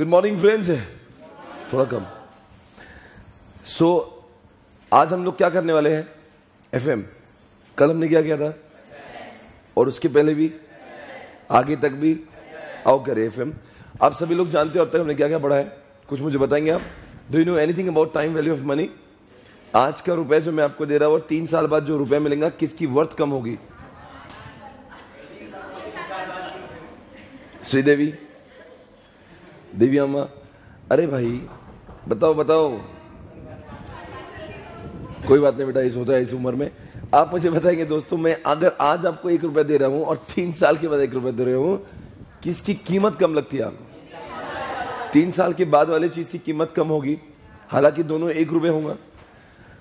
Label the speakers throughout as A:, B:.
A: Good morning friends है थोड़ा कम। सो आज हम लोग क्या करने वाले हैं? एफएम। कल हमने क्या किया था और उसके पहले भी आगे तक भी आओ करें एफएम। आप सभी लोग जानते हो अब तक हमने क्या क्या पढ़ा है, कुछ मुझे बताएंगे आप? Do you know anything about time value of money? आज का रुपए जो मैं आपको दे रहा हूं और 3 साल बाद जो रुपए मिलेगा किसकी वर्थ कम होगी? श्रीदेवी, देवी अम्मा, अरे भाई बताओ बताओ। कोई बात नहीं बेटा, इस होता है इस उम्र में। आप मुझे बताएंगे दोस्तों, मैं अगर आज आपको 1 रुपया दे रहा हूं और 3 साल के बाद 1 रुपया दे रहा हूं, किसकी कीमत कम लगती है आपको? 3 साल के बाद वाली चीज की कीमत कम होगी, हालांकि दोनों 1 रुपये होगा।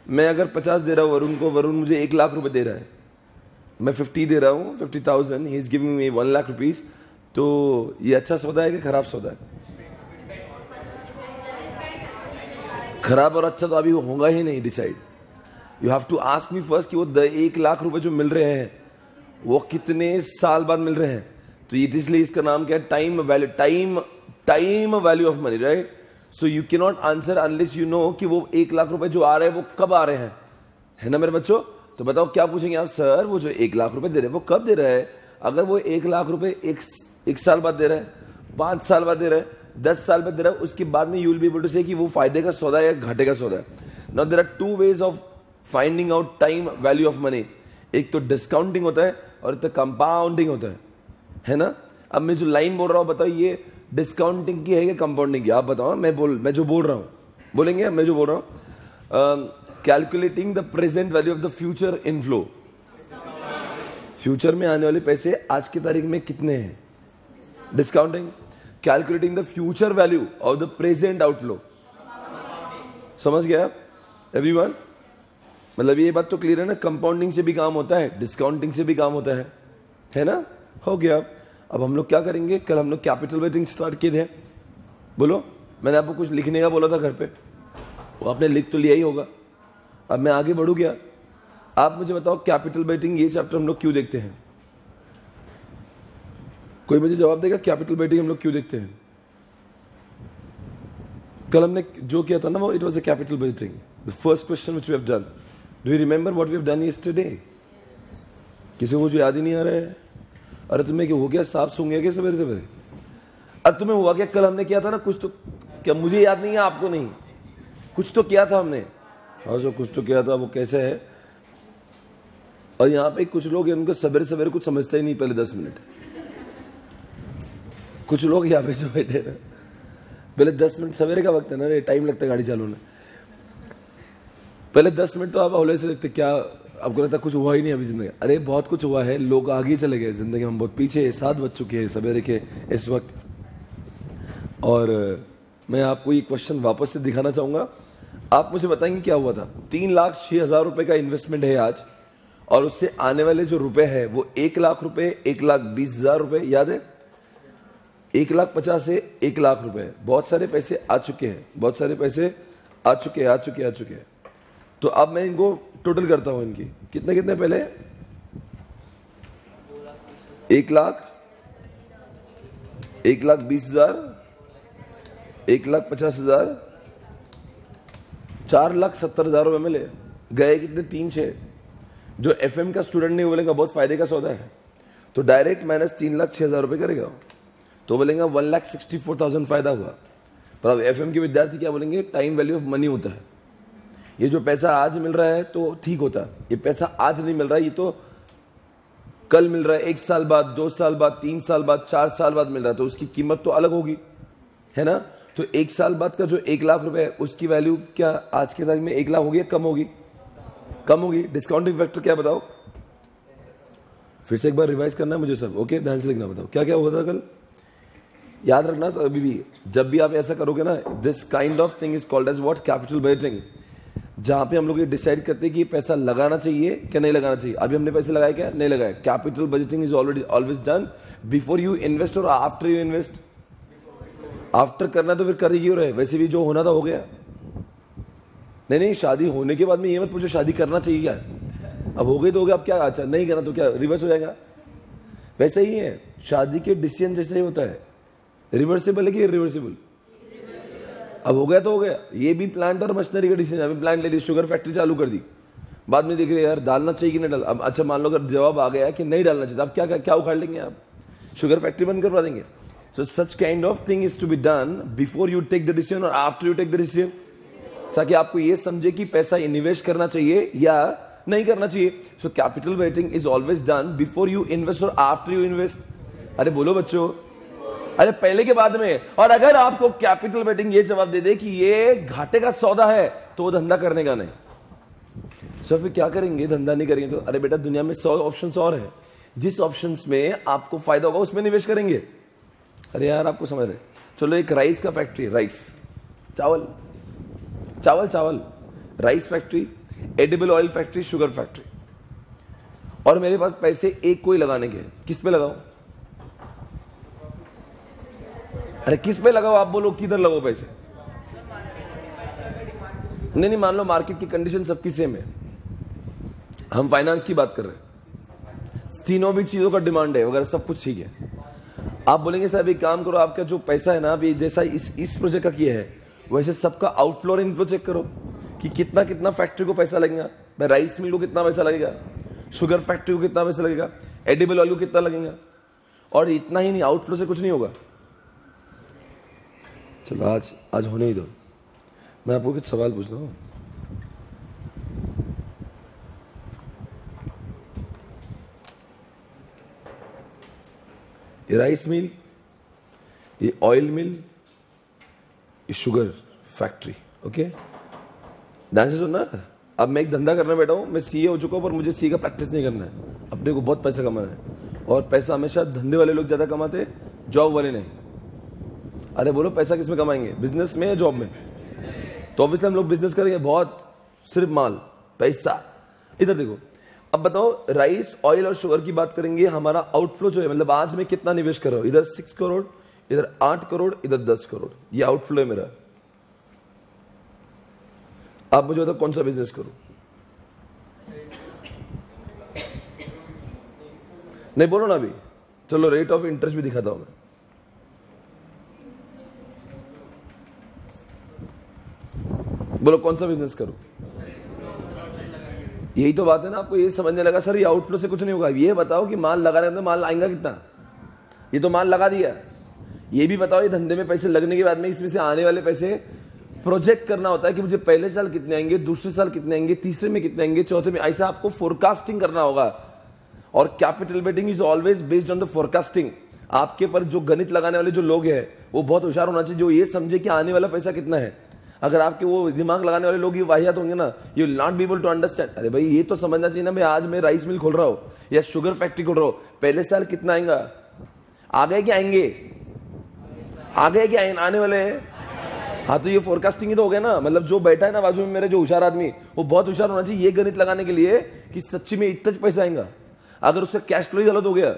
A: मैं अगर 50 दे रहा हूं वरुण को, वरुण मुझे 1 लाख रुपए दे रहा है, मैं 50 दे रहा हूं, 50,000, he is giving me 1 lakh rupees. तो ये अच्छा सौदा है कि खराब सौदा है? खराब और अच्छा तो अभी होगा ही नहीं decide. You have to ask me first कि वो 1 लाख रुपए जो मिल रहे हैं वो कितने साल बाद मिल रहे हैं। तो इसलिए इसका नाम क्या है? Time value. Time value of money, right? So you can not answer unless you know कि वो 1 लाख रुपए जो आ रहे हैं वो कब आ रहे हैं, है ना मेरे बच्चों? तो बताओ क्या पूछेंगे आप? सर वो जो 1 लाख रुपए दे रहे हैं वो कब दे रहे हैं? अगर वो 1 लाख रुपए एक साल बाद दे रहा है, 5 साल बाद दे रहा है, 10 साल बाद दे रहा है, उसके बाद में you will be able to say कि वो फायदे का सौदा है या घाटे का सौदा है। Now there are 2 ways of finding out time value of money. एक तो डिस्काउंटिंग होता है और एक तो कंपाउंडिंग होता है ना? अब मैं जो लाइन बोल रहा हूं बताओ, ये डिस्काउंटिंग की है या कंपाउंडिंग की? आप बताओ। मैं जो बोल रहा हूं बोलेंगे? मैं जो बोल रहा हूं, calculating the present value of the future inflow. Future में आने वाले पैसे आज की तारीख में कितने हैं? Discounting. Calculating the future value of the present outflow. समझ गया एवरीवन? मतलब ये बात तो क्लियर है ना? कंपाउंडिंग से भी काम होता है, डिस्काउंटिंग से भी काम होता है ना? हो गया। अब हम लोग क्या करेंगे? कल हम लोग कैपिटल वेटिंग स्टार्ट किए थे, बोलो। मैंने आपको कुछ लिखने का बोला था घर पे, वो आपने लिख तो लिया ही होगा। अब मैं आगे बढ़ू गया। आप मुझे बताओ कैपिटल वेटिंग ये चैप्टर हम लोग क्यों देखते हैं? कोई मुझे जवाब देगा कैपिटल वेटिंग हम लोग क्यों देखते हैं? कल हमने जो किया था ना वो it was a capital weighting, the first question which we have done. Do you remember what we have done yesterday? किसी को जो याद ही नहीं आ रहा है? अरे तुम्हें क्या हो गया? सांप सूंघ गया क्या सवेरे सवेरे? अरे तुम्हें हुआ क्या? कल हमने किया था ना कुछ तो, क्या मुझे याद नहीं है आपको नहीं? कुछ तो किया था हमने। और जो कुछ तो किया था वो कैसे है? और यहाँ पे कुछ लोग उनको सवेरे सवेरे कुछ समझते ही नहीं पहले 10 मिनट। कुछ लोग यहाँ पे जो बैठे ना, पहले 10 मिनट, सवेरे का वक्त है ना रे, टाइम लगता है गाड़ी चालू में। पहले 10 मिनट तो आप हौले से देखते, क्या आपको लगता है कुछ हुआ ही नहीं अभी जिंदगी? अरे बहुत कुछ हुआ है, लोग आगे चले गए जिंदगी में, बहुत पीछे 7 बज चुके हैं सवेरे के इस वक्त। और मैं आपको ये क्वेश्चन वापस से दिखाना चाहूंगा। आप मुझे बताएंगे क्या हुआ था? 3,06,000 रुपए का इन्वेस्टमेंट है आज, और उससे आने वाले जो रुपए है वो 1 लाख रुपए, 1,20,000 रुपए, याद है? 1,50,000 से 1 लाख रुपए, बहुत सारे पैसे आ चुके हैं, बहुत सारे पैसे आ चुके हैं। तो अब मैं इनको टोटल करता हूं, इनकी कितने कितने पहले? 1 लाख, 1,20,000, 1,50,000, 4,70,000 रुपए मिले। गए कितने? 3-6। जो एफएम का स्टूडेंट नहीं बोलेगा बहुत फायदे का सौदा है, तो डायरेक्ट माइनस 3,06,000 रुपए करेगा, तो बोलेगा 1,64,000 फायदा हुआ। पर अब एफएम के विद्यार्थी क्या बोलेंगे? टाइम वैल्यू ऑफ मनी होता है। ये जो पैसा आज मिल रहा है तो ठीक होता है, ये पैसा आज नहीं मिल रहा है, ये तो कल मिल रहा है, 1 साल बाद, 2 साल बाद, 3 साल बाद, 4 साल बाद मिल रहा है, तो उसकी कीमत तो अलग होगी, है ना? तो 1 साल बाद का जो 1 लाख रुपए है उसकी वैल्यू क्या आज के तारीख में 1 लाख होगी या कम होगी? कम होगी। डिस्काउंटिंग फैक्टर क्या बताओ? फिर से एक बार रिवाइज करना है मुझे सब, ओके? ध्यान से लिखना। बताओ क्या क्या हुआ था कल? याद रखना अभी भी, जब भी आप ऐसा करोगे ना, this kind of thing is called as what? Capital budgeting. जहां पे हम लोग ये डिसाइड करते हैं कि पैसा लगाना चाहिए क्या नहीं लगाना चाहिए। अभी हमने पैसे लगाए क्या? नहीं लगाए। Capital budgeting is always done before you invest और आफ्टर यू इन्वेस्ट। आफ्टर करना तो फिर कर ही क्यों रहे? वैसे भी जो होना था हो गया। नहीं, शादी होने के बाद में ये मत पूछो शादी करना चाहिए क्या। अब हो गई तो हो गया, अब क्या? अच्छा नहीं करना तो क्या रिवर्स हो जाएगा? वैसे ही है, शादी के डिसीजन जैसे ही होता है। रिवर्सिबल है कि इरिवर्सिबल? अब हो गया तो हो गया, ये भी प्लांट और मशीनरी का डिसीजन। अभी प्लांट ले ली, शुगर फैक्ट्री चालू कर दी, बाद में देख रहे यार डालना चाहिए कि नहीं डाल। अब अच्छा मान लो अगर जवाब आ गया कि नहीं डालना चाहिए, अब क्या क्या उखाड़ लेंगे आप? शुगर फैक्ट्री बंद करवा देंगे। So such kind of thing is to be done before you take the decision और after you take the decision, ताकि आपको ये समझे कि पैसा इन्वेस्ट करना चाहिए या नहीं करना चाहिए। So capital waiting is always done before you invest और आफ्टर यू इन्वेस्ट। अरे बोलो बच्चों, अरे पहले के बाद में। और अगर आपको कैपिटल वेटिंग ये जवाब दे दे कि ये घाटे का सौदा है, तो वो धंधा करने का नहीं। सो फिर क्या करेंगे? धंधा नहीं करेंगे तो अरे बेटा दुनिया में 100 ऑप्शंस और है, जिस ऑप्शंस में आपको फायदा होगा उसमें निवेश करेंगे। अरे यार आपको समझ रहे, चलो एक राइस का फैक्ट्री, राइस चावल चावल चावल rice factory, edible oil factory, sugar factory, और मेरे पास पैसे एक कोई लगाने के, किस पे लगाओ? अरे किस पे लगाओ? आप बोलो किधर लगाओ पैसे? नहीं, मान लो मार्केट की कंडीशन सबकी सेम है, हम फाइनेंस की बात कर रहे हैं, तीनों भी चीजों का डिमांड है वगैरह सब कुछ ठीक है। आप बोलेंगे सर अभी काम करो, आपका जो पैसा है ना अभी जैसा इस प्रोजेक्ट का किया है वैसे सबका आउटफ्लो और इनफ्लो चेक करो कि कितना कितना फैक्ट्री को पैसा लगेगा। भाई राइस मिल को कितना पैसा लगेगा, शुगर फैक्ट्री को कितना पैसा लगेगा, एडिबल ऑयल को कितना लगेगा, और इतना ही नहीं, आउटफ्लो से कुछ नहीं होगा। चलो आज होने ही दो, मैं आपको कुछ सवाल पूछ रहा हूं। ये राइस मिल, ये ऑयल मिल, ये शुगर फैक्ट्री, ओके ध्यान से सुनना। अब मैं एक धंधा करने बैठा हूं, मैं सीए हो चुका हूं, पर मुझे सीए का प्रैक्टिस नहीं करना है। अपने को बहुत पैसा कमाना है, और पैसा हमेशा धंधे वाले लोग ज्यादा कमाते, जॉब वाले नहीं। अरे बोलो पैसा किस में कमाएंगे, बिजनेस में या जॉब में? तो ऑब्वियसली हम लोग बिजनेस करेंगे, बहुत सिर्फ माल पैसा। इधर देखो, अब बताओ राइस ऑयल और शुगर की बात करेंगे, हमारा आउटफ्लो जो है मतलब आज मैं कितना निवेश कर रहा हूं, इधर 6 करोड़, इधर 8 करोड़, इधर 10 करोड़, ये आउटफ्लो है मेरा। आप मुझे बताओ कौन सा बिजनेस करूं? नहीं बोलो ना अभी, चलो रेट ऑफ इंटरेस्ट भी दिखाता हूं मैं। बोलो कौन सा बिजनेस करूं? यही तो बात है ना, आपको ये समझने लगा सर ये आउटफ्लो से कुछ नहीं होगा। ये बताओ कि माल लगा रहे हैं तो माल आएगा कितना? ये तो माल लगा दिया। ये भी बताओ ये धंधे में पैसे लगने के बाद में इसमें से आने वाले पैसे प्रोजेक्ट करना होता है कि मुझे पहले साल कितने आएंगे, दूसरे साल कितने आएंगे, तीसरे में कितने आएंगे, चौथे में, ऐसा आपको फोरकास्टिंग करना होगा। और capital waiting is always based on the forecasting. आपके पर जो गणित लगाने वाले जो लोग हैं वो बहुत होशियार होना चाहिए, जो ये समझे कि आने वाला पैसा कितना है। अगर आपके वो दिमाग लगाने वाले लोग ये वाहियात होंगे ना, you will not be able to understand. अरे भाई ये तो समझना चाहिए ना, मैं आज मैं राइस मिल खोल रहा हूं या शुगर फैक्ट्री खोल रहा हूं, पहले साल कितना आएगा, आ गए क्या आएंगे, आ गए क्या आने वाले हैं? हाँ तो ये फोरकास्टिंग ही तो हो गया ना। मतलब जो बैठा है ना बाजू में मेरे, जो होशियार आदमी, वो बहुत होशियार होना चाहिए ये गणित लगाने के लिए कि सच्ची में इतना पैसा आएगा। अगर उसका कैश फ्लो ही गलत हो गया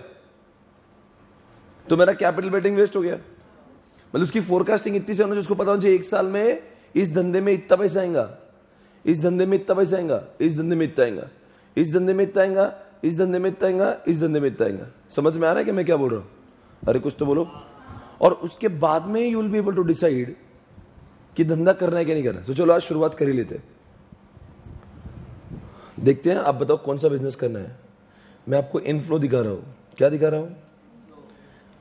A: तो मेरा कैपिटल वेटिंग वेस्ट हो गया। मतलब उसकी फोरकास्टिंग इतनी से होना चाहिए, उसको पता होना चाहिए एक साल में इस धंधे में इतना पैसा आएगा, इस धंधे में इतना पैसा आएगा, इस धंधे में इतना आएगा, इस धंधे में इतना आएगा, इस धंधे में इतना आएगा, इस धंधे में इतना आएगा। समझ में आ रहा है कि मैं क्या बोल रहा हूं? अरे कुछ तो बोलो। और उसके बाद में you will be able to decide कि धंधा करना है क्या नहीं करना। तो चलो आज शुरुआत कर ही लेते हैं, देखते हैं। आप बताओ कौन सा बिजनेस करना है। मैं आपको इनफ्लो दिखा रहा हूं। क्या दिखा रहा हूं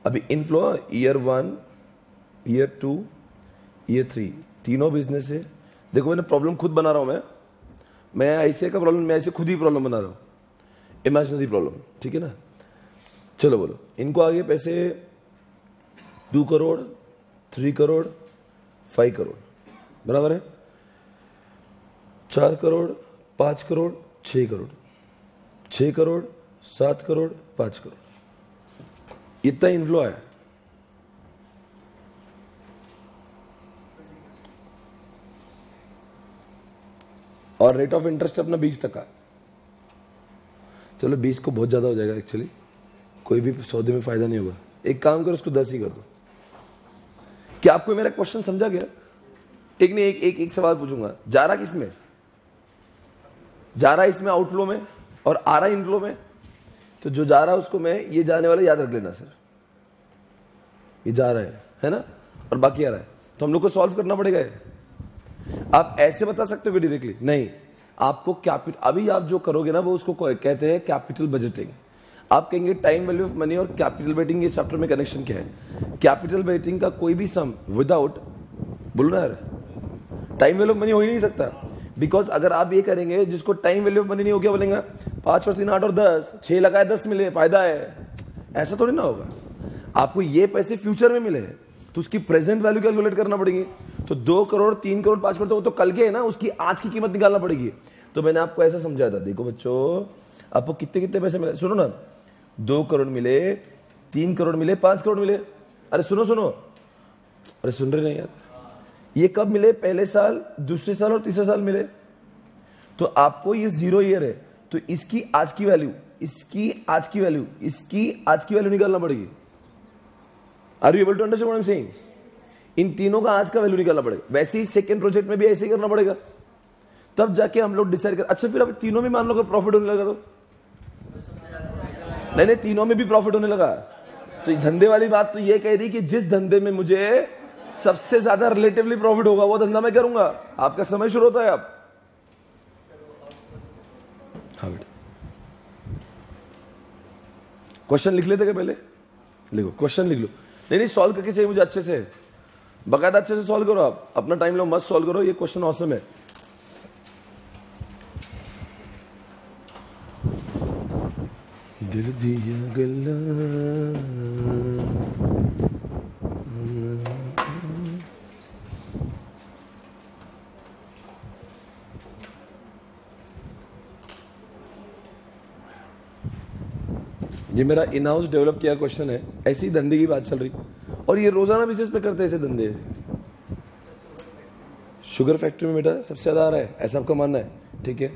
A: अभी? इनफ्लो ईयर 1, ईयर 2, ईयर 3, तीनों बिजनेस है। देखो मैंने प्रॉब्लम खुद बना रहा हूं, मैं ऐसे का प्रॉब्लम, मैं ऐसे खुद ही प्रॉब्लम बना रहा हूं, इमेजिनरी प्रॉब्लम, ठीक है ना। चलो बोलो, इनको आगे पैसे 2 करोड़, 3 करोड़, 5 करोड़, बराबर है, 4 करोड़, 5 करोड़, 6 करोड़, 6 करोड़, 7 करोड़, 5 करोड़, इतना इनफ्लो आया। और रेट ऑफ इंटरेस्ट अपना 20%। चलो 20 को बहुत ज्यादा हो जाएगा एक्चुअली, कोई भी सौदे में फायदा नहीं होगा। एक काम करो, उसको 10 ही कर दो। क्या आपको मेरा क्वेश्चन समझा गया? एक नहीं, एक सवाल पूछूंगा, जा रहा किस में? जा रहा इसमें आउटफ्लो में और आ रहा इनफ्लो में। तो जो जा रहा है उसको मैं, ये जाने वाला याद रख लेना सर, ये जा रहा है ना, और बाकी आ रहा है। तो हम लोग को सॉल्व करना पड़ेगा। आप ऐसे बता सकते हो डायरेक्टली नहीं, आपको कैपिटल, अभी आप जो करोगे ना वो उसको कहते हैं कैपिटल बजटिंग। आप कहेंगे टाइम वैल्यू ऑफ मनी और कैपिटल वेटिंग, ये चैप्टर में कनेक्शन क्या है? कैपिटल वेटिंग का कोई भी सम विदाउट, बोलो ना यार, टाइम वैल्यू ऑफ मनी हो ही नहीं सकता। बिकॉज अगर आप ये करेंगे जिसको टाइम वैल्यू ऑफ मनी नहीं हो, क्या बोलेंगे? 5 और 3 8 और 10, 6 लगाए 10 मिले, फायदा है। ऐसा थोड़ी ना होगा। आपको ये पैसे फ्यूचर में मिले तो उसकी प्रेजेंट वैल्यू कैलकुलेट करना पड़ेगी। तो 2 करोड़ 3 करोड़ 5 करोड़, तो कल के है ना, उसकी आज की कीमत निकालना पड़ेगी। तो मैंने आपको ऐसा समझाया था, देखो बच्चों आपको कितने कितने पैसे मिले, सुनो ना, 2 करोड़ मिले, 3 करोड़ मिले, 5 करोड़ मिले। अरे सुनो सुनो, अरे सुन रहे नहीं यार, ये कब मिले? पहले साल, दूसरे साल और तीसरे साल मिले। तो आपको ये 0 ईयर है, तो इसकी आज की वैल्यू, इसकी आज की वैल्यू, इसकी आज की वैल्यू निकालना पड़ेगी। Are you able to understand what I am saying? इन तीनों का आज का वैल्यू निकालना पड़ेगा। वैसे ही सेकंड प्रोजेक्ट में भी ऐसे ही करना पड़ेगा, तब जाके हम लोग डिसाइड कर। अच्छा फिर अब तीनों में मान लो प्रॉफिट होने लगा तो नहीं, तीनों में भी प्रॉफिट होने लगा, तो धंधे वाली बात तो ये कह रही कि जिस धंधे में मुझे सबसे ज्यादा रिलेटिवली प्रॉफिट होगा वो धंधा मैं करूंगा। आपका समय शुरू होता है। आप हाँ बेटा, क्वेश्चन लिख लेते क्या? पहले लिखो, क्वेश्चन लिख लो। नहीं सॉल्व करके चाहिए मुझे अच्छे से, बकायदा अच्छे से सॉल्व करो। आप अपना टाइम लो, मस्त सॉल्व करो। ये क्वेश्चन ऑसम है। दिल दिया गला, ये मेरा इन हाउस डेवलप किया क्वेश्चन है। ऐसी धंधे की बात चल रही, और ये रोजाना बेसिस पे करते हैं ऐसे धंधे। शुगर फैक्ट्री में बेटा सबसे ज्यादा आ रहा है, ऐसा आपका मानना है? ठीक है,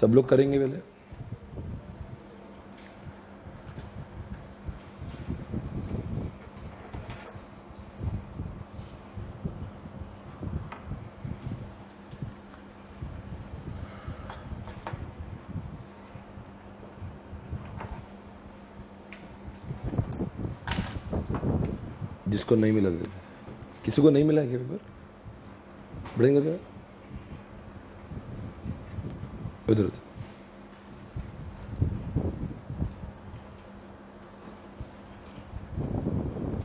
A: सब लोग करेंगे पहले। जिसको नहीं मिला, किसी को नहीं मिला है क्या पेपर? बढ़ेंगे क्या उधर उधर?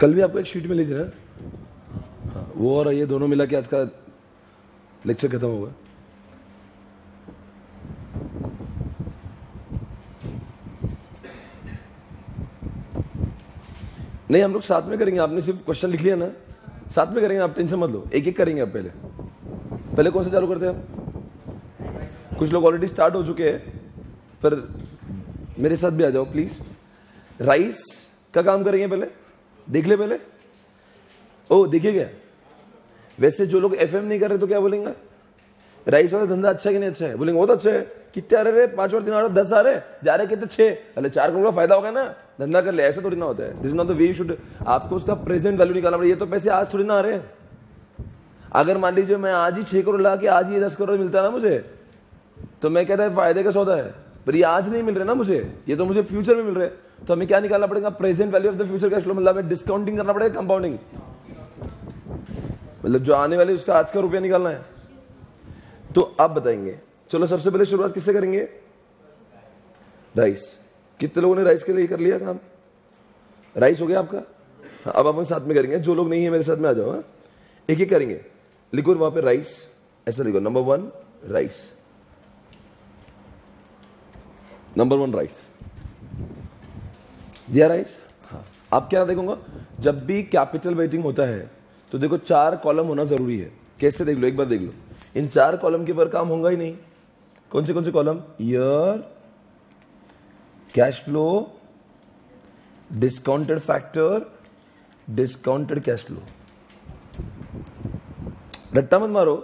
A: कल भी आपको एक शीट मिली थी ना? हाँ, वो और ये दोनों मिला के आज का लेक्चर खत्म होगा। नहीं, हम लोग साथ में करेंगे। आपने सिर्फ क्वेश्चन लिख लिया ना, साथ में करेंगे, आप टेंशन मत लो। एक एक करेंगे। आप पहले कौन सा चालू करते हैं आप? कुछ लोग ऑलरेडी स्टार्ट हो चुके हैं, पर मेरे साथ भी आ जाओ प्लीज। राइस का काम करेंगे पहले, देख ले पहले। ओ देखिए क्या, वैसे जो लोग एफएम नहीं कर रहे तो क्या बोलेंगे? राइस वाला धंधा अच्छा है कि नहीं अच्छा है? बोलेंगे बहुत अच्छा है। कितने आ रहे? 5 और 3 और 10 आ रहे, जा रहे कितने? 6। अरे 4 करोड़ का फायदा होगा ना, धंधा कर ले। ऐसा थोड़ी ना होता है। This is not the way you should. आपको उसका प्रेजेंट वैल्यू निकालना पड़ेगा। ये तो पैसे आज थोड़ी ना आ रहे हैं। अगर मान लीजिए मैं आज ही 6 करोड़ ला के आज ही 10 करोड़ मिलता है ना मुझे, तो मैं कहता है फायदे का सौदा है। पर ये आज नहीं मिल रहे ना मुझे, ये तो मुझे फ्यूचर में मिल रहे। तो हमें क्या निकालना पड़ेगा? Present value of the future cash flow. मतलब डिस्काउंटिंग करना पड़ेगा, कंपाउंडिंग, मतलब जो आने वाले उसका आज का रुपया निकालना है। तो आप बताएंगे। चलो सबसे पहले शुरुआत किससे करेंगे? राइस। कितने लोगों ने राइस के लिए कर लिया काम? राइस हो गया आपका। अब अपन साथ में करेंगे। जो लोग नहीं है मेरे साथ में आ जाओ। एक एक करेंगे। लिखो वहां पे राइस, ऐसा लिखो। Number 1 rice, number 1 rice. दिया राइस। हाँ, आप क्या देखूंगा, जब भी कैपिटल वेटिंग होता है तो देखो 4 कॉलम होना जरूरी है। कैसे देख लो, एक बार देख लो। इन 4 कॉलम के ऊपर काम होगा ही नहीं। कौन से column? Year, cash flow, discounted factor, discounted cash flow. रट्टा मत मारो,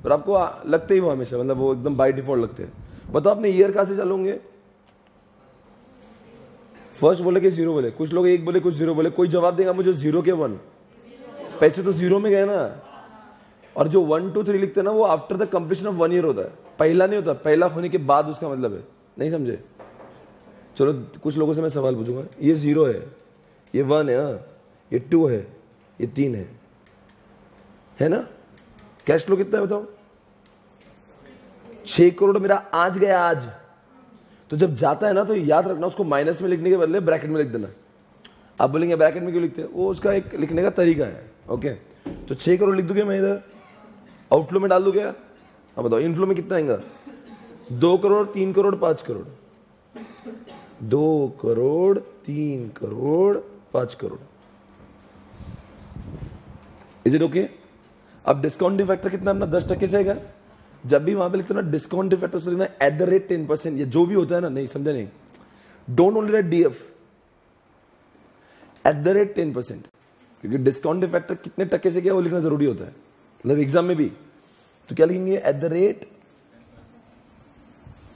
A: पर आपको लगते ही वो हमेशा, मतलब वो एकदम बाय डिफॉल्ट लगते हैं। बताओ आपने ईयर कहां से चलोगे? फर्स्ट बोले कि 0 बोले, कुछ लोग 1 बोले, कुछ 0 बोले। कोई जवाब देगा मुझे 0 के 1? पैसे तो 0 में गए ना। और जो 1 2 3 लिखते हैं ना, वो after the completion of 1 year होता है, पहला नहीं होता। पहला होने के बाद उसका मतलब है। नहीं समझे? चलो कुछ लोगों से मैं सवाल पूछूंगा। ये 0 है, ये 1 है, ये 2 है, ये 3 है। है ना? कैश फ्लो कितना है बताओ? 6 करोड़ मेरा आज गया आज। तो जब जाता है ना तो याद रखना, उसको माइनस में लिखने के बदले ब्रैकेट में लिख देना। आप बोलेंगे ब्रैकेट में क्यों लिखते हैं? वो उसका एक लिखने का तरीका है। ओके, तो 6 करोड़ लिख दूंगा मैं इधर, आउटफ्लो में डाल दूं क्या? अब बताओ इनफ्लो में कितना आएगा? 2 crore, 3 crore, 5 crore. 2 crore, 3 crore, 5 crore. Is it okay? अब डिस्काउंटिंग फैक्टर कितना अपना 10% से आएगा। जब भी वहां पे लिखते हो ना डिस्काउंटिंग फैक्टर से लिखना @10%, ये जो भी होता है ना, नहीं समझे नहीं, डोंट ओनली राइट DF, @10%, क्योंकि डिस्काउंटिंग फैक्टर कितने टक्के से क्या वो लिखना जरूरी होता है, मतलब एग्जाम में भी। तो क्या लिखेंगे?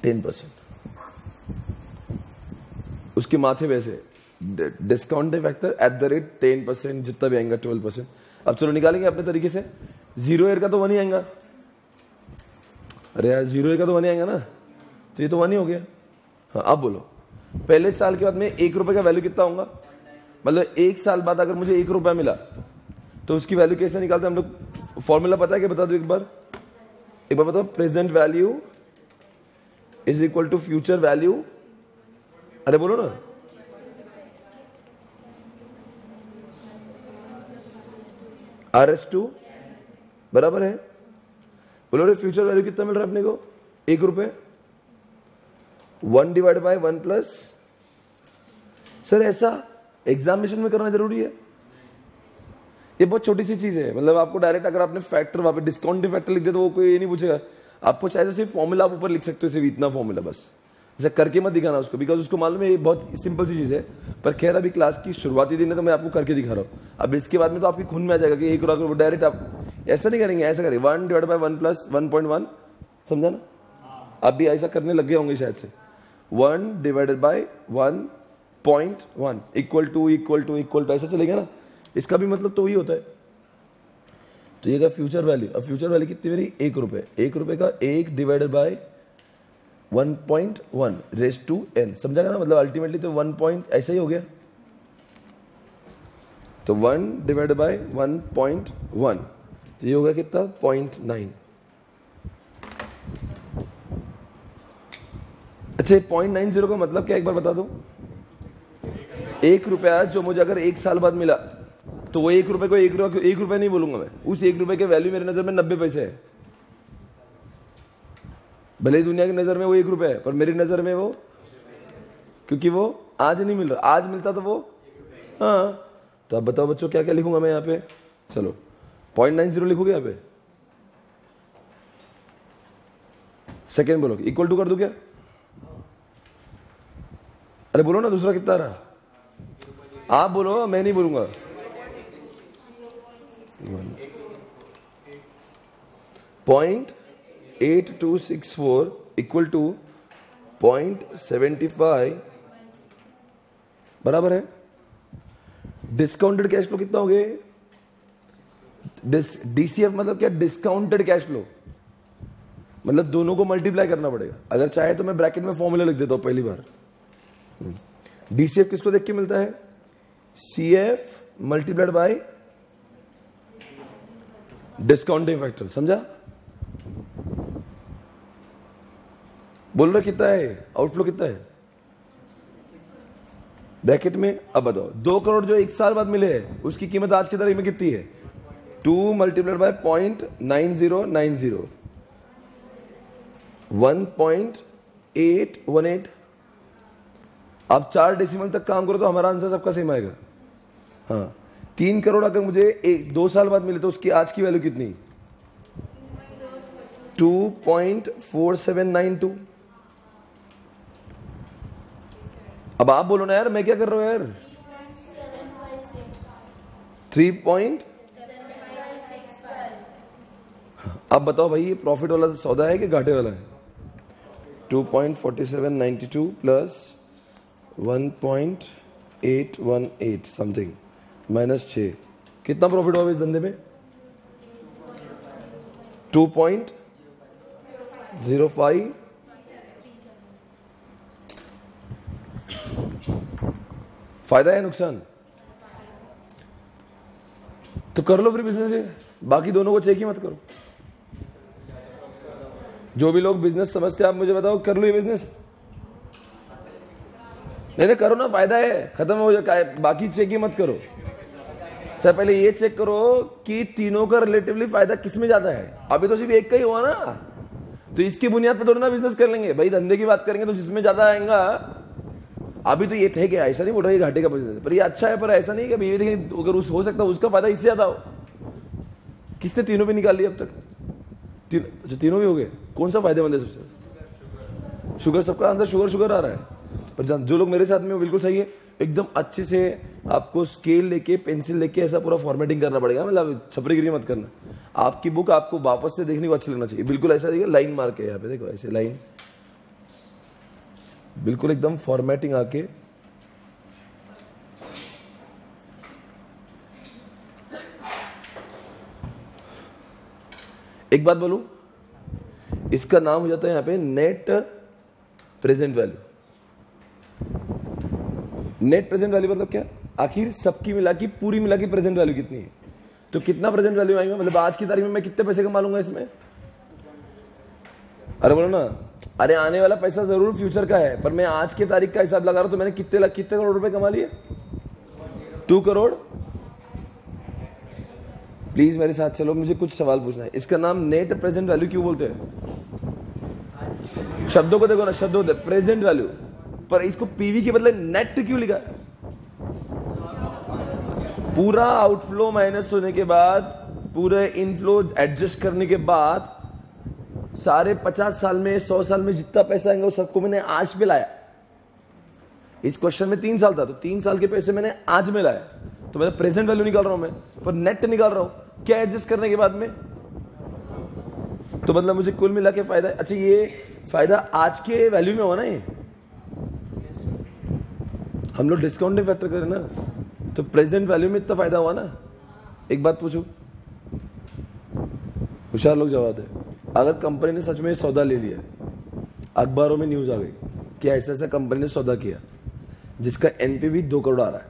A: @10%। उसके माथे वैसे डिस्काउंटिंग फैक्टर @10%, जितना भी आएगा 12%। अब चलो निकालेंगे अपने तरीके से। 0 ईयर का तो 1 ही आएगा। अरे यार 0 ईयर का तो 1 ही आएगा ना, तो ये तो 1 ही हो गया। हाँ अब बोलो, पहले साल के बाद में 1 रुपए का वैल्यू कितना होगा? मतलब 1 साल बाद अगर मुझे 1 रुपया मिला तो उसकी वैल्यू कैसे निकालते हैं हम लोग? फॉर्मूला पता है क्या? बता दो एक बार बताओ। Present value is equal to future value. अरे बोलो ना। RS2 बराबर है, बोलो रे फ्यूचर वैल्यू कितना मिल रहा है अपने को? 1 रुपए। 1 डिवाइड बाय 1 प्लस। सर ऐसा एग्जामिनेशन में करना जरूरी है? ये बहुत छोटी सी चीज है, मतलब आपको डायरेक्ट अगर आपने फैक्टर वहां पे डिस्काउंटिंग फैक्टर लिख दे तो वो कोई ये नहीं पूछेगा आपको। चाहे तो सिर्फ फॉर्मूला आप ऊपर लिख सकते हो, सिर्फ इतना फॉर्मूला बस, ऐसा करके मत दिखाना उसको, बिकॉज उसको मालूम है ये बहुत सिंपल सी चीज है। पर खैर अभी क्लास की शुरुआती दिन है तो मैं आपको करके दिखा रहा हूँ। अब इसके बाद में तो आपकी खून में आ जाएगा कि 1 रुपया डायरेक्ट आप ऐसा नहीं करेंगे, ऐसा करेंगे 1 डिवाइड बाय 1 प्लस 1.1, समझा ना? आप भी ऐसा करने लग गए होंगे शायद से। 1 डिवाइडेड बाय 1.1 इक्वल टू ऐसा चलेगा ना? इसका भी मतलब तो वही होता है। तो ये क्या फ्यूचर वैल्यू? अब फ्यूचर वैल्यू कितनी मेरी? 1 रुपए। 1 रुपए का 1 divided by 1.1 raise to n, समझा ना? मतलब अल्टीमेटली तो 1 पॉइंट ऐसा ही हो गया। तो 1 डिवाइड बाय 1.1, तो ये होगा कितना? 0.9। अच्छा 0.90 का मतलब क्या एक बार बता दो? 1 रुपया जो मुझे अगर 1 साल बाद मिला तो वो 1 रुपए को 1 रुपया नहीं बोलूंगा मैं, उस 1 रुपए के वैल्यू मेरे नजर में 90 पैसे है। भले ही दुनिया की नजर में वो 1 रुपया है, पर मेरी नजर में वो, क्योंकि वो आज नहीं मिल रहा, आज मिलता तो वो, हाँ। तो अब बताओ बच्चों क्या क्या लिखूंगा मैं यहाँ पे? चलो 0.90 लिखोगे यहाँ पे। सेकेंड बोलो, इक्वल टू कर दो क्या? अरे बोलो ना, दूसरा कितना रहा? आप बोलो, मैं नहीं बोलूंगा। 0.8264 इक्वल टू 0.75 बराबर है। डिस्काउंटेड कैश फ्लो कितना हो गए? DCF मतलब क्या? डिस्काउंटेड कैश फ्लो, मतलब दोनों को मल्टीप्लाई करना पड़ेगा। अगर चाहे तो मैं ब्रैकेट में फॉर्मूला लिख देता हूं पहली बार। DCF किसको देख के मिलता है? CF multiplied by discounting factor, समझा? बोल रहे कितना है? आउटफ्लो कितना है ब्रैकेट में? अब बताओ 2 करोड़ जो 1 साल बाद मिले हैं उसकी कीमत आज की तारीख में कितनी है? 2 मल्टीप्लाइड बाय 0.9090, 1.818। आप 4 डेसिमल तक काम करो तो हमारा आंसर सबका सेम आएगा। हाँ 3 करोड़ अगर मुझे 2 साल बाद मिले तो उसकी आज की वैल्यू कितनी? 2.4792। अब आप बोलो ना यार, मैं क्या कर रहा हूं यार? 3. अब बताओ भाई, ये प्रॉफिट वाला सौदा है कि घाटे वाला है? 2.4792 प्लस 1.818 समथिंग -6, कितना प्रॉफिट हुआ इस धंधे में? 2.05। फायदा है नुकसान? तो कर लो फिर बिजनेस है। बाकी दोनों को चेक ही मत करो। जो भी लोग बिजनेस समझते हैं आप मुझे बताओ, कर लो ये बिजनेस? नहीं करो ना, फायदा है, खत्म हो जाए, बाकी चेक ही मत करो। सर पहले ये चेक करो कि तीनों का रिलेटिवली फायदा किसमें ज्यादा है। अभी तो सिर्फ एक का ही हुआ ना, तो इसकी बुनियाद पर थोड़ा ना बिजनेस कर लेंगे भाई। धंधे की बात करेंगे तो जिसमें ज्यादा आएगा, अभी तो ये थे क्या, ऐसा नहीं बोल रहा ये घाटे का बिजनेस, पर ये अच्छा है, पर ऐसा नहीं कि ये देखिए अगर हो सकता है उसका फायदा इससे ज्यादा हो। किसने तीनों भी निकाल लिया अब तक? तीनों भी हो गए। कौन सा फायदेमंद है सबसे? शुगर, सबका अंदर शुगर आ रहा है। पर जो लोग मेरे साथ में हो बिल्कुल सही है, एकदम अच्छे से आपको स्केल लेके पेंसिल लेके ऐसा पूरा फॉर्मेटिंग करना पड़ेगा, मतलब छपरीगिरी मत करना। आपकी बुक आपको वापस से देखने को अच्छा लगना चाहिए, बिल्कुल ऐसा देखिए, लाइन मार के यहाँ पे देखो ऐसे लाइन, बिल्कुल एकदम फॉर्मेटिंग आके। एक बात बोलूं, इसका नाम हो जाता है यहाँ पे net present value. Net present value मतलब क्या? आखिर सबकी मिला की पूरी मिला की प्रेजेंट वैल्यू कितनी है। तो कितना प्रेजेंट वैल्यू आएगा, मतलब आज की तारीख में मैं कितने पैसे कमा लूंगा इसमें? अरे बोलो ना, अरे आने वाला पैसा जरूर फ्यूचर का है, पर मैं आज की तारीख का हिसाब लगा रहा हूं, तो मैंने कितने करोड़ रुपए कमा लिए? 2 करोड़। प्लीज मेरे साथ चलो, मुझे कुछ सवाल पूछना है। इसका नाम नेट प्रेजेंट वैल्यू क्यों बोलते हैं? शब्दों को देखो ना, शब्दों को प्रेजेंट वैल्यू, पर इसको पीवी के बदले नेट क्यों लिखा? पूरा आउटफ्लो माइनस होने के बाद, पूरे इनफ्लो एडजस्ट करने के बाद, सारे 50 साल में 100 साल में जितना पैसा आएगा वो सबको मैंने आज में लाया। इस क्वेश्चन में 3 साल था, तो 3 साल के पैसे मैंने आज में लाया, तो मैं प्रेजेंट वैल्यू निकाल रहा हूं मैं, पर नेट निकाल रहा हूं क्या एडजस्ट करने के बाद में। तो मतलब मुझे कुल मिला के फायदा, अच्छा ये फायदा आज के वैल्यू में हुआ ना, ये हम लोग डिस्काउंटिंग फैक्टर करें ना, तो प्रेजेंट वैल्यू में इतना फायदा हुआ ना। एक बात पूछूं, होशियार लोग जवाब दे। अगर कंपनी ने सच में सौदा ले लिया, अखबारों में न्यूज आ गई कि ऐसा ऐसा कंपनी ने सौदा किया जिसका एनपीवी 2 करोड़ आ रहा है,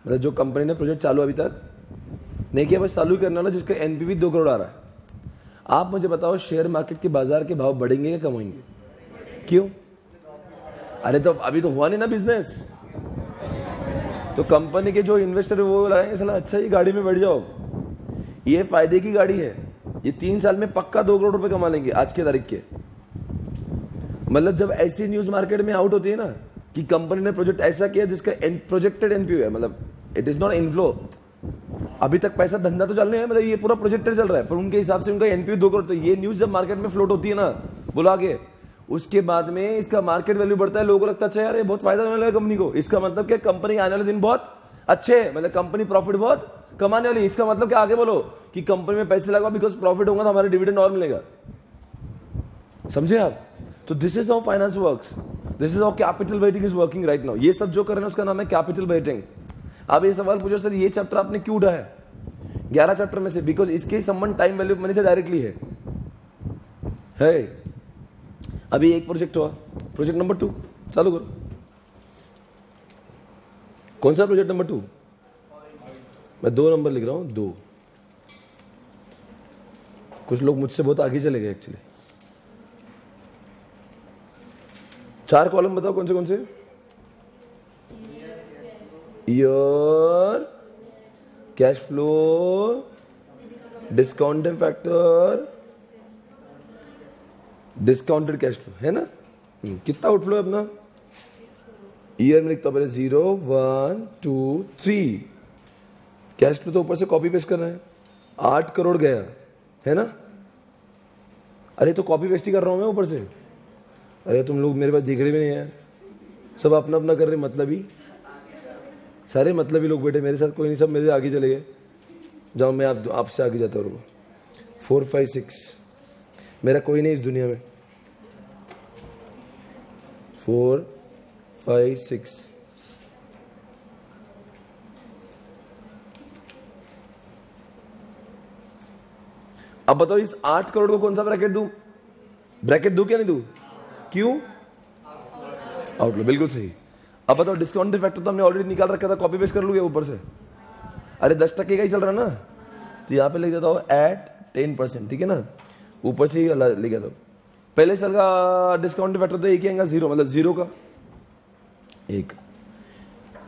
A: मतलब जो कंपनी ने प्रोजेक्ट चालू अभी तक नहीं किया, बस चालू करना वाला, जिसका एनपीवी 2 करोड़ आ रहा है, आप मुझे बताओ शेयर मार्केट के बाजार के भाव बढ़ेंगे या कम होंगे? क्यों? अरे तो अभी तो हुआ नहीं ना बिजनेस, तो कंपनी के जो इन्वेस्टर है वो लगाएंगे साला अच्छा ये गाड़ी में बैठ जाओ, ये फायदे की गाड़ी है, ये 3 साल में पक्का 2 करोड़ रुपए कमा लेंगे आज के तारीख के। मतलब जब ऐसी न्यूज मार्केट में आउट होती है ना कि कंपनी ने प्रोजेक्ट ऐसा किया जिसका प्रोजेक्टेड एनपीवी है, मतलब इट इज नॉट इनफ्लो, अभी तक पैसा धंधा तो चल रहा है, मतलब ये पूरा प्रोजेक्टेड चल रहा है, पर उनके हिसाब से उनका एनपीवी 2 करोड़, तो ये न्यूज जब मार्केट में फ्लोट होती है ना, बोलो आगे, उसके बाद में इसका मार्केट वैल्यू बढ़ता है, लोगों को लगता है अच्छा यार ये बहुत फायदा होने वाला है कंपनी को, इसका मतलब क्या कंपनी आने वाले दिन बहुत अच्छे है, मतलब कंपनी प्रॉफिट बहुत कमाने वाली, इसका मतलब क्या आगे बोलो कि कंपनी में पैसे लगा बिकॉज प्रॉफिट होगा तो हमारे डिविडेंड और मिलेगा। समझे आप? तो this is how finance works, this is how capital waiting is working right now. ये सब जो कर रहे हैं उसका नाम है कैपिटल वेटिंग। अब ये सवाल पूछो सर ये चैप्टर आपने क्यों उठाया 11 चैप्टर में से? बिकॉज इसके संबंध टाइम वैल्यू मनी से डायरेक्टली है। अभी एक प्रोजेक्ट हुआ, प्रोजेक्ट नंबर 2 चालू करो। कौन सा प्रोजेक्ट नंबर 2? मैं 2 नंबर लिख रहा हूं, 2। कुछ लोग मुझसे बहुत आगे चले गए एक्चुअली। 4 कॉलम बताओ कौन से? Year, cash flow, discounting factor, discounted cash flow, है ना? कितना आउटफ्लो है अपना? ईयर में लिखता हूं पहले 0 1 2 3। कैश फ्लो तो ऊपर से कॉपी पेस्ट करना है, 8 करोड़ गया है ना? अरे तो कॉपी पेस्ट ही कर रहा हूं मैं ऊपर से। अरे तुम लोग मेरे पास देख रहे भी नहीं है, सब अपना अपना कर रहे, मतलब ही सारे मतलब ही लोग बैठे मेरे साथ, कोई नहीं, सब मेरे आगे चले गए। जाओ मैं आपसे आगे जाता हूँ। 4 5 6 मेरा कोई नहीं इस दुनिया में। 4 5 6 अब बताओ इस 8 करोड़ को कौन सा ब्रैकेट दूं? ब्रैकेट दूं क्या नहीं दूं? क्यों? आउटफ्लो, बिल्कुल सही। अब बताओ डिस्काउंट फैक्टर तो हमने ऑलरेडी निकाल रखा था, कॉपी पेस्ट कर लूंगे ऊपर से। अरे 10% का ही चल रहा ना, तो यहाँ पे लिख देता हूँ एट 10%, ठीक है ना, ऊपर से ही लिख देता हूँ। पहले साल का डिस्काउंट फैक्टर तो एक ही आएगा, 0, मतलब 0 का 1,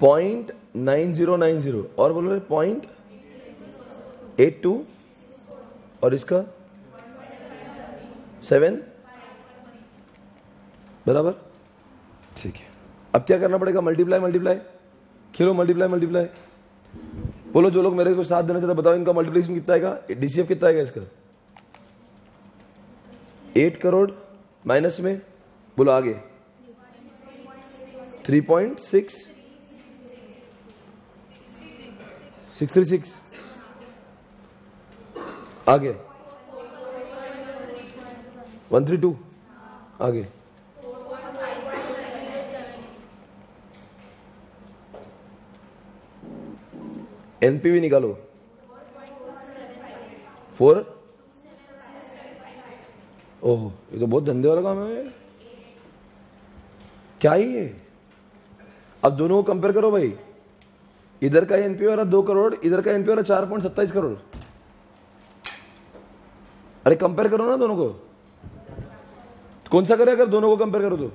A: 0.9090 और बोलो 0.82 और इसका 7 बराबर, ठीक है। अब क्या करना पड़ेगा, मल्टीप्लाई, खेलो मल्टीप्लाई। बोलो जो लोग मेरे को साथ देना चाहते बताओ इनका मल्टीप्लिकेशन कितना आएगा, डीसीएफ कितना आएगा इसका, 8 करोड़ माइनस में, बोलो आगे 3.636, आगे 132, आगे एनपीवी निकालो 4, ओहो ये तो बहुत धंधे वाला काम है, क्या ही है। अब दोनों को कंपेयर करो भाई, इधर का एनपीवी वाला 2 करोड़, इधर का एनपीवी वाला 4.27 करोड़, अरे कंपेयर करो ना दोनों को, तो कौन सा करे अगर दोनों को कंपेयर करो तो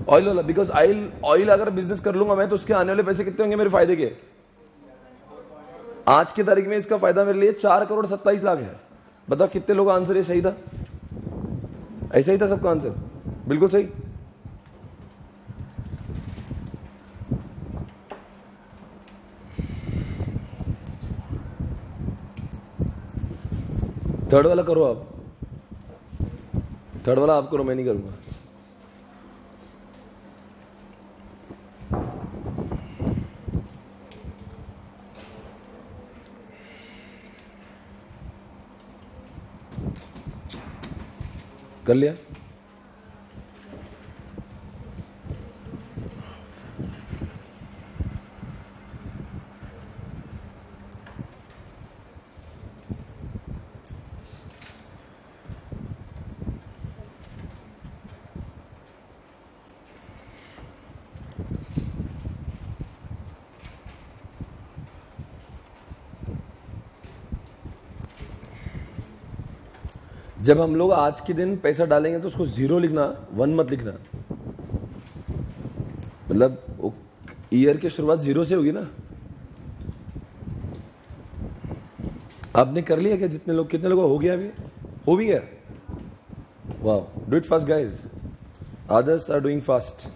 A: ऑयल वाला, बिकॉज ऑयल अगर बिजनेस कर लूंगा मैं तो उसके आने वाले पैसे कितने होंगे मेरे फायदे के। आज की तारीख में इसका फायदा मेरे लिए 4,27,00,000 है। बताओ कितने लोग आंसर ये सही था, ऐसा ही था सबका आंसर, बिल्कुल सही। थर्ड वाला करो आप, थर्ड वाला आप करो, मैं नहीं करूंगा। कर लिया, जब हम लोग आज के दिन पैसा डालेंगे तो उसको 0 लिखना, 1 मत लिखना, मतलब ईयर की शुरुआत 0 से होगी ना। आपने कर लिया क्या, जितने लोग, कितने लोगों हो गया, अभी हो भी गया, वाह, do it fast guys, others are doing fast.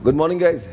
A: Good morning, guys.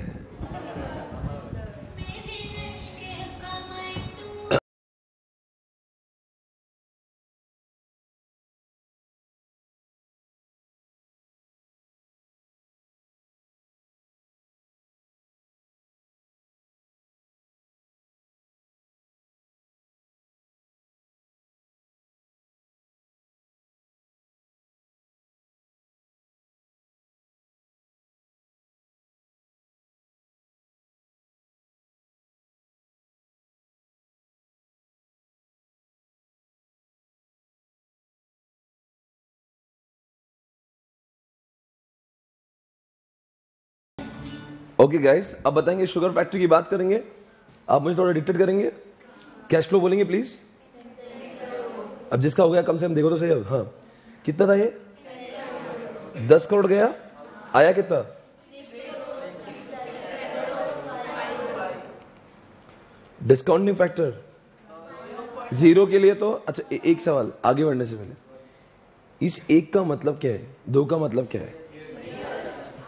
A: Okay guys, अब बताएंगे शुगर फैक्ट्री की बात करेंगे। आप मुझे थोड़ा डिक्टेट करेंगे, कैश फ्लो बोलेंगे प्लीज। अब जिसका हो गया कम से कम देखो तो सही। अब हाँ, कितना था ये, 10 करोड़ गया, आया कितना, डिस्काउंटिंग फैक्टर 0 के लिए तो अच्छा। एक सवाल आगे बढ़ने से पहले, इस 1 का मतलब क्या है, 2 का मतलब क्या है?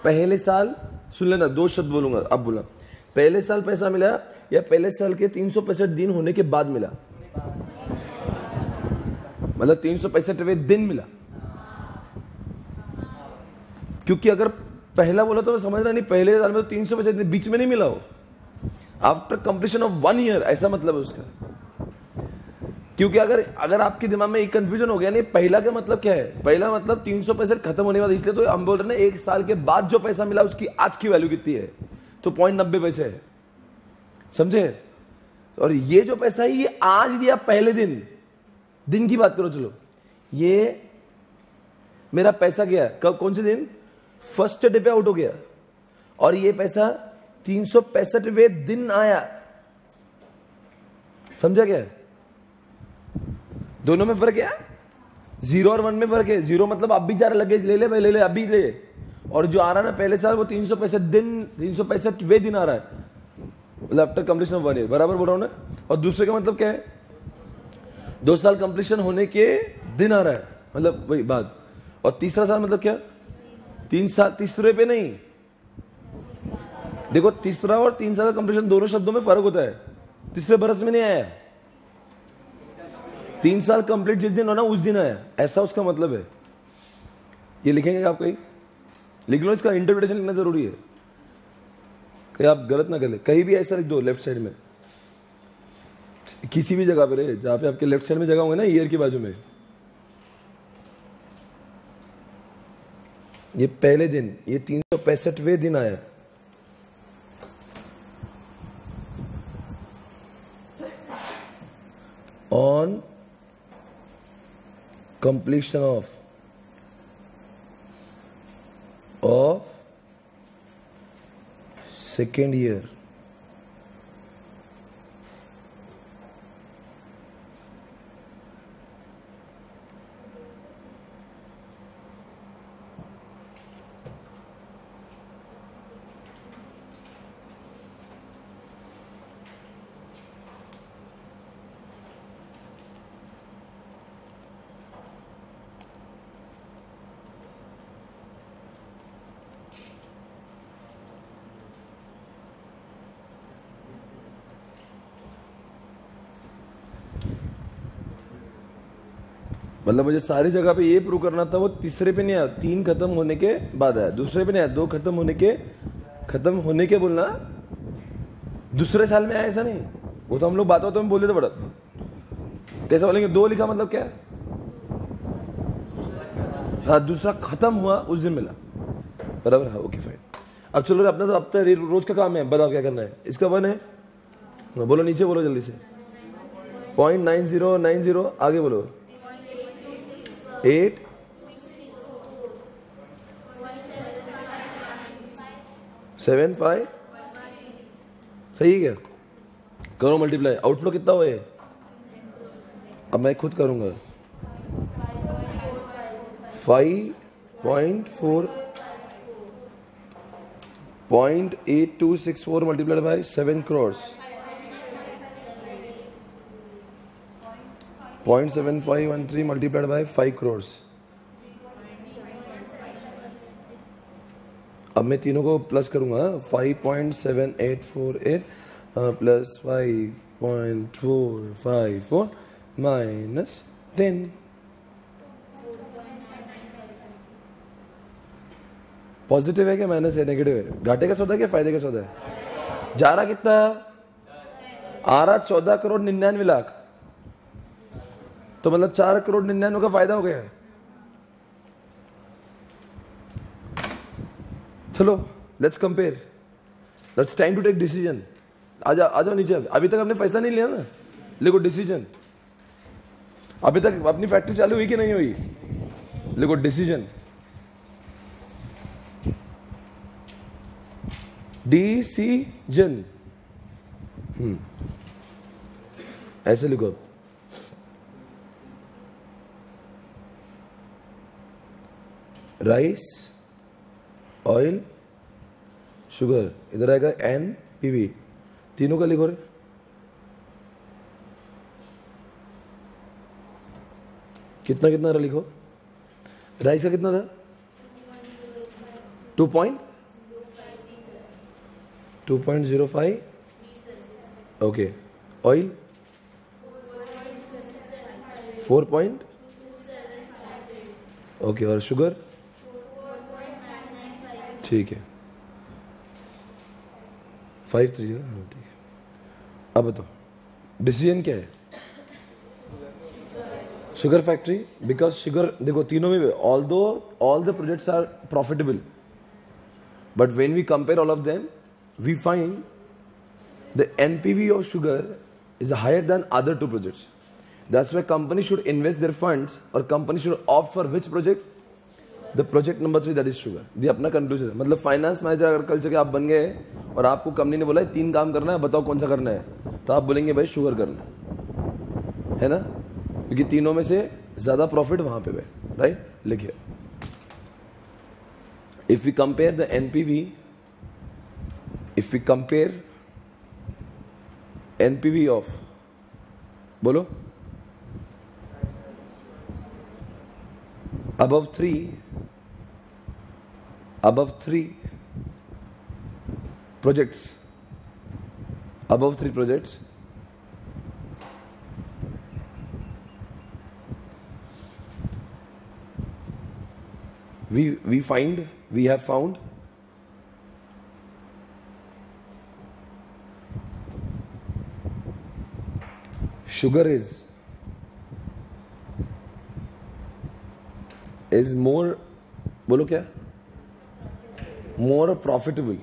A: पहले साल सुन लेना, 2 शब्द बोलूंगा अब, बोला पहले साल पैसा मिला या पहले साल के 365 दिन होने के बाद मिला, मतलब 365वें दिन मिला। क्योंकि अगर पहला बोला तो मैं समझ रहा नहीं, पहले साल में तो 300 पैसे बीच में नहीं मिला हो, आफ्टर कंप्लीशन ऑफ 1 ईयर, ऐसा मतलब है उसका। क्योंकि अगर आपके दिमाग में एक कंफ्यूजन हो गया नहीं, पहला का मतलब क्या है, पहला मतलब 365 खत्म होने वाला, इसलिए तो हम बोल रहे हैं एक साल के बाद जो पैसा मिला उसकी आज की वैल्यू कितनी है, तो 0.90 पैसे है, समझे। और ये जो पैसा है ये आज दिया, पहले दिन की बात करो, चलो ये मेरा पैसा गया कब, कौन से दिन, फर्स्ट डे पे आउट हो गया, और ये पैसा 365वें दिन आया, समझा क्या, दोनों में फर्क है, 0 और 1 में फर्क है। 0 मतलब अब भी जा रहा, लगे ले ले भाई, ले ले अभी ले, और जो आ रहा ना पहले साल वो 365वें दिन आ रहा है, मतलब आफ्टर कंप्लीशन ऑफ 1 ईयर, बराबर बोल रहा हूं ना। और दूसरे का मतलब क्या है, 2 साल कंप्लीशन होने के दिन आ रहा है, मतलब वही बात। और तीसरा साल मतलब क्या, 3 साल, तीसरे पे नहीं, देखो तीसरा और 3 साल का कंप्लीशन दोनों शब्दों में फर्क होता है, तीसरे बरस में नहीं आया, 3 साल कंप्लीट जिस दिन होना उस दिन आया, ऐसा उसका मतलब है। ये लिखेंगे आप कहीं, लिख लो, इसका इंटरप्रिटेशन लिखना जरूरी है, कहीं आप गलत ना कर ले, कहीं भी ऐसा लिख दो लेफ्ट साइड में, किसी भी जगह पे रहे जहां पे आपके लेफ्ट साइड में जगह होंगे ना, ईयर की बाजू में, ये पहले दिन, ये 365वें दिन आया, on completion of second year, मतलब मुझे सारी जगह पे ये प्रूव करना था, वो तीसरे पे नहीं आया, 3 खत्म होने के बाद आया, दूसरे पे नहीं आया, 2 खत्म होने के बोलना, दूसरे साल में आया, ऐसा नहीं, वो तो हम लोग बात होते में बोल देते बड़ा, कैसा बोलेंगे, 2 लिखा मतलब क्या, हाँ दूसरा खत्म हुआ उस दिन मिला, बराबर है, ओके फाइन। अब चलो अपना तो अब रोज का काम है, बताओ क्या करना है, इसका 1 है, बोलो नीचे बोलो जल्दी से, 0.9090, आगे बोलो 8 7 5, सही है क्या, करो मल्टीप्लाई, आउटफ्लो कितना हुआ है, अब मैं खुद करूंगा, 5.8264 multiplied by 7 crores, 0.7513 multiplied by 5 crores। अब मैं तीनों को प्लस करूंगा, 5.7848 प्लस 5.454 माइनस 10, पॉजिटिव है क्या माइनस है, नेगेटिव है, घाटे का सौदा है क्या फायदे का सौदा है, जा रहा कितना, आ रहा 14,99,00,000, तो मतलब 4,99,00,000 का फायदा हो गया है। चलो let's compare, let's time to take decision, आ जाओ नीचे, अभी तक हमने फैसला नहीं लिया ना, लिखो डिसीजन, अभी तक अपनी फैक्ट्री चालू हुई कि नहीं हुई, लिखो डिसीजन, डिसीजन, ऐसे लिखो, राइस, ऑयल, शुगर, इधर आएगा NPV, तीनों का लिखो रे, कितना कितना रहा लिखो, राइस का कितना था, 2.05, ओके, ऑयल 4. ओके, और शुगर ठीक है 530 ठीक है। अब बताओ डिसीजन क्या है? शुगर फैक्ट्री, बिकॉज शुगर देखो तीनों में all the projects are profitable, but when we compare all of them we find the NPV of sugar is higher than other two projects. That's why company should invest their funds or company should opt for which project? The project number 3, that is sugar. ये अपना conclusion है। मतलब finance manager अगर कल से आप बन गए और आपको कंपनी ने बोला है 3 काम करना है, बताओ कौन सा करना है, तो आप बोलेंगे भाई शुगर करना है ना, क्योंकि तीनों में से ज्यादा प्रॉफिट वहां पे है, राइट? लिखिए if we compare the NPV, if we compare NPV of, बोलो, above 3 projects, above 3 projects, we have found sugar is more, बोलो क्या, more profitable.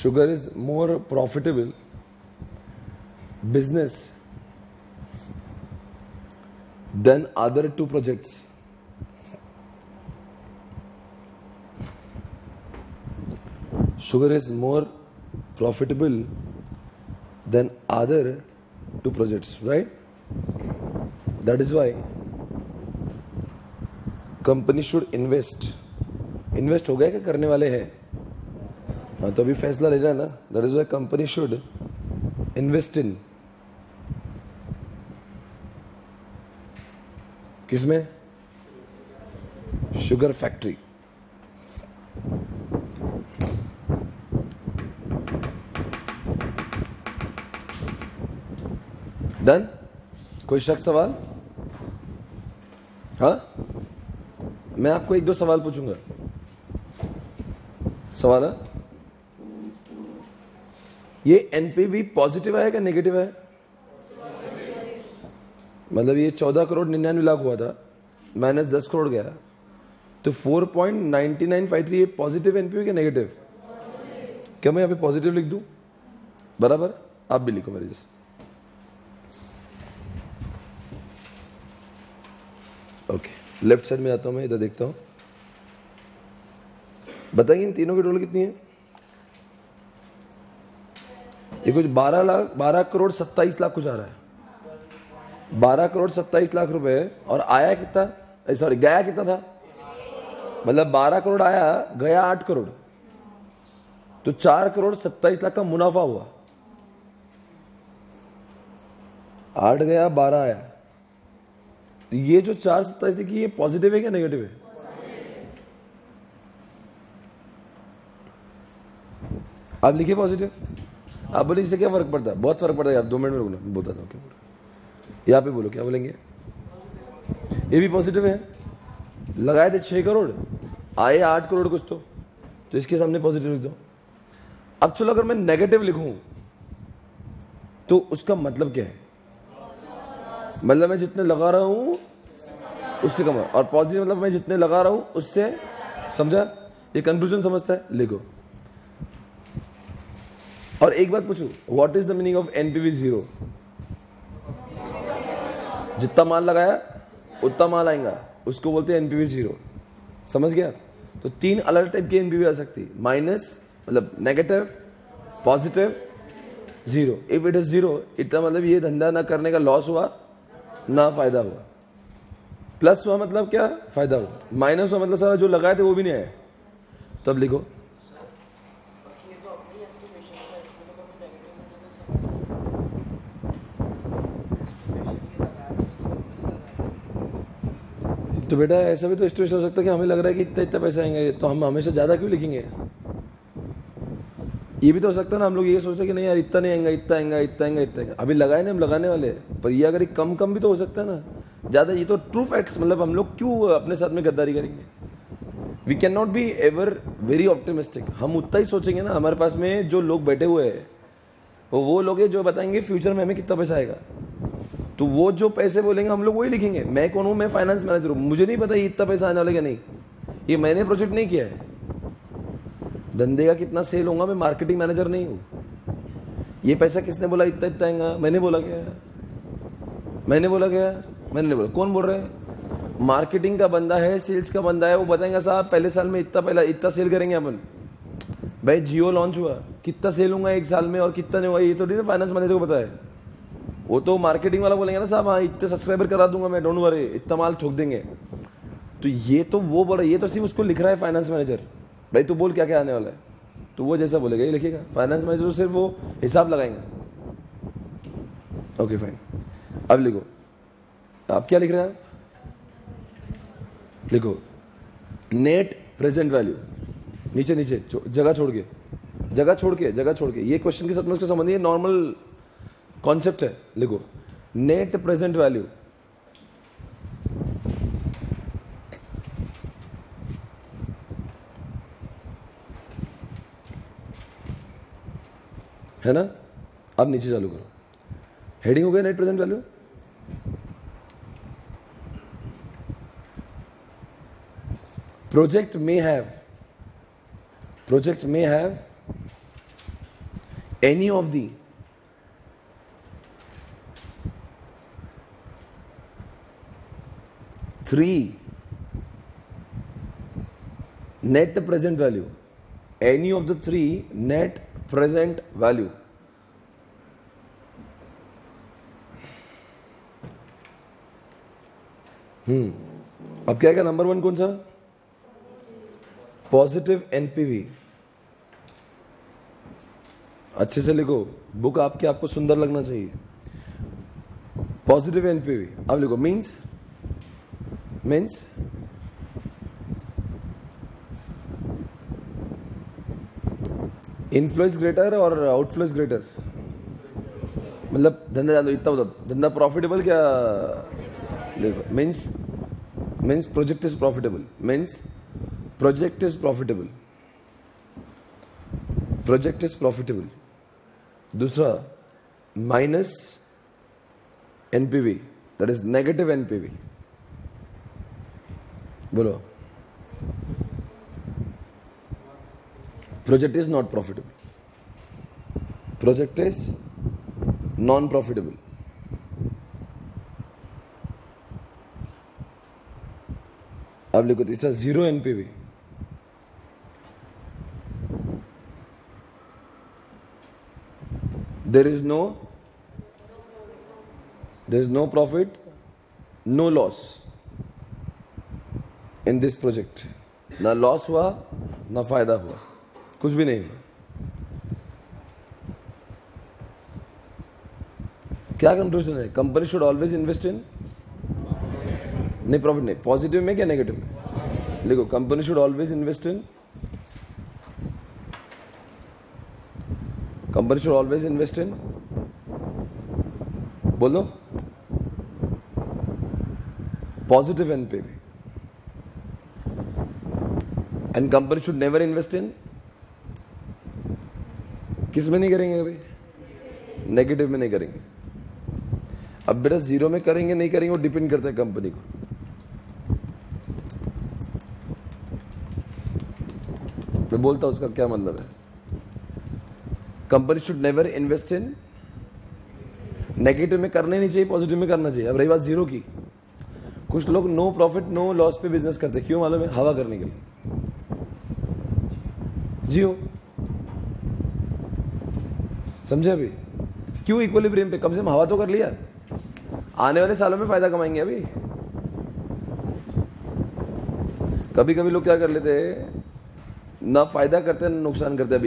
A: Sugar is more profitable business than other two projects. Sugar is more profitable than other two projects, right? That is why company should invest हो गया क्या करने वाले हैं? हाँ, तो अभी फैसला ले रहा है ना। That is why company should invest in, किसमें? Sugar factory. डन? कोई शक सवाल? हाँ, मैं आपको 1-2 सवाल पूछूंगा। सवाल है, ये एनपीवी पॉजिटिव है क्या नेगेटिव है? मतलब ये 14 करोड़ 99 लाख हुआ था, माइनस 10 करोड़ गया, तो 4.9953 ये पॉजिटिव एनपीवी क्या नेगेटिव? क्या मैं यहाँ पे पॉजिटिव लिख दूं? बराबर, आप भी लिखो मेरे जैसे। ओके, लेफ्ट साइड में आता हूं मैं, इधर देखता हूं। बताइए इन तीनों की टोटल कितनी है? ये कुछ 12 करोड़ 27 लाख कुछ आ रहा है। 12 करोड़ 27 लाख रुपए, और आया कितना, सॉरी गया कितना था? मतलब 12 करोड़ आया, गया 8 करोड़, तो 4 करोड़ 27 लाख का मुनाफा हुआ। 8 गया 12 आया, तो ये जो 427 देखिए, ये पॉजिटिव है क्या नेगेटिव है? आप लिखिए पॉजिटिव। आप बोलिए इससे क्या फर्क पड़ता है? बहुत फर्क पड़ता है यार, 2 मिनट में बोलो, मैं बताता हूँ क्या बोलो। यहाँ पे बोलो क्या बोलेंगे? ये भी पॉजिटिव है, लगाए थे 6 करोड़, आए 8 करोड़ कुछ, तो इसके सामने पॉजिटिव लिख दो। अब चलो अगर मैं नेगेटिव लिखूं तो उसका मतलब क्या है? मतलब मैं जितने लगा रहा हूं उससे कम है, और पॉजिटिव मतलब मैं जितने लगा रहा हूं उससे, समझा? ये कंक्लूजन समझता है? लिखो। और एक बात पूछूं, what is the meaning of NPV 0? जितना माल लगाया उतना माल आएगा, उसको बोलते हैं एनपीवी 0। समझ गया? तो 3 अलग टाइप की एनपीवी आ सकती है, माइनस मतलब negative, positive, 0। If it is 0, इतना मतलब ये धंधा ना करने का लॉस हुआ ना फायदा हुआ। प्लस हुआ मतलब क्या? फायदा हुआ। माइनस हुआ मतलब सारा जो लगाए थे वो भी नहीं आया। तब लिखो तो बेटा ऐसा भी तो सिचुएशन हो सकता है कि हमें लग रहा है कि इतना इतना पैसा आएंगे, तो हम हमेशा ज्यादा क्यों लिखेंगे? ये भी तो हो सकता है ना, हम लोग ये सोचते हैं कि नहीं यार इतना नहीं आएगा, इतना आएगा, इतना आएगा, इतना आएगा। अभी लगाए ना हम लगाने वाले, पर ये अगर कम कम भी तो हो सकता है ना, ज्यादा। ये तो ट्रू फैक्ट्स, मतलब हम लोग क्यों अपने साथ में गद्दारी करेंगे? We can not be ever very optimistic. हम उतना ही सोचेंगे ना, हमारे पास में जो लोग बैठे हुए हैं वो लोग हैं जो बताएंगे फ्यूचर में हमें कितना पैसा आएगा, तो वो जो पैसे बोलेंगे हम लोग वही लिखेंगे। मैं कौन हूं? मैं फाइनेंस मैनेजर हूं, मुझे नहीं पता ये इतना पैसा आने वाला क्या नहीं, ये मैंने प्रोजेक्ट नहीं किया है। धंधे का कितना सेल होगा, मैं मार्केटिंग मैनेजर नहीं हूं। ये पैसा किसने बोला इतना इतना आएगा? मैंने बोला क्या? मैंने बोला क्या? मैंने नहीं बोला। कौन बोल रहा है? मार्केटिंग का बंदा है, सेल्स का बंदा है, वो बताएंगे साहब पहले साल में इतना सेल करेंगे अपन। भाई जियो लॉन्च हुआ, कितना सेल होगा एक साल में और कितना नहीं हुआ, ये तो नहीं ना फाइनेंस मैनेजर को पता है। वो तो मार्केटिंग वाला बोलेंगे ना साहब हाँ इतने सब्सक्राइबर करा दूंगा मैं, डोंट वरी, इतना माल ठोक देंगे। तो ये तो वो बोला, ये तो सिर्फ उसको लिख रहा है फाइनेंस मैनेजर। भाई तू बोल क्या क्या आने वाला है, तो वो जैसा बोलेगा ये लिखेगा। फाइनेंस मैनेजर तो सिर्फ वो हिसाब लगाएंगे। ओके फाइन, अब लिखो। आप क्या लिख रहे हैं? लिखो नेट प्रेजेंट वैल्यू, नीचे नीचे जगह छोड़ के, जगह छोड़ के, जगह छोड़ के। ये क्वेश्चन के साथ में उसका संबंध है, नॉर्मल कॉन्सेप्ट है। लिखो नेट प्रेजेंट वैल्यू, है ना? अब नीचे चालू करो। हेडिंग हो गया net present value. Project may have any of the three net present value, any of the three net present value. अब क्या है? नंबर 1 कौन सा? Positive NPV. अच्छे से लिखो, बुक आपको सुंदर लगना चाहिए। Positive NPV. अब लिखो मीन्स इनफ्लो इज ग्रेटर और आउटफ्लो इज ग्रेटर। मतलब धंधा जान दो, इतना मतलब धंधा प्रॉफिटेबल क्या? देखो means project is profitable, means project is profitable, project is profitable। दूसरा minus NPV, that is negative NPV. बोलो project is not profitable, project is non profitable. अब लिखो तीसरा zero NPV. There is no profit, no loss in this project। ना loss हुआ ना फायदा हुआ, कुछ भी नहीं हुआ। क्या कंक्लूजन है? Company should always invest in, नहीं प्रॉफिट नहीं, पॉजिटिव में क्या नेगेटिव में? लिखो company should always invest in, company should always invest in, बोलो positive NPV, and company should never invest in, किस में नहीं करेंगे कभी? नेगेटिव में नहीं करेंगे। अब बेटा जीरो में करेंगे नहीं करेंगे वो डिपेंड करता है कंपनी को। मैं बोलता हूं उसका क्या मतलब है। Company should never invest in, negative में करना ही नहीं चाहिए, पॉजिटिव में करना चाहिए। अब रही बात जीरो की, कुछ लोग नो प्रॉफिट नो लॉस पे बिजनेस करते हैं, क्यों मालूम है? हवा करने के लिए। जियो, समझे? अभी क्यों इक्विलिब्रियम पे? कम से कम हवा तो कर लिया, आने वाले सालों में फायदा कमाएंगे। अभी कभी कभी लोग क्या कर लेते हैं, ना फायदा करते हैं ना नुकसान करते हैं।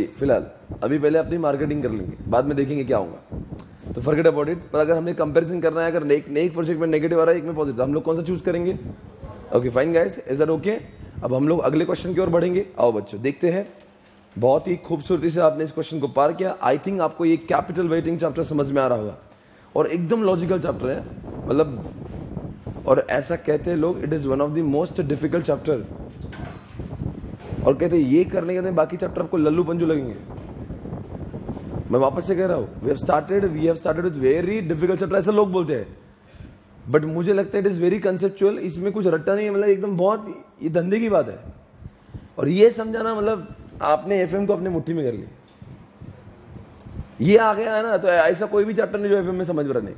A: अभी पहले अपनी मार्केटिंग कर लेंगे, बाद में देखेंगे क्या होगा, तो फॉरगेट अबाउट इट। पर अगर हमने कंपैरिजन करना है, अगर एक प्रोजेक्ट में नेगेटिव आ रहा है, एक में पॉजिटिव, हम लोग कौन सा चूज करेंगे? Okay fine guys, is that okay? अब हम लोग अगले क्वेश्चन की ओर बढ़ेंगे। आओ बच्चों देखते हैं। बहुत ही खूबसूरती से आपने इस क्वेश्चन को पार किया। आई थिंक आपको ये कैपिटल वेटिंग चैप्टर समझ में आ रहा होगा, और एकदम लॉजिकल चैप्टर है, मतलब, और ऐसा कहते हैं लोग it is one of the most difficult chapter और कहते ये करने के बाद बाकी चैप्टर आपको लल्लू पंजू लगेंगे। मैं वापस से कह रहा हूं, we have started with very difficult chapter, ऐसा लोग बोलते हैं, बट मुझे लगता है इट इज वेरी कंसेप्चुअल, इसमें कुछ रट्टा नहीं है, मतलब एकदम बहुत ये धंधे की बात है। और ये समझाना मतलब आपने एफएम को अपने मुट्ठी में कर लिया, ये आ गया है ना, तो ऐसा कोई भी चैप्टर नहीं जो एफएम में समझ रहा नहीं।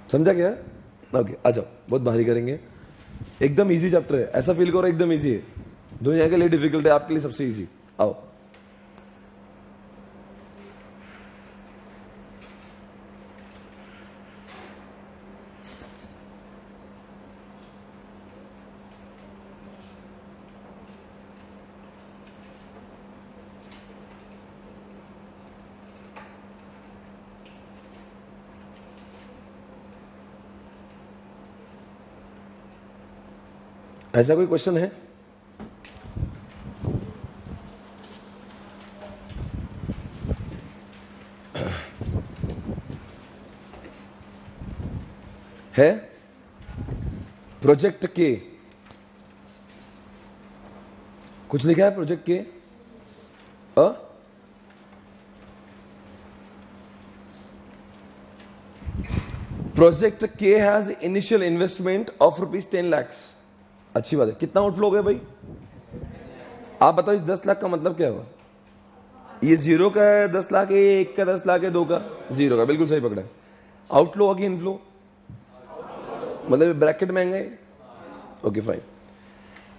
A: समझा क्या? ओके, आ जाओ, बहुत भारी करेंगे, एकदम इजी चैप्टर है, ऐसा फील करो एकदम इजी है, दुनिया के लिए डिफिकल्ट है, आपके लिए सबसे इजी। आओ, ऐसा कोई क्वेश्चन है? है प्रोजेक्ट के कुछ लिखा है? प्रोजेक्ट के प्रोजेक्ट के has initial investment of ₹10 lakh. अच्छी बात है। कितना आउटफ्लो हो गया भाई? आप बताओ, इस 10 लाख का मतलब क्या हुआ? ये 0 का है 10 लाख है, 1 का 10 लाख है, 2 का 0 का, बिल्कुल सही पकड़ा है। आउटफ्लो होगा कि इनफ्लो? मतलब ब्रैकेट में आएंगे। Okay fine,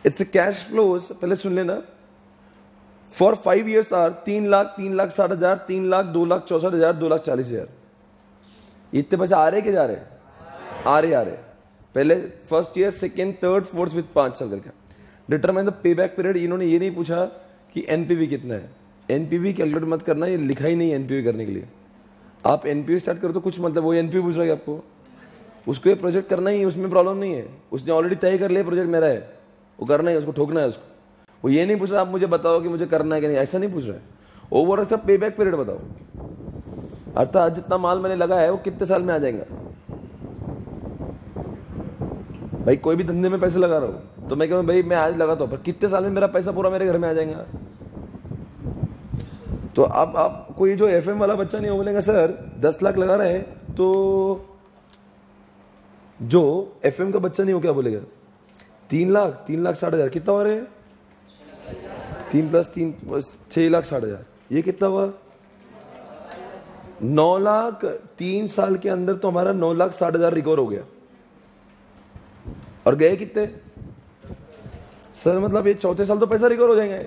A: it's cash flows. पहले सुन लेना, for 5 years are 3 lakh, 3,60,000, 3 lakh, 2,64,000, 2,40,000। इतने पैसे आ रहे कि जा रहे? आ रहे। पहले first year, second, third, fourth, fifth, 5 साल करके। Determine the pay back period. इन्होंने ये नहीं पूछा कि एनपीवी कितना है, एनपीवी कैलकुलेट मत करना, ये लिखा ही नहीं एनपीवी करने के लिए। आप एनपीवी स्टार्ट करो तो कुछ मतलब, वो एनपीवी पूछ रहा है आपको, उसको ये प्रोजेक्ट करना ही, उसमें प्रॉब्लम नहीं है, उसने ऑलरेडी तय कर लिया प्रोजेक्ट मेरा है, वो करना है, उसको ठोकना है उसको। वो ये नहीं पूछ रहा आप मुझे बताओ कि मुझे करना है कि नहीं, ऐसा नहीं पूछ रहा है। ओवरऑल का पे बैक पीरियड बताओ, अर्थात जितना माल मैंने लगाया है वो कितने साल में आ जाएगा। भाई कोई भी धंधे में पैसे लगा रहा हूं तो मैं कहूँ भाई मैं आज लगाता हूं, पर कितने साल में मेरा पैसा पूरा मेरे घर में आ जाएगा। तो अब आप कोई जो एफएम वाला बच्चा नहीं, वो बोलेगा सर 10 लाख लगा रहे हैं, तो जो एफएम का बच्चा नहीं हो क्या बोलेगा 3 लाख, 3,60,000 कितना हो रहे हैं? 3 + 3 = 6,60,000। ये कितना हुआ? 9 लाख। 3 साल के अंदर तो हमारा 9,60,000 रिकवर हो गया। और गए कितने? सर मतलब ये चौथे साल तो पैसा रिकवर हो जाएंगे।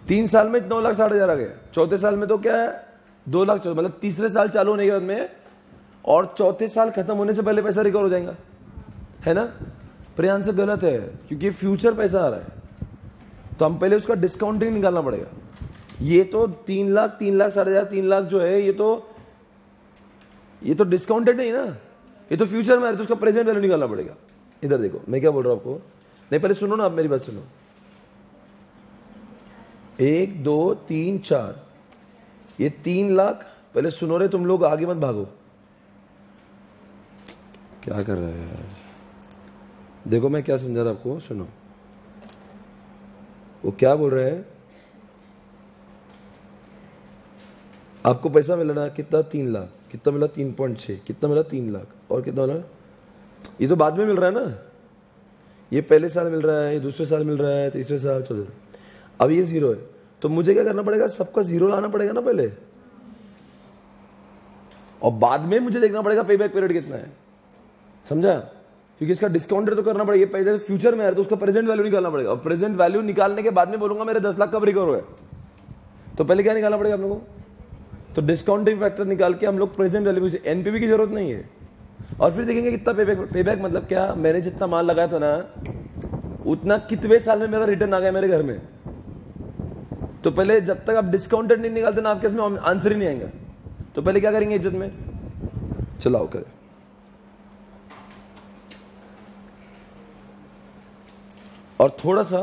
A: 3 साल में 9,60,000 आ गए, चौथे साल में तो क्या है 2 लाख, मतलब तीसरे साल चालू होने के बाद में और चौथे साल खत्म होने से पहले पैसा रिकवर हो जाएगा, है ना? पर आंसर गलत है, क्योंकि फ्यूचर पैसा आ रहा है, तो हम पहले उसका डिस्काउंटिंग निकालना पड़ेगा। ये तो 3 लाख, 3,60,000, 3 लाख जो है ये तो डिस्काउंटेड नहीं ना, ये तो फ्यूचर में है, तो उसका प्रेजेंट वैल्यू निकालना पड़ेगा। इधर देखो मैं क्या बोल रहा हूं आपको, नहीं पहले सुनो ना, आप मेरी बात सुनो। 1 2 3 4, ये 3 लाख। पहले सुनो रे तुम लोग, आगे मत भागो। क्या कर रहे हैं यार? देखो मैं क्या समझा रहा आपको, सुनो। वो क्या बोल रहे हैं, आपको पैसा मिल रहा कितना? 3 लाख। कितना मिला? 3.6। कितना मिला? 3 लाख। और कितना मिला? ये तो बाद में मिल रहा है ना, ये पहले साल मिल रहा है, ये दूसरे साल मिल रहा है, तीसरे साल, चौथे। अब ये 0 है, तो मुझे क्या करना पड़ेगा? सबका 0 लाना पड़ेगा ना पहले, और बाद में मुझे देखना पड़ेगा पे बैक पीरियड कितना है। समझा? क्योंकि इसका डिस्काउंटेड तो करना पड़ेगा, ये पहले फ्यूचर में है तो उसका प्रेजेंट वैल्यू निकालना पड़ेगा, और प्रेजेंट वैल्यू निकालने के बाद में बोलूंगा मेरे 10 लाख कब रिकवर हुआ है, तो पहले क्या निकालना पड़ेगा आप लोगों को? तो डिस्काउंटिंग फैक्टर निकाल के हम लोग प्रेजेंट वैल्यू से, एनपीवी की जरूरत नहीं है, और फिर देखेंगे कितना पेबैक मतलब क्या, मैंने जितना माल लगाया था ना उतना कितने साल में मेरा रिटर्न आ गया मेरे घर में। तो पहले जब तक आप डिस्काउंटेड नहीं निकालते ना, आपके इसमें आंसर ही नहीं आएगा। तो पहले क्या करेंगे इज्जत में, चलाओ करें। और थोड़ा सा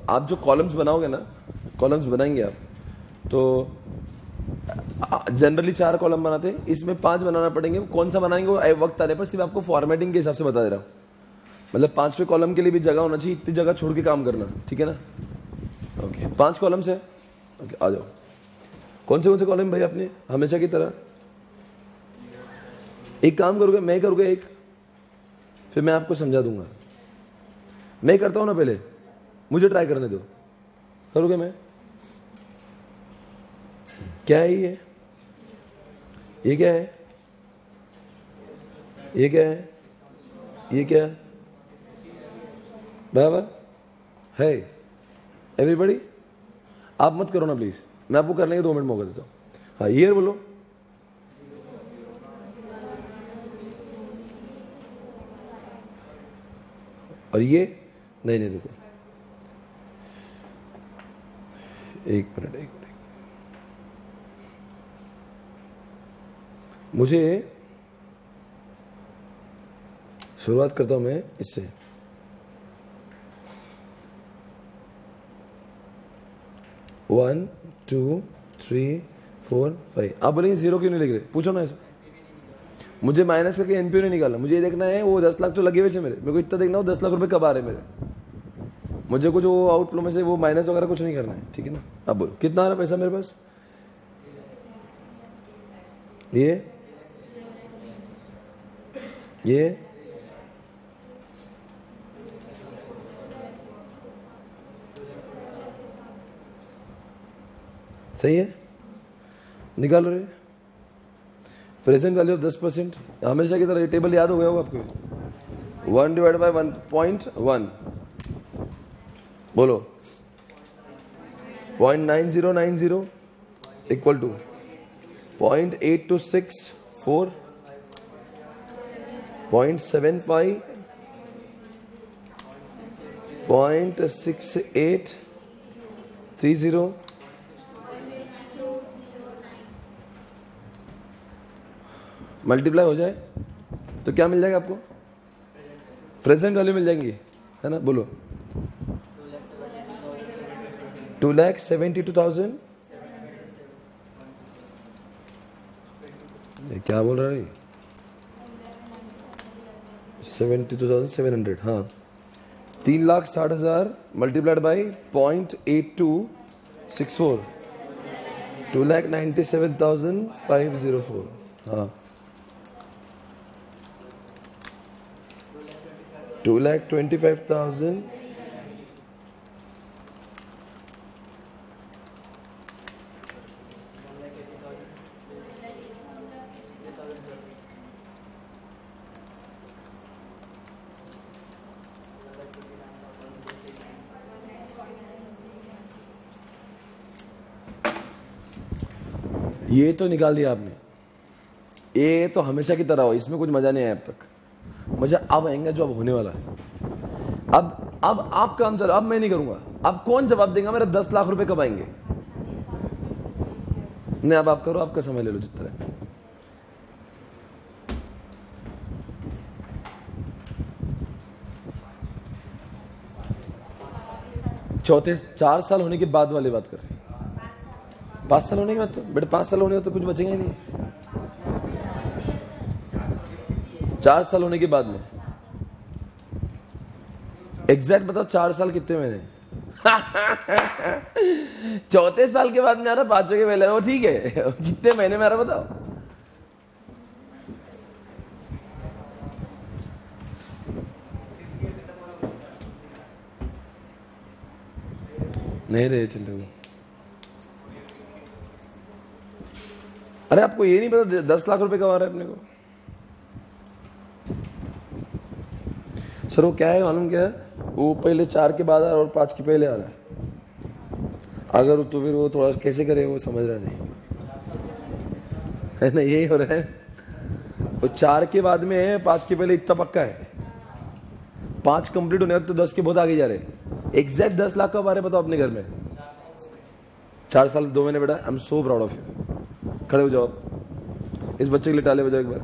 A: आप जो कॉलम्स बनाओगे ना, कॉलम्स बनाएंगे आप, तो जनरली 4 कॉलम बनाते हैं, इसमें 5 बनाना पड़ेंगे। कौन सा बनाएंगे वो वक्त आने पर, सिर्फ आपको फॉर्मेटिंग के हिसाब से बता दे रहा हूं। मतलब 5वें कॉलम के लिए भी जगह होना चाहिए, इतनी जगह छोड़ के काम करना, ठीक है ना? ओके, 5 कॉलम्स है। ओके, आ जाओ। कौन से कॉलम भाई आपने? हमेशा की तरह एक काम करोगे, मैं करूँगा एक, फिर मैं आपको समझा दूंगा। मैं करता हूं ना, पहले मुझे ट्राई करने दो। करोगे? मैं क्या है ये क्या है? ये क्या है? ये क्या है? बराबर है एवरीबॉडी? आप मत करो ना प्लीज, मैं आपको करने के 2 मिनट मौका देता हूं। हाँ, ईयर बोलो। और ये नहीं देखो, एक मिनट, मुझे शुरुआत करता हूं मैं इससे। वन, 2, 3, 4, 5। आप बोलेंगे 0 क्यों नहीं लिख रहे? पूछो ना ऐसा। मुझे माइनस करके एनपीओ नहीं निकालना, मुझे ये देखना है वो 10 लाख तो लगे हुए थे मेरे को इतना देखना हो 10 लाख रुपए कब आ रहे मेरे। मुझे कुछ वो आउटफ्लो में से वो माइनस वगैरह कुछ नहीं करना है, ठीक है ना? अब बोलो कितना आ रहा पैसा मेरे पास? ये सही है, निकाल रहे। प्रेजेंट वैल्यू ऑफ 10%, हमेशा की तरह ये टेबल याद हो गया होगा आपको। 1 डिवाइड बाय 1.1 बोलो 0.9090 इक्वल टू 0.8264 0.75 0.6830 मल्टीप्लाई हो जाए तो क्या मिल जाएगा आपको? प्रेजेंट वैल्यू मिल जाएंगी, है ना? बोलो 2,72,000। क्या बोल रहा है? 72,700। हाँ, 3,60,000 मल्टीप्लाइड बाई 0.8264 2,97,504। हाँ, 2,25,000 ये तो निकाल दिया आपने। ये तो हमेशा की तरह हो, इसमें कुछ मजा नहीं आया अब तक। मजा अब आएगा जो अब होने वाला है। अब आप काम चलो, अब मैं नहीं करूंगा। अब कौन जवाब देगा मेरा 10 लाख रुपए कब आएंगे? नहीं, अब आप करो, आपका समय ले लो जितना है। चौथे 4 साल होने के बाद वाली बात कर रहे हैं। 5 साल होने के बाद तो बेटे 5 साल होने के बाद तो कुछ बचेगा ही नहीं। 4 साल होने के बाद में एग्जैक्ट बताओ 4 साल कितने महीने? चौथे साल के बाद में आ रहा, 5वें के पहले वो ठीक है। कितने महीने में आ रहा बताओ? नहीं रहे चलो। अरे आपको ये नहीं पता 10 लाख रुपए कमा रहा है अपने को? सर वो क्या है मालूम? क्या है वो? पहले 4 के बाद आ रहा और 5 के पहले आ रहा है। अगर तो फिर वो थोड़ा कैसे करे, वो समझ रहा नहीं है ना? यही हो रहा है। वो 4 के बाद में है, 5 के पहले इतना पक्का है। 5 कंप्लीट होने तो 10 के बहुत आगे जा रहे। एग्जैक्ट 10 लाख का बारे बताओ अपने घर में। 4 साल 2 महीने बेटा, I am so proud of you. खड़े हो जाओ, इस बच्चे के लिए ताले बजाओ एक बार।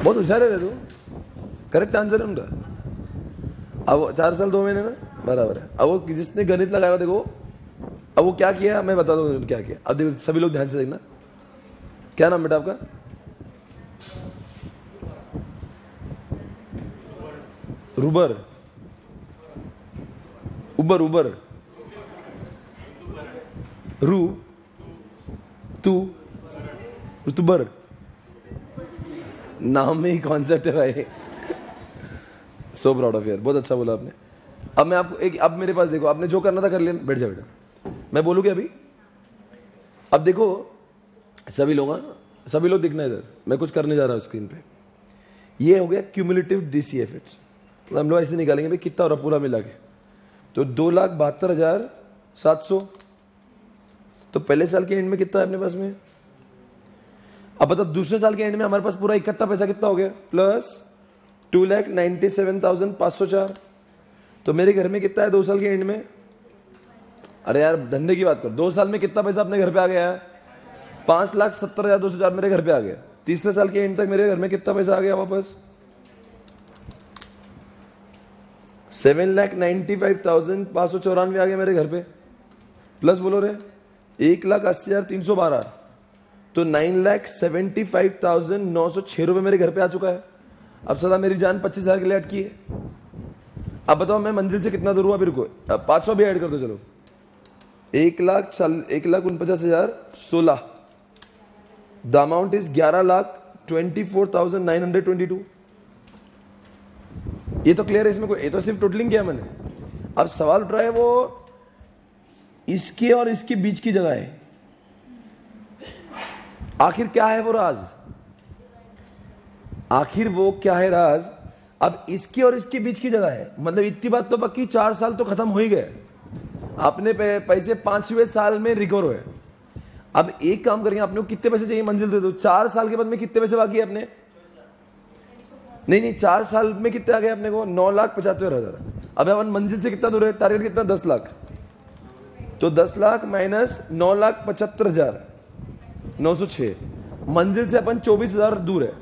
A: बहुत होशियार है तू। करेक्ट आंसर है उनका। अब 4 साल 2 महीने ना बराबर है। अब वो जिसने गणित लगाया देखो, अब वो क्या किया मैं बता दूं क्या किया। अब देखो सभी लोग ध्यान से देखना। क्या नाम बेटा आपका? रुबर, उबर, उबर, रू, तू, ऋतुबर, नाम में ही कॉन्सेप्ट है भाई। सो प्राउड ऑफ यार, बहुत अच्छा बोला आपने। अब मैं आपको एक, अब मेरे पास देखो, आपने जो करना था कर लिया, बैठ जाओ बेटा, मैं बोलूँ क्या अभी? अब देखो सभी लोग दिखना इधर, मैं कुछ करने जा रहा हूँ स्क्रीन पे। ये हो गया क्यूमुलेटिव डीसीएफ, तो हम लोग ऐसे निकालेंगे भाई कितना हो रहा पूरा मिला के, तो 2,72,700। तो पहले साल के एंड में कितना है अपने पास में? अब बताओ दूसरे साल के एंड में हमारे पास पूरा इकट्ठा पैसा कितना हो गया? प्लस 2,97,504। तो मेरे घर में कितना है 2 साल के एंड में? अरे यार धंधे की बात कर, 2 साल में कितना पैसा अपने घर पे आ गया है? 5,70,204 मेरे घर पे आ गया। तीसरे साल के एंड तक मेरे घर में कितना पैसा आ गया वापस? 7,95,594 आ गया मेरे घर पे। प्लस बोलो रे 1,80,312, तो 9,75,906 रुपए मेरे घर पे आ चुका है। अब सदा मेरी जान 25,000 के लिए अटकी है। अब बताओ मैं मंजिल से कितना दूर हुआ? फिर को 500 भी ऐड कर दो चलो, 1,49,016। The amount is 11,24,922। ये तो क्लियर है इसमें, कोई ये तो सिर्फ टोटलिंग किया मैंने। अब सवाल उठ रहा है वो इसके और इसके बीच की जगह है, आखिर क्या है वो राज? आखिर वो क्या है राज? अब इसके और इसके बीच की जगह है, मतलब इतनी बात तो पक्की 4 साल तो खत्म हो ही गए, आपने पैसे 5वें साल में रिकवर हुए। अब एक काम करेंगे, आपने कितने पैसे चाहिए मंजिल दे दो। 4 साल के बाद में कितने पैसे बाकी है अपने? नहीं 4 साल में कितने आ गए अपने को? 9,75,000। अब अपन मंजिल से कितना दूर है? टारगेट कितना? 10 लाख। तो 10 लाख माइनस 9,75,906, मंजिल से अपन 24,000 दूर है।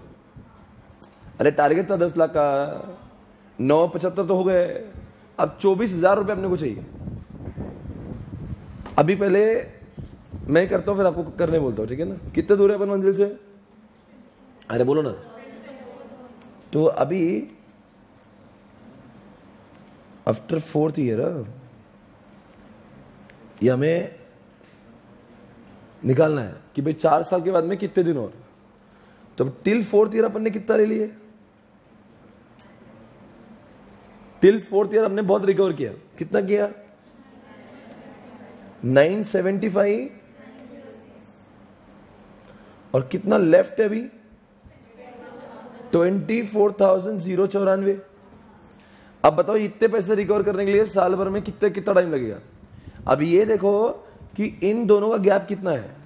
A: अरे टारगेट था 10 लाख का, 9,75 तो हो गए, अब 24,000 रुपए अपने को चाहिए। अभी पहले मैं करता हूं फिर आपको करने बोलता हूं, ठीक है ना? कितने दूर है अपन मंजिल से? अरे बोलो ना। तो अभी आफ्टर 4th ईयर ये हमें निकालना है कि भाई 4 साल के बाद में कितने दिन और। तो टिल 4th ईयर अपन ने कितना ले लिए? टिल 4th ईयर हमने बहुत रिकवर किया। कितना किया? 975। और कितना लेफ्ट है अभी? 24,094। अब बताओ इतने पैसे रिकवर करने के लिए साल भर में कितना टाइम लगेगा? अब ये देखो कि इन दोनों का गैप कितना है।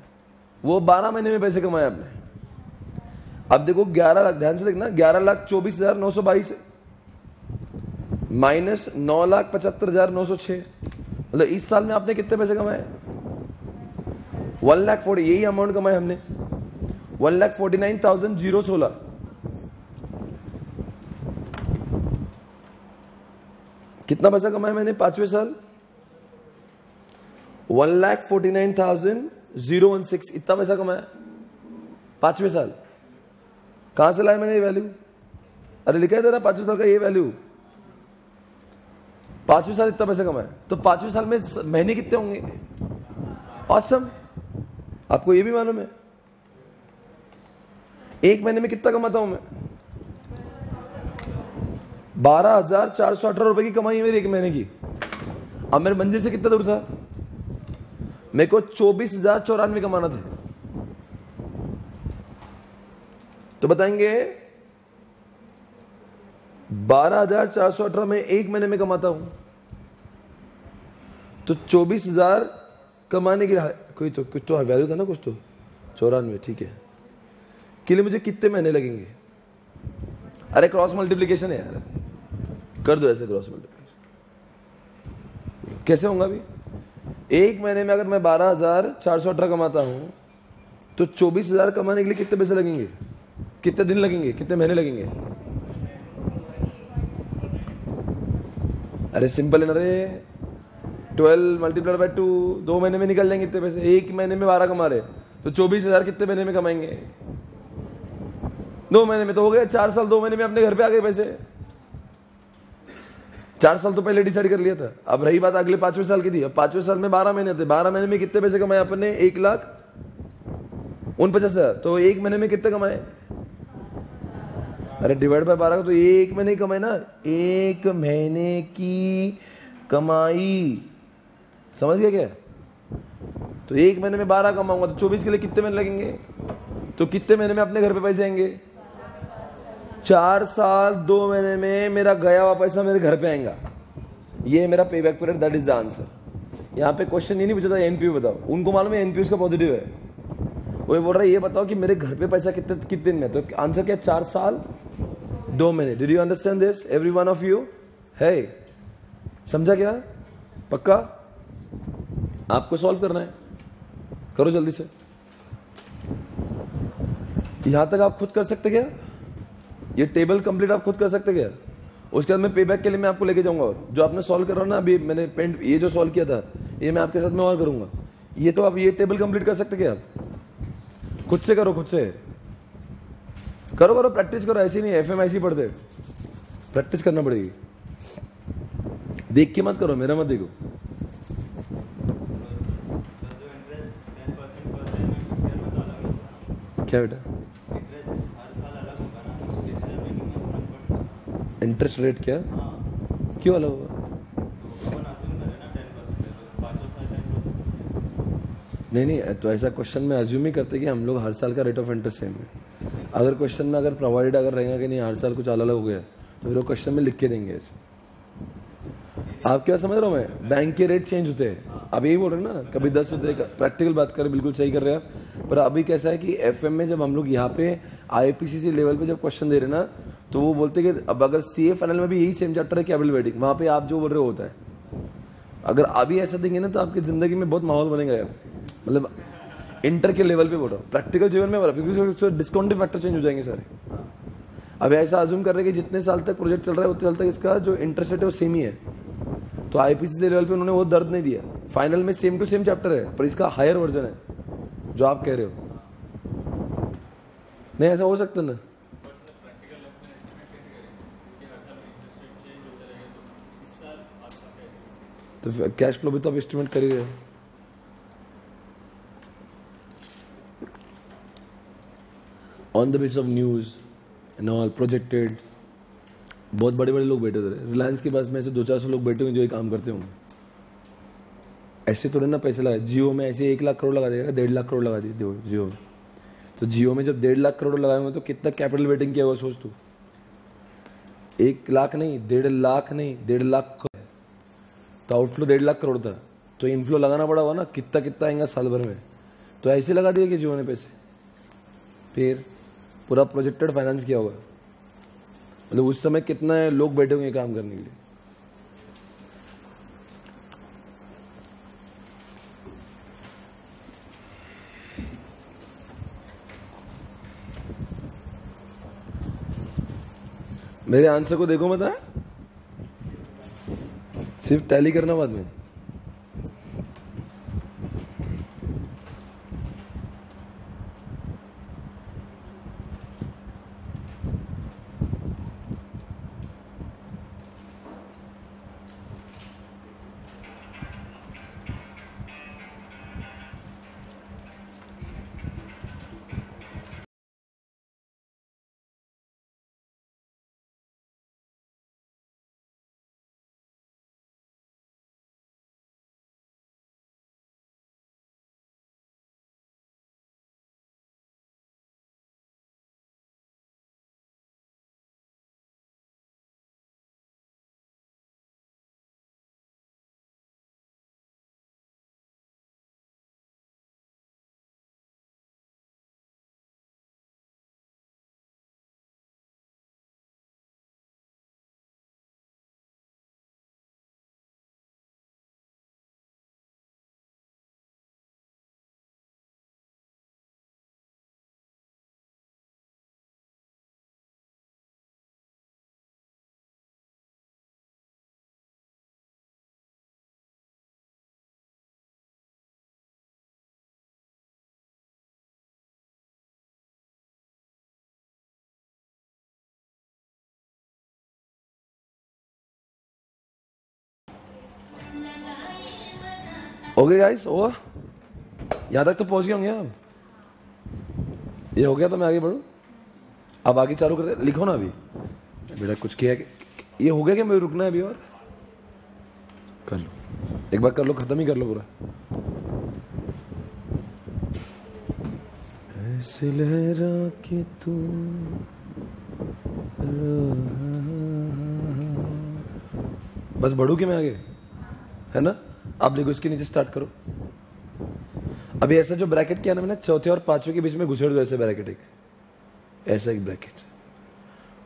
A: वो 12 महीने में पैसे कमाए आपने। अब देखो 11 लाख, ध्यान से देखना, 11,24,922 माइनस 9,75,906, मतलब इस साल में आपने कितने पैसे कमाए? 1,40,000, यही अमाउंट कमाए हमने, 1,49,016। कितना पैसा कमाया मैंने 5वें साल? 1,49,016, इतना पैसा कमाया 5वें साल। कहां से लाया मैंने ये वैल्यू? अरे लिखा है तेरा 5वें साल का ये वैल्यू, 5वें साल इतना पैसा कमाया। तो 5वें साल में महीने कितने होंगे? ऑसम। आपको ये भी मालूम है एक महीने में कितना कमाता हूं मैं? 12,418 रुपए की कमाई है मेरी एक महीने की। अब मेरे मंजिल से कितना दूर था? मेरे को 24,094 कमाना था। तो बताएंगे 12,418 में एक महीने में कमाता हूं, तो 24,000 कमाने की कुछ तो वैल्यू था ना, कुछ तो 94, ठीक है, के लिए मुझे कितने महीने लगेंगे? अरे क्रॉस मल्टीप्लीकेशन है यार, कर दो ऐसे क्रॉस मल्टीप्लीकेशन। कैसे होगा अभी? एक महीने में अगर मैं 12,418 कमाता हूं तो 24,000 कमाने के लिए कितने पैसे लगेंगे? कितने दिन लगेंगे? कितने महीने लगेंगे? अरे सिंपल है ना रे, 12 मल्टीप्लाइड बाय 2, 2 महीने में निकल जाएंगे इतने पैसे। एक महीने में 12 कमा रहे तो 24,000 कितने महीने में कमाएंगे? 2 महीने में तो हो गए 4 साल, 2 महीने में अपने घर पे आ गए पैसे। 4 साल तो पहले डिसाइड कर लिया था। अब रही बात अगले 5वें साल की थी। अब 5वें साल में 12 महीने थे, 12 महीने में कितने पैसे कमाए अपन ने? 1,49,000। तो एक महीने में कितने कमाए? अरे डिवाइड बाय 12 का तो एक महीने की कमाई ना, एक महीने की कमाई, समझ गया क्या? तो एक महीने में 12 कमाऊंगा तो 24 के लिए कितने महीने लगेंगे? तो कितने महीने में अपने घर पे पैसे आएंगे? 4 साल 2 महीने में मेरा गया हुआ पैसा मेरे घर पे आएगा। ये मेरा पे back period, that is the answer. यहाँ पे क्वेश्चन ये नहीं पूछा था एनपीयू बताओ, उनको मालूम है एनपीयू का पॉजिटिव है। वो बोल रहा है ये बताओ कि मेरे घर पे पैसा कितने दिन में? तो आंसर क्या? 4 साल 2 महीने। Did you understand this every one of you? है, समझा क्या? पक्का? आपको सॉल्व करना है, करो जल्दी से। यहां तक आप खुद कर सकते क्या? ये टेबल कंप्लीट आप खुद कर सकते क्या? उसके बाद मैं पे बैक के लिए मैं आपको लेके जाऊंगा, और जो आपने सॉल्व कर रहा हो ना अभी, मैंने पेंट ये जो सॉल्व किया था ये मैं आपके साथ में और करूंगा। ये तो आप ये टेबल कंप्लीट कर सकते क्या? आप खुद से करो, खुद से करो, करो प्रैक्टिस करो। ऐसी नहीं एफएम ऐसी पढ़ते, प्रैक्टिस करना पड़ेगी। देख के मत करो, मेरा मत देखो। क्या बेटा? इंटरेस्ट रेट क्या? क्यों अलग होगा? नहीं, तो ऐसा क्वेश्चन में अज्यूम ही करते कि हम लोग हर साल का रेट ऑफ इंटरेस्ट सेम है। अगर क्वेश्चन में अगर प्रोवाइड अगर रहेगा कि नहीं हर साल कुछ अलग हो गया, तो फिर वो क्वेश्चन में लिख के देंगे ऐसे। आप क्या समझ रहा हूँ मैं? बैंक के रेट चेंज होते हैं, अब यही बोल रहे हैं ना, कभी 10 होते हैं। प्रैक्टिकल बात करें, बिल्कुल सही कर रहे हैं आप। पर अभी कैसा है कि एफएम में जब हम लोग यहाँ पे आईपीसीसी लेवल पे जब क्वेश्चन दे रहे हैं ना, तो वो बोलते हैं कि अब अगर सीए फाइनल में भी यही सेम चैप्टर है कैपिटल वेटिंग, वहां पे आप जो बोल रहे हो होता है। अगर अभी ऐसा देंगे ना तो आपकी जिंदगी में बहुत माहौल बनेगा यार, मतलब इंटर के लेवल पे बोल रहा हूँ, प्रैक्टिकल जीवन में बोल रहा हूँ, क्योंकि डिस्काउंटिंग फैक्टर चेंज हो जाएंगे सारे। अब ऐसा अज्यूम कर रहे हैं कि जितने साल तक प्रोजेक्ट चल रहा है उतने साल तक इसका जो इंटरेस्ट रेट है वो सेम ही है। तो आईपीसीसी लेवल पे उन्होंने वो दर्द नहीं दिया, फाइनल में सेम टू सेम चैप्टर है पर इसका हायर वर्जन है जो आप कह रहे हो। नहीं ऐसा हो सकता ना? तो कैश फ्लो भी तो आप एस्टिमेट कर ही रहे हो। On the base of news and all projected, बहुत बड़े बड़े लोग बैठे थे। रिलायंस के पास में ऐसे 200-400 लोग बैठे हुए जो ये काम करते होंगे। ऐसे थोड़े ना पैसे लगाए। जियो में ऐसे 1 लाख करोड़ लगा देगा, 1.5 लाख करोड़ लगा दिए जियो में। तो जियो में जब 1.5 लाख करोड़ लगाए हुए तो कितना कैपिटल वेटिंग किया हुआ सोच तू। 1 लाख नहीं, 1.5 लाख नहीं, 1.5 लाख। तो आउटफ्लो 1.5 लाख करोड़ था, तो इनफ्लो लगाना पड़ा हुआ ना, कितना कितना आएगा साल भर में। तो ऐसे लगा दिए कि जियो ने पैसे, फिर पूरा प्रोजेक्टेड फाइनेंस किया होगा। मतलब उस समय कितना लोग बैठे होंगे काम करने के लिए। मेरे आंसर को देखो मत, सिर्फ टैली करना बाद में। ओके गाइस, ओवर, यहां तक तो पहुंच गए होंगे आप। ये हो गया तो मैं आगे बढ़ू। अब आगे चालू करते, लिखो ना अभी बेटा कुछ किया कि ये हो गया कि मुझे रुकना है अभी और कर लो, एक बार कर लो, खत्म ही कर लो पूरा। ऐसे लहरा के तू बस बढ़ू कि मैं आगे, है ना। आप लिखो, इसके नीचे स्टार्ट करो। अभी ऐसा जो ब्रैकेट किया ना मैंने, चौथे और पांचवें के बीच में घुसेड़ दो ऐसे ब्रैकेट, एक ऐसा एक ब्रैकेट,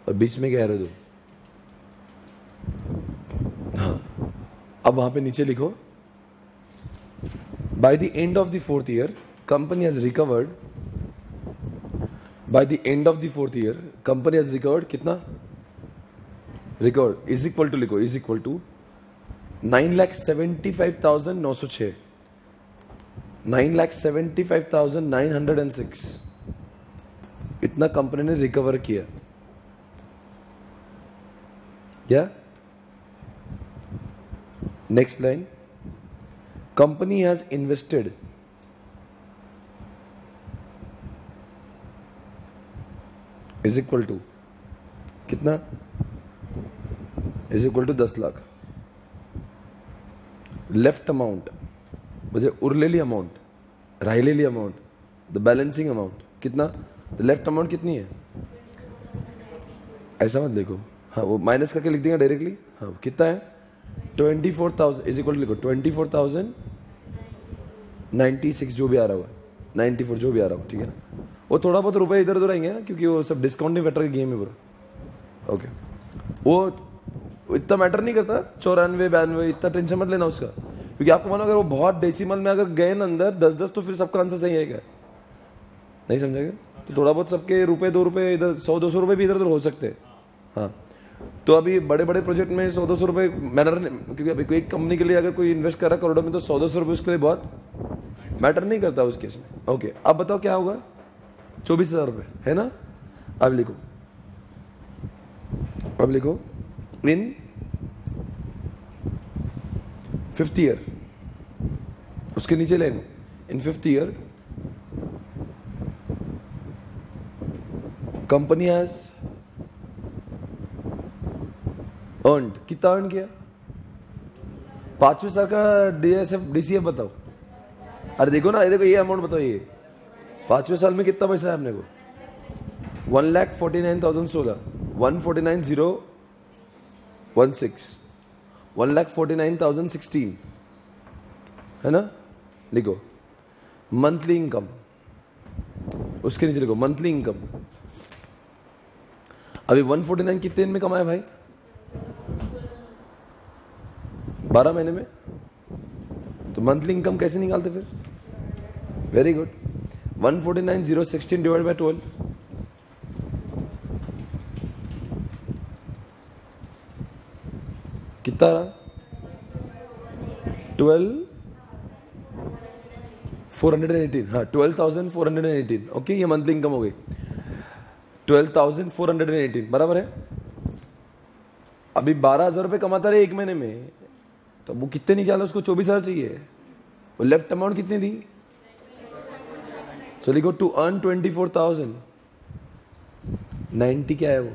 A: और बीच में क्या रह दो। हाँ, अब वहां पे नीचे लिखो, by the end of the fourth year company has recovered, by the end of the fourth year company has recovered कितना, रिकवर्ड इज इक्वल टू, लिखो इज इक्वल टू 9,75,906, 9,75,906 इतना कंपनी ने रिकवर किया। क्या next line, company has invested is equal to कितना, is equal to 10 lakh. Left amount म्हणजे उरलेली अमाउंट, राहिलेली अमाउंट, द बैलेंसिंग अमाउंट कितना, लेफ्ट अमाउंट कितनी है, ऐसा मत लिखो, हाँ वो माइनस करके लिख देंगे डायरेक्टली। हाँ कितना है, 24,000 इज इक्वल, लिखो 24,096 जो भी आ रहा होगा, 94 जो भी आ रहा हो, ठीक है ना। वो थोड़ा बहुत रुपए इधर उधर आएंगे ना, क्योंकि वो सब डिस्काउंटिंग फैक्टर का गेम है पूरा। ओके, वो इतना मैटर नहीं करता, 94 92 इतना टेंशन मत लेना उसका, क्योंकि आपको मानो अगर वो बहुत डेसिमल में अगर गए ना अंदर 10-10 तो फिर सबका आंसर सही आएगा, नहीं समझेगा। तो थोड़ा बहुत सबके रुपए 2 रुपए इधर, 100-200 रुपए भी इधर उधर हो सकते हैं। हाँ, तो अभी बड़े बड़े प्रोजेक्ट में 100-200 रुपए मैटर, क्योंकि अभी कोई कंपनी के लिए अगर कोई इन्वेस्ट कर रहा है करोड़ों में, तो 100-200 रुपए उसके लिए बहुत मैटर नहीं करता उस केस में। ओके, अब बताओ क्या होगा, 24,000 रुपए, है ना। अब लिखो, अब लिखो इन 5th ईयर, उसके नीचे लेनो, इन 5th year company has earned, कितना अर्न किया, 5वें साल का डीएसएफ डीसीएफ बताओ। अरे देखो ना, ये देखो, ये अमाउंट बताओ, ये 5वें साल में कितना पैसा है अपने को, 1,49,016, 149,016, 1,49,016, है ना। लिखो मंथली इनकम, उसके नीचे लिखो मंथली इनकम। अभी 149 कितने दिन में कमाए भाई, 12 महीने में। तो मंथली इनकम कैसे निकालते फिर, वेरी गुड, 149,016 डिवाइड बाय 12, कितना रहा, 12,418, हाँ 12,418, ओके, ये मंथली इनकम हो गई, 12,418 बराबर है। अभी 12,000 रुपए कमाता रहे एक महीने में, तो वो कितने निकाला, उसको 24,000 चाहिए। वो लेफ्ट अमाउंट कितनी दी, सो लिखो टू अर्न 24,000, 90 क्या है वो,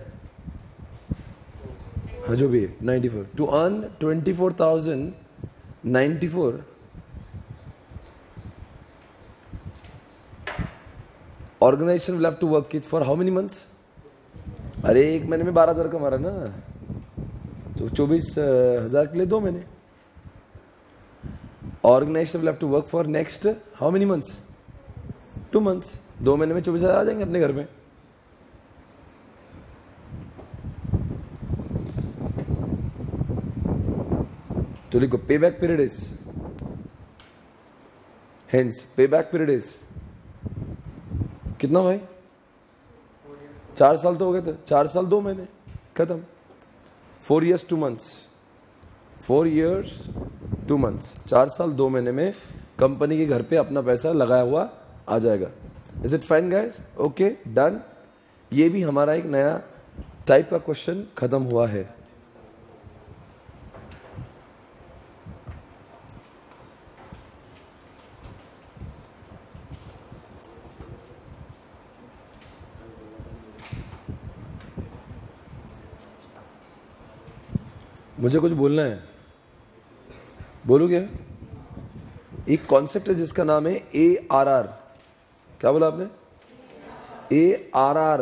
A: हाँ जो भी है 94, to earn 24,094, organisation will have to work it for how many months. अरे एक महीने में 12,000 कमा रहा ना, तो 24,000 के लिए 2 महीने। Organisation will have to work for next how many months, 2 months, 2 महीने में 24,000 आ जाएंगे अपने घर में। तो लिखो पे बैक पीरियड इज, हेंस पे बैक पीरियड इज कितना भाई, 4 साल तो हो गए थे, 4 साल 2 महीने खत्म, 4 years 2 months, 4 years 2 months, 4 साल 2 महीने में कंपनी के घर पे अपना पैसा लगाया हुआ आ जाएगा। Is it fine guys, okay done. ये भी हमारा एक नया टाइप का क्वेश्चन खत्म हुआ है। मुझे कुछ बोलना है, बोलू क्या? एक कॉन्सेप्ट है जिसका नाम है ARR। क्या बोला आपने? ARR।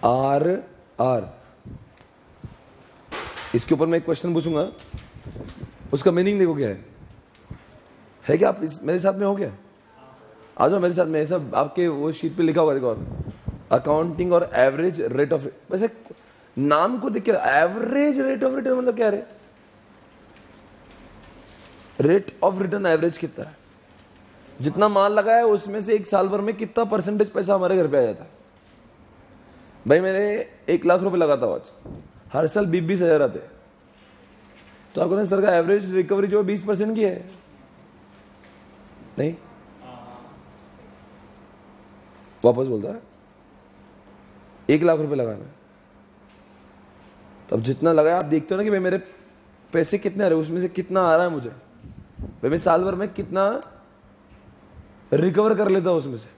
A: ARR। इसके ऊपर मैं एक क्वेश्चन पूछूंगा, उसका मीनिंग देखो क्या है क्या? आप मेरे साथ में हो क्या? आ जाओ मेरे साथ में। ऐसा आपके वो शीट पे लिखा होगा, देखो अकाउंटिंग और एवरेज रेट ऑफ, वैसे नाम को देख के एवरेज रेट ऑफ रिटर्न मतलब क्या है? रेट ऑफ रिटर्न एवरेज कितना है? जितना माल लगा है उसमें से एक साल भर में कितना परसेंटेज पैसा हमारे घर पे आ जाता है? भाई मैंने 1 लाख रुपए लगाता हूं आज, हर साल 20-20 हजार आते, तो आपको ना सर का एवरेज रिकवरी जो 20% की है नहीं? वापस बोलता है 1 लाख रुपए लगाना, तो अब जितना लगाया आप देखते हो ना कि भाई मेरे पैसे कितने आ रहे, उसमें से कितना आ रहा है मुझे, भाई मैं साल भर में कितना रिकवर कर लेता हूं उसमें से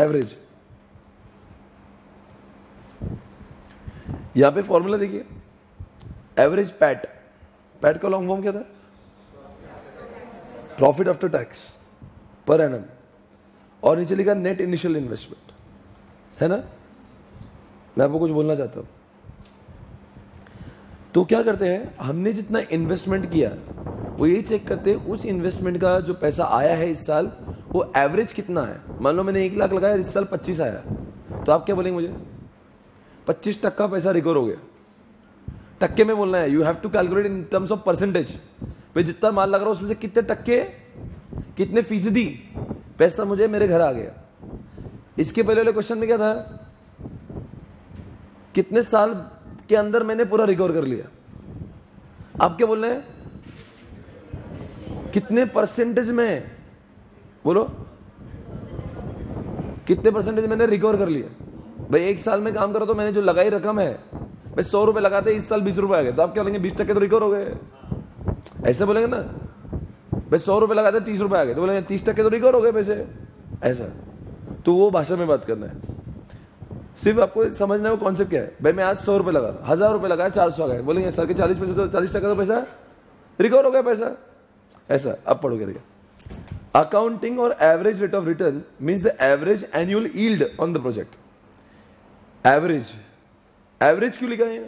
A: एवरेज। यहां पे फॉर्मूला देखिए, एवरेज पैट, पैट का लॉन्ग फॉर्म क्या था? Profit after tax per annum, और नीचे लिखा नेट इनिशियल इन्वेस्टमेंट, है ना? मैं आपको कुछ बोलना चाहता हूं। तो क्या करते हैं, हमने जितना इन्वेस्टमेंट किया वो यही चेक करते हैं उस इन्वेस्टमेंट का जो पैसा आया है इस साल वो एवरेज कितना है। मान लो मैंने 1 लाख लगाया, इस साल 25 आया, तो आप क्या बोलेंगे मुझे? 25% पैसा रिकवर हो गया। टक्के में बोलना है, you have to calculate in terms of percentage. भाई जितना माल लग रहा है उसमें से कितने टक्के, कितने फीसदी पैसा मुझे मेरे घर आ गया। इसके पहले वाले क्वेश्चन में क्या था? कितने साल के अंदर मैंने पूरा रिकवर कर लिया। आप क्या बोल रहे हैं? कितने परसेंटेज में, बोलो कितने परसेंटेज मैंने रिकवर कर लिया। भाई 1 साल में काम करो तो मैंने जो लगाई रकम है, भाई 100 रुपए लगाते इस साल 20 रुपए आ गए, तो आप क्या बोलेंगे? 20% तो रिकवर हो गए, ऐसे बोलेंगे ना? भाई 100 रुपए लगाते 30 रुपए आ गए, तो बोलेंगे 30% तो रिकवर हो गए पैसे, ऐसा। तो वो भाषा में बात करना है, सिर्फ आपको समझना है वो कॉन्सेप्ट क्या है। भाई मैं आज 100 रुपए लगा, 1000 रुपए लगाया, 400 आ गए, बोलेंगे सर के 40 पैसे तो 40% तो पैसा रिकवर हो गया पैसा, ऐसा। अब पढ़ोगे देखिए, अकाउंटिंग और average rate of return means the average annual yield on the project. Average, average क्यों लिखा है?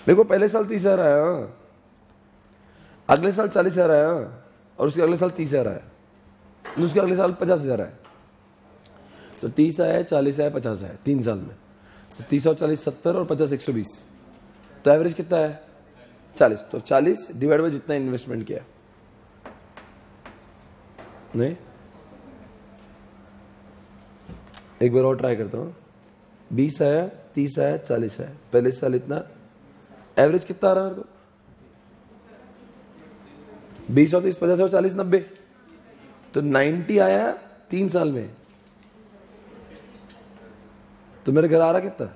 A: देखो पहले साल 30,000 आया, अगले साल 40,000 आया, और उसके अगले साल 30,000 आया, उसके अगले साल 50,000 आया। तो 30 आया, 40 आया, 50 आया 3 साल में। तो 30 और 40 70 और 50 120, तो एवरेज कितना है? 40। तो 40 डिवाइड बाय जितना इन्वेस्टमेंट किया, नहीं? एक बार और ट्राई करता हूं। 20 आया, 30 आया, 40 आया, पहले साल इतना, एवरेज कितना आ रहा है मेरे को? 20 और 30 50 और 40 90, तो 90 आया 3 साल में। तो मेरे घर आ रहा कितना?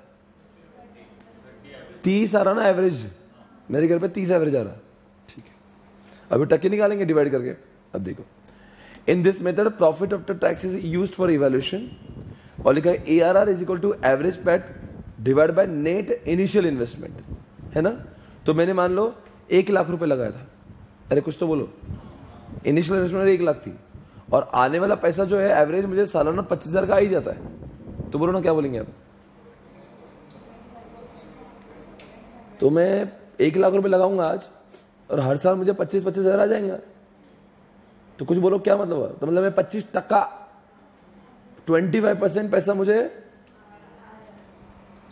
A: 30 आ रहा ना एवरेज, मेरे घर पे 30 एवरेज आ रहा, ठीक है। अभी टक्के निकालेंगे डिवाइड करके। अब देखो, in this method profit after tax is used for evaluation, और लिखा है ARR is equal to average PAT divide by net initial investment, है ना? तो मैंने मान लो 1 लाख रुपए लगाया था, अरे कुछ तो बोलो, इनिशियल इन्वेस्टमेंट 1 लाख थी, और आने वाला पैसा जो है एवरेज मुझे सालाना 25,000 का आ ही जाता है, तो बोलो ना क्या बोलेंगे आप? तो मैं 1 लाख रुपए लगाऊंगा आज, और हर साल मुझे 25-25 हजार आ जाएंगे, तो कुछ बोलो क्या मतलब है? तो मतलब मैं 25%, 25% पैसा मुझे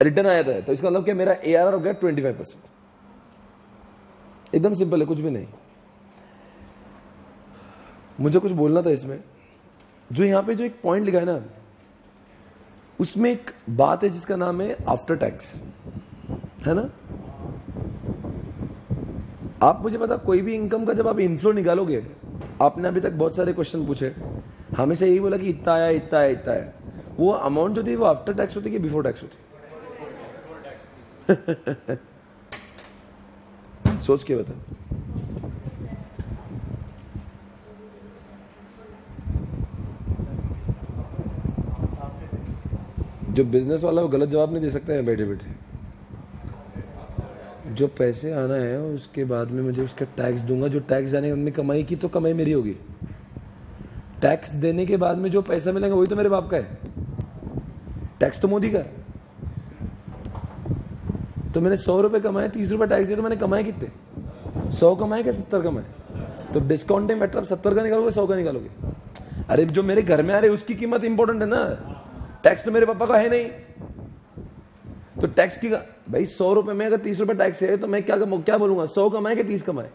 A: रिटर्न आया था, तो इसका मतलब क्या? मेरा ARR हो गया 25%। एकदम सिंपल है, कुछ भी नहीं। मुझे कुछ बोलना था इसमें, जो यहां पे जो एक पॉइंट लिखा है ना, उसमें एक बात है जिसका नाम है आफ्टर टैक्स, है ना? आप मुझे पता, कोई भी इनकम का जब आप इनफ्लो निकालोगे, आपने अभी तक बहुत सारे क्वेश्चन पूछे, हमेशा यही बोला कि इतना आया, इतना आया, इतना आया। वो अमाउंट जो थी वो आफ्टर टैक्स होती है कि बिफोर टैक्स होती? सोच के बता। जो बिजनेस वाला वो गलत जवाब नहीं दे सकता है बैठे बैठे। जो पैसे आना है उसके बाद में मुझे उसका टैक्स दूंगा, जो टैक्स जाने हमने कमाई की तो कमाई मेरी होगी। टैक्स देने के बाद में जो पैसा मिलेगा वही तो मेरे बाप का है, टैक्स तो मोदी का है। तो मैंने 100 रुपए कमाए, 30 रुपए टैक्स दिया, तो मैंने कमाए कितने? 100 कमाए क्या 70 कमाए? तो डिस्काउंटिंग फैक्टर आप 70 का निकालोगे 100 का निकालोगे? अरे जो मेरे घर में आ रहे उसकी कीमत इंपॉर्टेंट है ना, टैक्स तो मेरे पापा का है नहीं। तो टैक्स की भाई 100 रुपए में अगर 30 रुपए टैक्स है तो मैं क्या बोलूंगा, 100 कमाए कि 30 कमाए?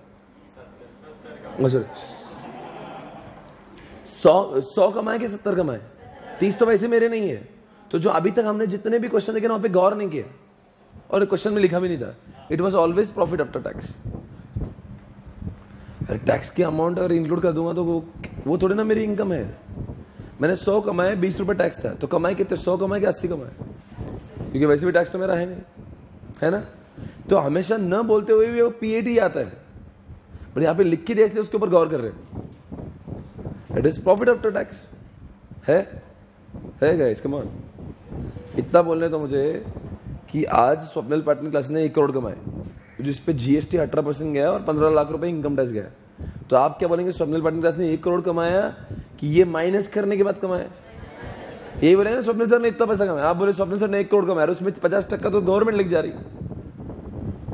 A: 100 कमाए कि 70 कमाए? 30 तो वैसे मेरे नहीं है। तो जो अभी तक हमने जितने भी क्वेश्चन देखे ना वहां पे गौर नहीं किया, और क्वेश्चन में लिखा भी नहीं था, it was always profit after tax. Tax की अमाउंट अगर इंक्लूड कर दूंगा तो वो थोड़ी ना मेरी इनकम है। मैंने 100 कमाए, 20 रुपए टैक्स था, तो कमाए कितने? 100 कमाए कि 80 कमाए? क्योंकि वैसे भी टैक्स तो मेरा है नहीं, है ना। तो हमेशा न बोलते हुए भी वो पीएटी आता है, पर यहाँ पे लिख के दिया इसलिए उसके ऊपर गौर कर रहे हैं। It is profit after tax है गाइस, कम ऑन। इतना बोलने तो मुझे कि आज स्वप्निल पाटिल क्लास ने 1 करोड़ कमाए, जिसपे जीएसटी 18% गया और 15 लाख रुपए इनकम टैक्स गया। तो आप क्या बोलेंगे, स्वप्निल पाटिल क्लास ने 1 करोड़ कमाया कि ये माइनस करने के बाद कमाया? यही बोलेंगे ना स्वप्निल सर ने इतना पैसा कमाया। आप बोले स्वप्निल सर ने 1 करोड़ कमाया, उसमें 50% तो गवर्नमेंट लिख जा रही।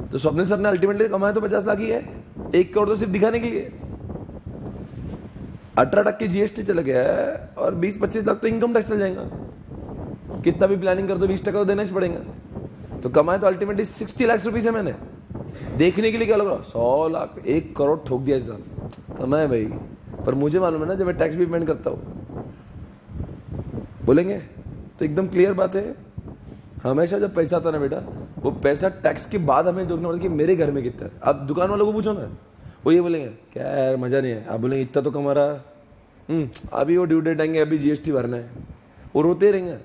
A: तो स्वप्निल सर ने अल्टीमेटली कमाया तो 50 लाख ही है, 1 करोड़ तो सिर्फ दिखाने के लिए। 18% जीएसटी चला गया है और 20-25 लाख तो इनकम टैक्स चल जाएगा। कितना भी प्लानिंग कर दो 20% तो देना ही पड़ेगा। तो कमाए तो अल्टीमेटली 60 लाख रुपीस है। मैंने देखने के लिए क्या लग रहा, 100 लाख 1 करोड़ ठोक दिया इस साल कमाए भाई। पर मुझे मालूम है ना जब मैं टैक्स भी पेमेंट करता हूं, बोलेंगे तो एकदम क्लियर बात है। हमेशा जब पैसा आता ना बेटा, वो पैसा टैक्स के बाद हमें देखना पड़ेगा कि मेरे घर में कितना है। आप दुकान वालों को पूछो ना, वो ये बोलेंगे क्या यार मजा नहीं है। आप बोलेंगे इतना तो कमा रहा, अभी वो ड्यू डेट आएंगे, अभी जीएसटी भरना है, वो रोते रहेंगे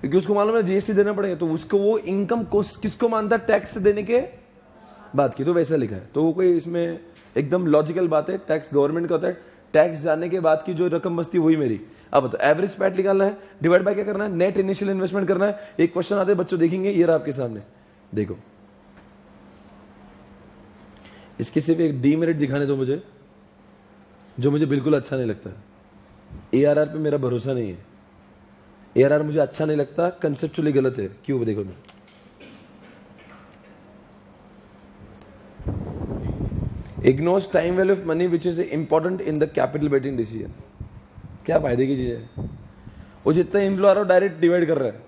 A: क्योंकि उसको मालूम है जीएसटी देना पड़ेगा। तो उसको वो इनकम किसको मानता है, टैक्स देने के बाद की। तो वैसा लिखा है, तो कोई इसमें एकदम लॉजिकल बात है। टैक्स गवर्नमेंट का होता है, टैक्स जाने के बाद की जो रकम बचती है वही मेरी। अब बताओ एवरेज पैट निकालना है, डिवाइड बाय क्या करना है, नेट इनिशियल इन्वेस्टमेंट करना है। एक क्वेश्चन आते हैं बच्चों देखेंगे, ये रहा आपके सामने देखो। इसकी सिर्फ एक डीमेरिट दिखाने दो मुझे, जो मुझे बिल्कुल अच्छा नहीं लगता। एआरआर पे मेरा भरोसा नहीं है। एआरआर मुझे अच्छा नहीं लगता, कंसेप्चुअली गलत है। क्यों देखो ना, ignores time value of money which is important in the capital budgeting decision. क्या फायदे की चीज है? वो जितना इनफ्लो आ रहा है डायरेक्ट डिवाइड कर रहा है,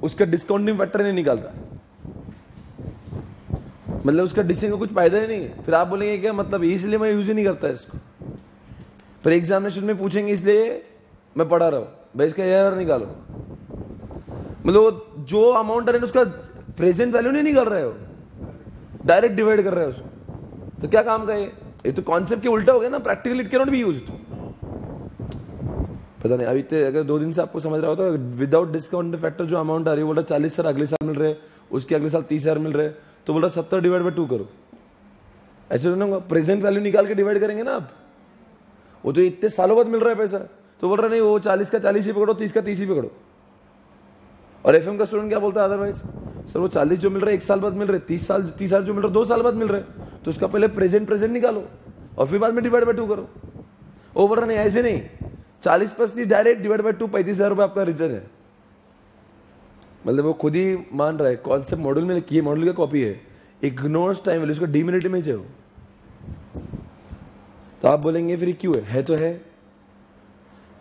A: उसका डिस्काउंटिंग फैक्टर नहीं निकालता, मतलब उसका डिसीजन का कुछ फायदा ही नहीं है। फिर आप बोलेंगे क्या मतलब, इसलिए मैं यूज ही नहीं करता इसको। फिर एग्जामिनेशन में पूछेंगे इसलिए मैं पढ़ा रहा हूं, भाई इसका एआरआर निकालो। मतलब जो अमाउंट है उसका प्रेजेंट वैल्यू नहीं निकाल रहे हो, डायरेक्ट डिवाइड कर रहे हो उसको। तो क्या काम का ये तो कॉन्सेप्ट के उल्टा हो गया ना, practically it can not be used. पता नहीं अभी अगर 2 दिन से आपको समझ रहा हो तो विदाउट डिस्काउंट फैक्टर जो अमाउंट आ रही है, बोल रहा 40 सर अगले साल मिल रहे, उसके अगले साल 30,000 मिल रहे, तो बोल रहा 70 डिवाइड बाय 2 करो। ऐसे ना प्रेजेंट वैल्यू निकाल के डिवाइड करेंगे ना आप, वो तो इतने सालों बाद मिल रहा है पैसा, तो बोल रहा नहीं वो 40 का 40 ही पकड़ो, 30 का 30 ही पकड़ो। और एफएम का स्टूडेंट क्या बोलता है अदरवाइज, सर वो 40 जो मिल रहा है 1 साल बाद मिल रहे, 30,000 जो मिल रहा है 2 साल बाद मिल रहे, तो उसका पहले प्रेजेंट निकालो और फिर बाद में डिवाइड बाय 2 करो। वो बोल रहा नहीं ऐसे नहीं, 40% डायरेक्ट डिवाइड बाय 2, 35,000 रुपए आपका रिटर्न है। मतलब वो खुद ही मान रहा है, कॉन्सेप्ट मॉडल में लिखी है, मॉडल का कॉपी है। इग्नोर्स टाइम वैल्यू, उसका डीमिनिट इमेज है वो। तो आप बोलेंगे फिर क्यों है तो है।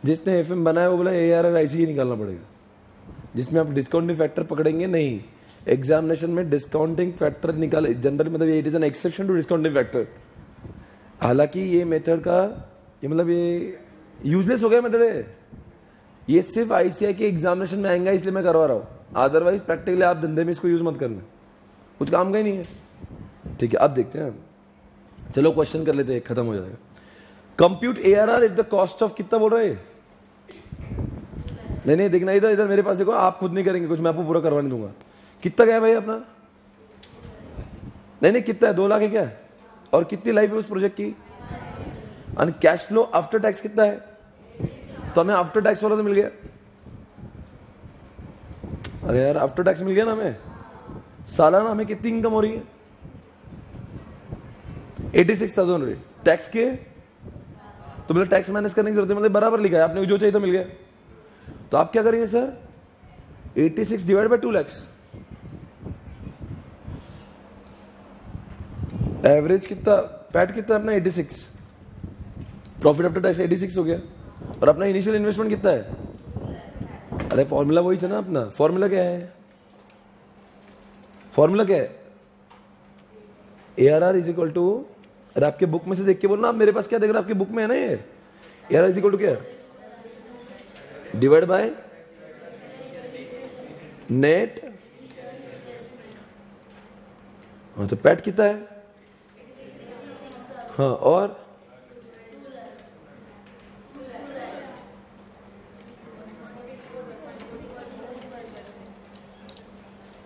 A: जिसने एफएम बनाया वो बोला एआरआर ऐसे ही निकालना पड़ेगा, जिसमें आप डिस्काउंटिंग फैक्टर पकड़ेंगे नहीं। एग्जामिनेशन में डिस्काउंटिंग फैक्टर निकाले जनरल, मतलब it is an exception to discounting factor. हालांकि ये मेथड का ये मतलब ये यूजलेस हो गया मेथड है। ये सिर्फ आईसीआई के एग्जामिनेशन में आएगा इसलिए मैं करवा रहा हूं, अदरवाइज प्रैक्टिकली आप धंधे में इसको यूज मत करना, कुछ काम का ही नहीं है। ठीक है अब देखते हैं, चलो क्वेश्चन कर लेते हैं, खत्म हो जाएगा। Compute ARR if the cost of, कितना बोल रहे हैं? नहीं देखना, इधर मेरे पास देखो, आप खुद नहीं करेंगे कुछ, मैं आपको पूरा करवाने दूंगा। कितना गया भाई अपना? नहीं कितना है? 2 लाख है क्या? और कितनी लाइफ है उस प्रोजेक्ट की? और कैश फ्लो आफ्टर टैक्स कितना है? तो हमें आफ्टर टैक्स वाला तो मिल गया। अरे यार आफ्टर टैक्स मिल गया ना हमें, सालाना हमें कितनी इनकम हो रही है? 86,000 रुपये टैक्स के। तो मतलब टैक्स माइनस करने की जरूरत है, मतलब बराबर लिखा है आपने, जो चाहिए तो मिल गया। तो आप क्या करेंगे sir, 86 divide by 2 lakh, average कितना पैट कितना अपना 86, प्रॉफिट आफ्टर टैक्स 86 हो गया। और अपना इनिशियल इन्वेस्टमेंट कितना है? अरे फॉर्मूला वही था ना अपना, फॉर्मूला क्या है? फॉर्मूला क्या है? ARR इज इक्वल टू, अरे आपके बुक में से देख के बोलो ना, आप मेरे पास क्या देख रहे हो, आपकी बुक में है ना ये। ARR इज इक्वल टू क्या, डिवाइड बाय नेट। हाँ तो पैट कितना है? हाँ और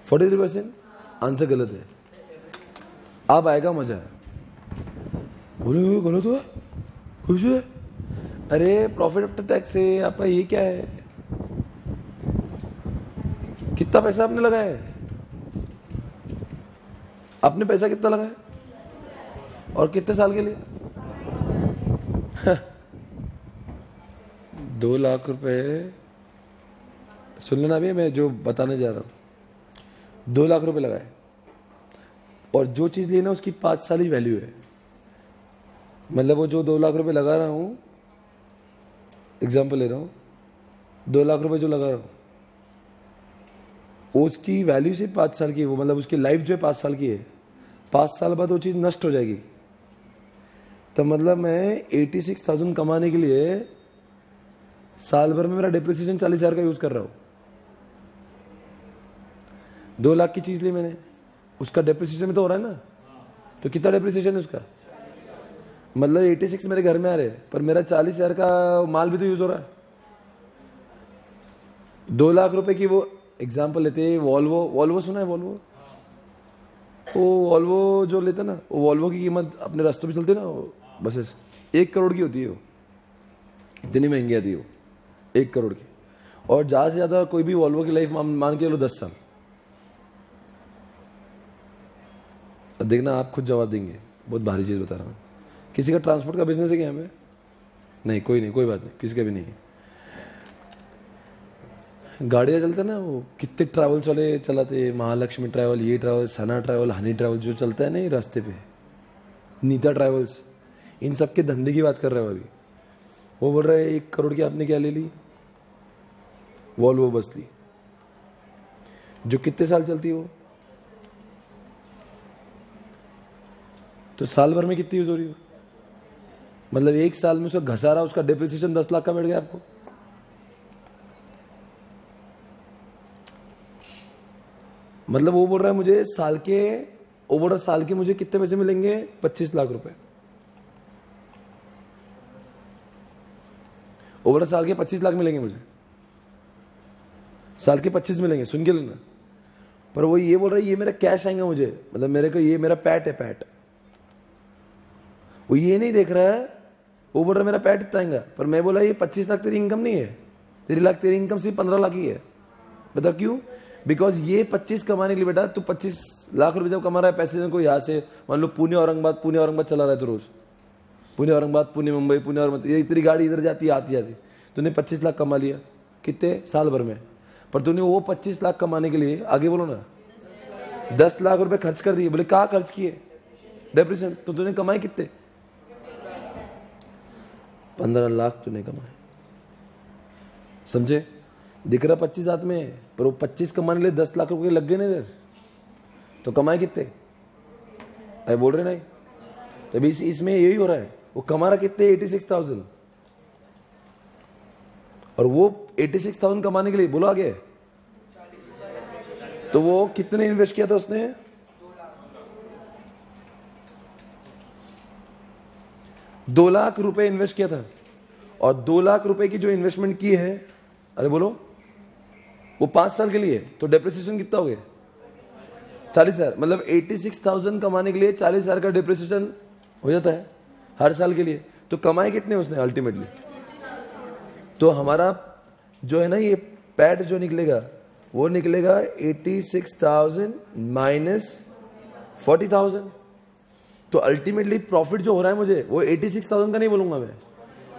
A: %43। आंसर गलत है। अब आएगा मजा। बोले गलत हुआ कुछ है? अरे प्रॉफिट आफ्टर टैक्स है आपका, ये क्या है? कितना पैसा आपने लगाया है? आपने पैसा कितना लगाया और कितने साल के लिए? 2 लाख रुपए। सुन लेना अभी मैं जो बताने जा रहा हूं। 2 लाख रुपए लगाए और जो चीज ली ना उसकी 5 साल ही वैल्यू है। मतलब वो जो 2 लाख रुपए लगा रहा हूं, एग्जाम्पल ले रहा हूं, 2 लाख रुपए जो लगा रहा हूं उसकी वैल्यू सिर्फ 5 साल की है। वो मतलब उसकी लाइफ जो है 5 साल की है। 5 साल बाद वो चीज नष्ट हो जाएगी। तो मतलब मैं 86,000 कमाने के लिए साल भर में मेरा डिप्रिसिएशन 40,000 का यूज कर रहा हूं। 2 लाख की चीज ली मैंने, उसका डिप्रिसिएशन में तो हो रहा है ना। तो कितना डिप्रिसिएशन है उसका? मतलब 86 मेरे घर में आ रहे हैं, पर मेरा 40,000 का माल भी तो यूज हो रहा है। 2 लाख रुपए की वो एग्जाम्पल लेते हैं, वॉल्वो सुना है? वॉल्वो, वो वॉल्वो जो लेते ना, वो वॉल्वो की कीमत अपने रास्तों पे चलती है ना बसेस, 1 करोड़ की होती है। वो इतनी महंगी आती है वो, 1 करोड़ की। और ज्यादा से ज्यादा कोई भी वॉल्वो की लाइफ मान के लो 10 साल। देखना आप खुद जवाब देंगे, बहुत भारी चीज बता रहा हूं। किसी का ट्रांसपोर्ट का बिजनेस है क्या यहाँ पे? नहीं, कोई नहीं, कोई बात नहीं, किसी का भी नहीं है। गाड़ियां चलते ना, वो कितने ट्रैवल्स वाले चलाते, महालक्ष्मी ट्रैवल, ये ट्रैवल, सना ट्रैवल, हनी ट्रैवल जो चलता है ना ये रास्ते पे, नीता ट्रैवल्स, इन सब के धंधे की बात कर रहे हो अभी। वो बोल रहे हैं 1 करोड़ की आपने क्या ले ली? वॉल्वो बस ली, जो कितने साल चलती है वो? तो साल भर में कितनी यूज हो रही हो? मतलब 1 साल में उसका घसारा, उसका डिप्रिसिएशन 10 लाख का बैठ गया आपको। मतलब वो बोल रहा है मुझे साल के, वो बोल रहा साल के मुझे कितने पैसे मिलेंगे? 25 लाख रुपए। वो बोल रहा साल के 25 लाख मिलेंगे मुझे, साल के 25 मिलेंगे, सुन के लेना। पर वो ये बोल रहा है ये मेरा कैश आएगा मुझे, मतलब मेरे को ये मेरा पैट है, पैट। वो ये नहीं देख रहा है, वो बोल रहा मेरा पैट इतना आएगा। पर मैं बोला ये 25 लाख तेरी इनकम नहीं है, तेरी इनकम सिर्फ 15 लाख ही है। बता क्यों? बिकॉज ये 25 कमाने के लिए बेटा, तू 25 लाख रुपए जब कमा रहा है पैसे को यहाँ से, मान लो पुणे औरंगाबाद चला रहा है तो रोज पुणे औरंगाबाद, पुणे मुंबई, पुणे औरंगाबाद, ये तेरी गाड़ी इधर जाती है आती जाती, तूने 25 लाख कमा लिया कितने साल भर में। पर तूने वो 25 लाख कमाने के लिए, आगे बोलो ना, 10 लाख रुपए खर्च कर दिए। बोले कहाँ खर्च किए? डिप्रेशन। तो तूने कमाए कितने? 15 लाख तूने कमाए। समझे? दिख रहा 25 हाथ में, पर वो 25 कमाने के लिए 10 लाख रुपए लग गए ना इधर, तो कमाए कितने? अरे बोल रहे नहीं? तो अभी इसमें यही हो रहा है, वो कमा रहा कितने? 86,000। और वो 86,000 कमाने के लिए, बोलो आगे, तो वो कितने इन्वेस्ट किया था उसने? 2 लाख रुपए इन्वेस्ट किया था। और 2 लाख रुपए की जो इन्वेस्टमेंट की है, अरे बोलो, वो 5 साल के लिए, तो डेप्रिसिएशन कितना हो गया? 40,000। मतलब 86,000 कमाने के लिए 40,000 का डेप्रिसिएशन हो जाता है हर साल के लिए। तो कमाए कितने उसने अल्टीमेटली? तो हमारा जो है ना ये पैट जो निकलेगा, वो निकलेगा 86,000 माइनस 40,000। तो अल्टीमेटली प्रॉफिट जो हो रहा है मुझे वो 86,000 का नहीं बोलूंगा मैं,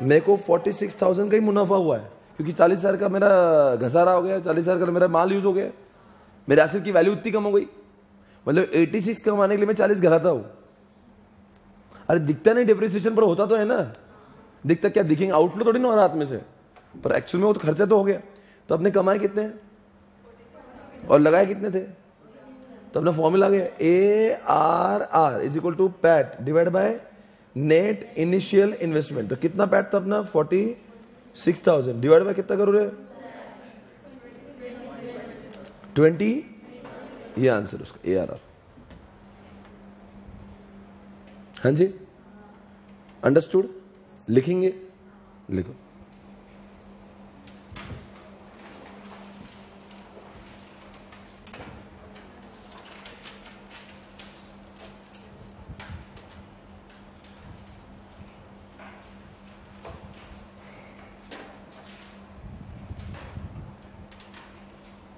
A: मेरे को 46,000 का ही मुनाफा हुआ है, क्योंकि 40,000 का मेरा घसारा हो गया, 40,000 का मेरा माल यूज हो गया, मेरे एसेट की वैल्यू इतनी कम हो गई। मतलब 86 कमाने के लिए मैं 40 घराता हूं। अरे दिखता नहीं डिप्रिसिएशन पर, होता तो है ना, दिखता क्या दिखेंगे, आउटफ्लो थोड़ी ना हो रहा हाथ में से, पर एक्चुअल में वो तो खर्चा तो हो गया। तो अपने कमाए कितने और लगाए कितने थे, तो अपना फॉर्मूला आ गया ARR is equal to PAT divide by net initial investment. तो कितना पैट था अपना 46,000 डिवाइड बाय कितना करोगे 20, ये आंसर उसका ARR। हाँ जी, अंडरस्टूड? लिखेंगे, लिखो।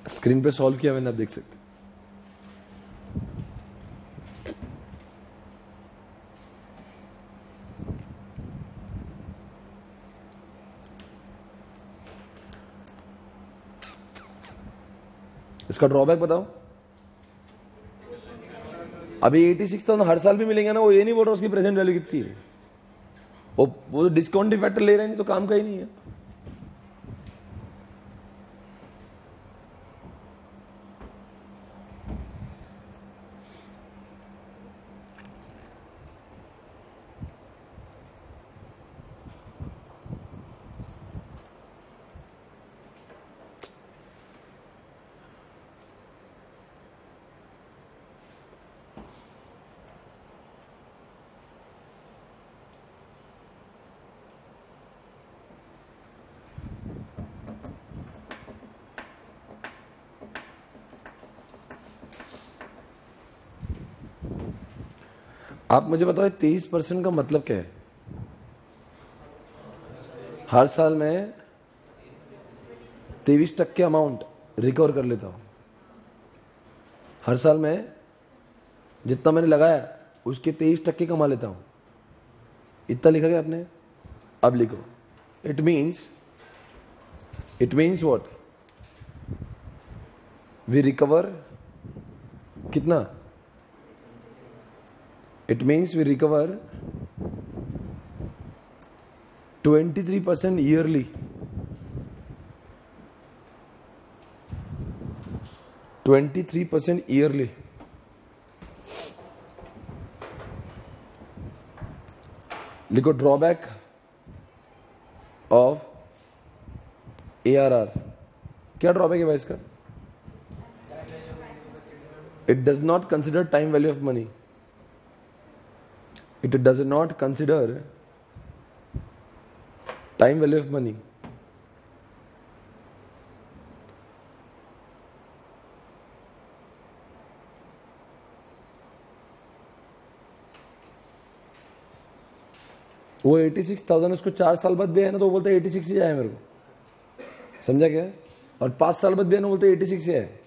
A: स्क्रीन पे सॉल्व किया मैंने, आप देख सकते। इसका ड्रॉबैक बताओ। अभी 86,000 हर साल भी मिलेंगे ना, वो ये नहीं बोल रहा उसकी प्रेजेंट वैल्यू कितनी है, वो डिस्काउंट फैक्टर ले रहे हैं, तो काम का ही नहीं है। आप मुझे बताओ 23% का मतलब क्या है? हर साल मैं 23% अमाउंट रिकवर कर लेता हूं। हर साल मैं जितना मैंने लगाया उसके 23% कमा लेता हूं। इतना लिखा गया आपने? अब लिखो, it means what? We recover कितना? It means we recover 23% yearly. लिखो ड्रॉबैक ऑफ ARR। क्या ड्रॉबैक है भाई इसका? It does not consider time value of money. It does not consider time value of money. वो 86,000 उसको 4 साल बाद भी है ना, तो वो बोलता है 86 ही आया मेरे को, समझा क्या? और 5 साल बाद भी है ना, बोलते 86 ही है।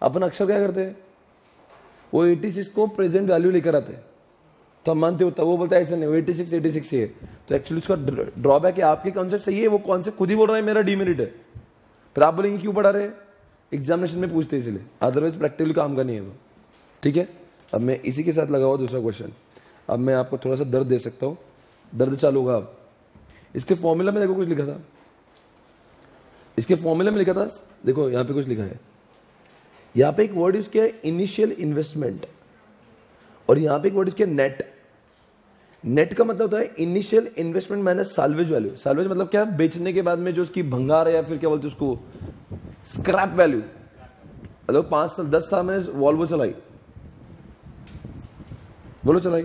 A: अपन अक्सर क्या करते हैं, वो 86 को प्रेजेंट वैल्यू लेकर आते हैं, तो हम मानते होता, वो बोलता है ऐसा नहीं, वो 86 ही है। तो एक्चुअली उसका ड्रॉबैक है, आपके कॉन्सेप्ट सही है, वो कॉन्सेप्ट खुद ही बोल रहा है मेरा डीमेरिट है, फिर आप बोलेंगे क्यों पढ़ा रहे, एग्जामिनेशन में पूछते इसलिए, अदरवाइज प्रैक्टिकली काम का नहीं है वो। ठीक है, अब मैं इसी के साथ लगा हुआ दूसरा क्वेश्चन। अब मैं आपको थोड़ा सा दर्द दे सकता हूं, दर्द चालू होगा। अब इसके फॉर्मूला में देखो कुछ लिखा था, इसके फॉर्मूला में लिखा था, देखो यहां पे कुछ लिखा है, यहां पे एक वर्ड यूज किया है इनिशियल इन्वेस्टमेंट, और यहां पे एक वर्ड यूज किया नेट। नेट का मतलब होता है initial investment minus salvage value. Salvage मतलब क्या? बेचने के बाद में जो उसकी भंगार है, या फिर क्या बोलते हैं उसको, स्क्रैप वैल्यू। मतलब 5 साल 10 साल मैंने वॉल्वो चलाई, बोलो चलाई,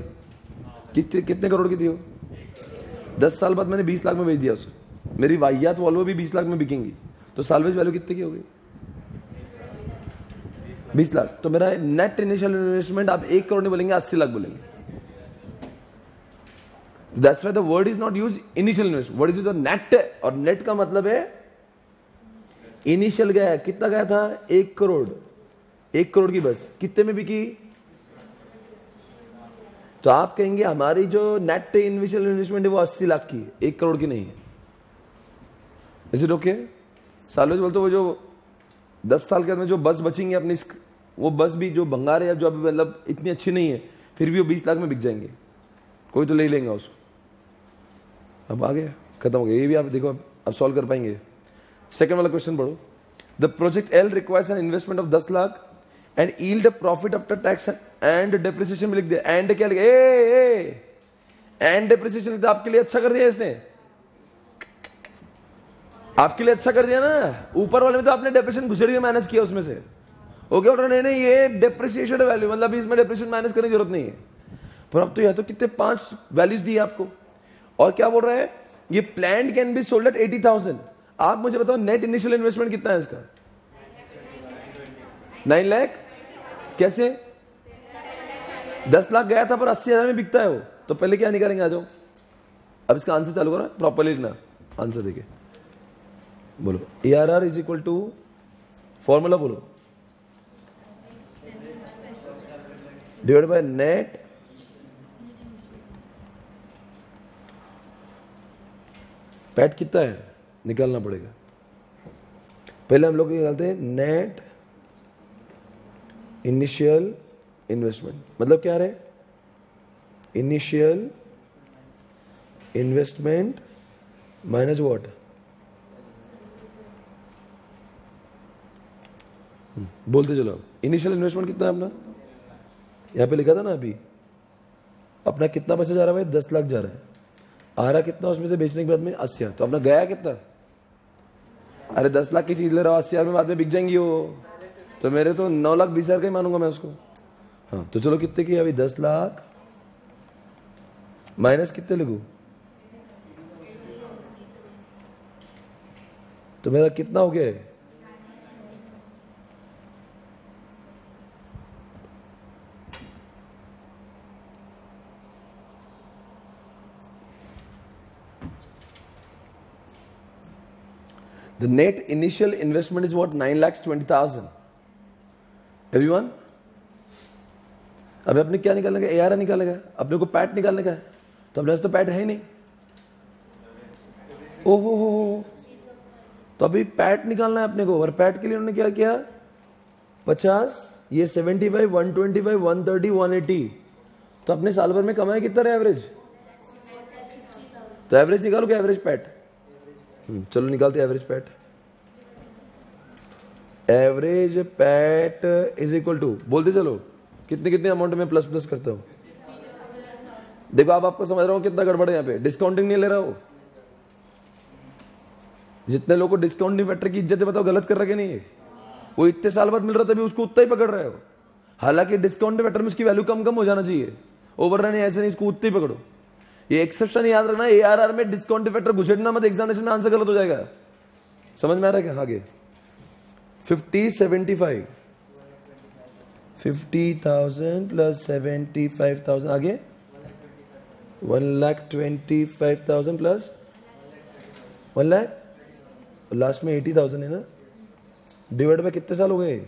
A: कितने करोड़ की थी वो? 10 साल बाद मैंने 20 लाख में बेच दिया उसको, मेरी वाहियात वॉल्वो भी 20 लाख में बिकेंगी, तो साल्वेज वैल्यू कितने की हो गई? 20 लाख। तो मेरा नेट इनिशियल इन्वेस्टमेंट आप 1 करोड़ नहीं बोलेंगे, 80 लाख बोलेंगे। That's why the word is not used initial investment, word is used net, और net का मतलब है इनिशियल गया कितना गया था 1 करोड़, 1 करोड़ की बस कितने में बिकी? तो आप कहेंगे हमारी जो नेट इनिशियल इन्वेस्टमेंट है वो 80 लाख की है, 1 करोड़ की नहीं है। Is it okay? सालों बोलते वो जो 10 साल के अंदर जो बस बचेंगे अपनी, वो बस भी जो भंगार है, जो अभी मतलब इतनी अच्छी नहीं है, फिर भी वो 20 लाख में बिक जाएंगे, कोई तो ले लेंगे उसको। अब आ गया, खत्म हो गया। ये भी आप देखो अब सॉल्व कर पाएंगे। सेकंड वाला क्वेश्चन पढ़ो। The project L requires an investment of 10 lakh and yield profit after tax and depreciation में लिख दिया। एंड क्या लिखा? एंड डेप्रिसिएशन लिख दिया। आपके लिए अच्छा कर दिया इसने, आपके लिए अच्छा कर दिया ना। ऊपर वाले में तो आपने डेप्रिसिएशन घुसेड़ के माइनस किया उसमें से। ओके बोल रहे नहीं ये डेप्रिसिएशन वैल्यू, मतलब इसमें डेप्रिसिएशन माइनस करने की जरूरत नहीं है। पर अब तो यह तो कितने 5 वैल्यूज दी आपको। और क्या बोल रहे हैं? ये plant can be sold at 80,000। आप मुझे बताओ नेट इनिशियल इन्वेस्टमेंट कितना है इसका? 9 लाख। कैसे? 10 लाख गया था पर 80,000 में बिकता है वो। तो पहले क्या निकालेंगे? आ जाओ अब इसका आंसर चालू करो, प्रॉपरली लिखना। आंसर देखिए, बोलो ARR is equal to, formula बोलो, डिवाइड बाय नेट पैट कितना है निकालना पड़ेगा। पहले हम लोग निकालते हैं नेट इनिशियल इन्वेस्टमेंट। मतलब क्या रहे? Initial investment minus what? बोलते चलो। इनिशियल इन्वेस्टमेंट कितना है अपना? यहां पे लिखा था ना अभी, अपना कितना पैसा जा रहा है भाई? 10 लाख जा रहा है। आ रहा कितना उसमें से बेचने के बाद में? 80,000। तो अपना गया कितना? अरे 10 लाख की चीज ले रहा हूं, 80,000 में बाद में बिक जाएंगी वो, तो मेरे तो 9,20,000 का ही मानूंगा मैं उसको। हाँ तो चलो कितने की अभी? 10 लाख माइनस कितने लिखूं? तो मेरा कितना हो गया है? The net initial investment is what? 9,20,000. Everyone? अब अपने क्या निकालने का? ARR निकालेगा। अपने को पैट निकालने का है, तो अपने तो पैट है ही नहीं। ओहो हो, तो अभी पैट निकालना है अपने को। और पैट के लिए उन्होंने क्या किया? 50, ये 75, 125, 130, 180। तो अपने साल भर में कमाए कितना रहे एवरेज? तो एवरेज निकालो क्या? Average PAT. चलो निकालते average PAT. Average PAT is equal to, बोलते चलो कितने कितने अमाउंट में प्लस प्लस करता हूं। देखो अब आपको समझ रहा हूं कितना गड़बड़ है यहाँ पे। डिस्काउंटिंग नहीं ले रहा हो। जितने लोगों को डिस्काउंटिंग फैक्टर की इज्जत है बताओ गलत कर रहा है कि नहीं है? वो इतने साल बाद मिल रहा था भी उसको उतना ही पकड़ रहे हो। हालांकि डिस्काउंटिंग फैक्टर में उसकी वैल्यू कम कम हो जाना चाहिए, ओवर रन ऐसे नहीं, इसको उतना ही पकड़ो। ये एक्सेप्शन याद रखना, ARR में डिस्काउंट फैक्टर घुसेड़ना मत, एग्जामिनेशन में आंसर गलत हो जाएगा। समझ में आ रहा है क्या? आगे 50, 75, 50,000 प्लस 75,000, आगे 1,25,000 प्लस 1 लाख, लास्ट में 80,000 है ना। डिवाइड बाय कितने साल हो गए?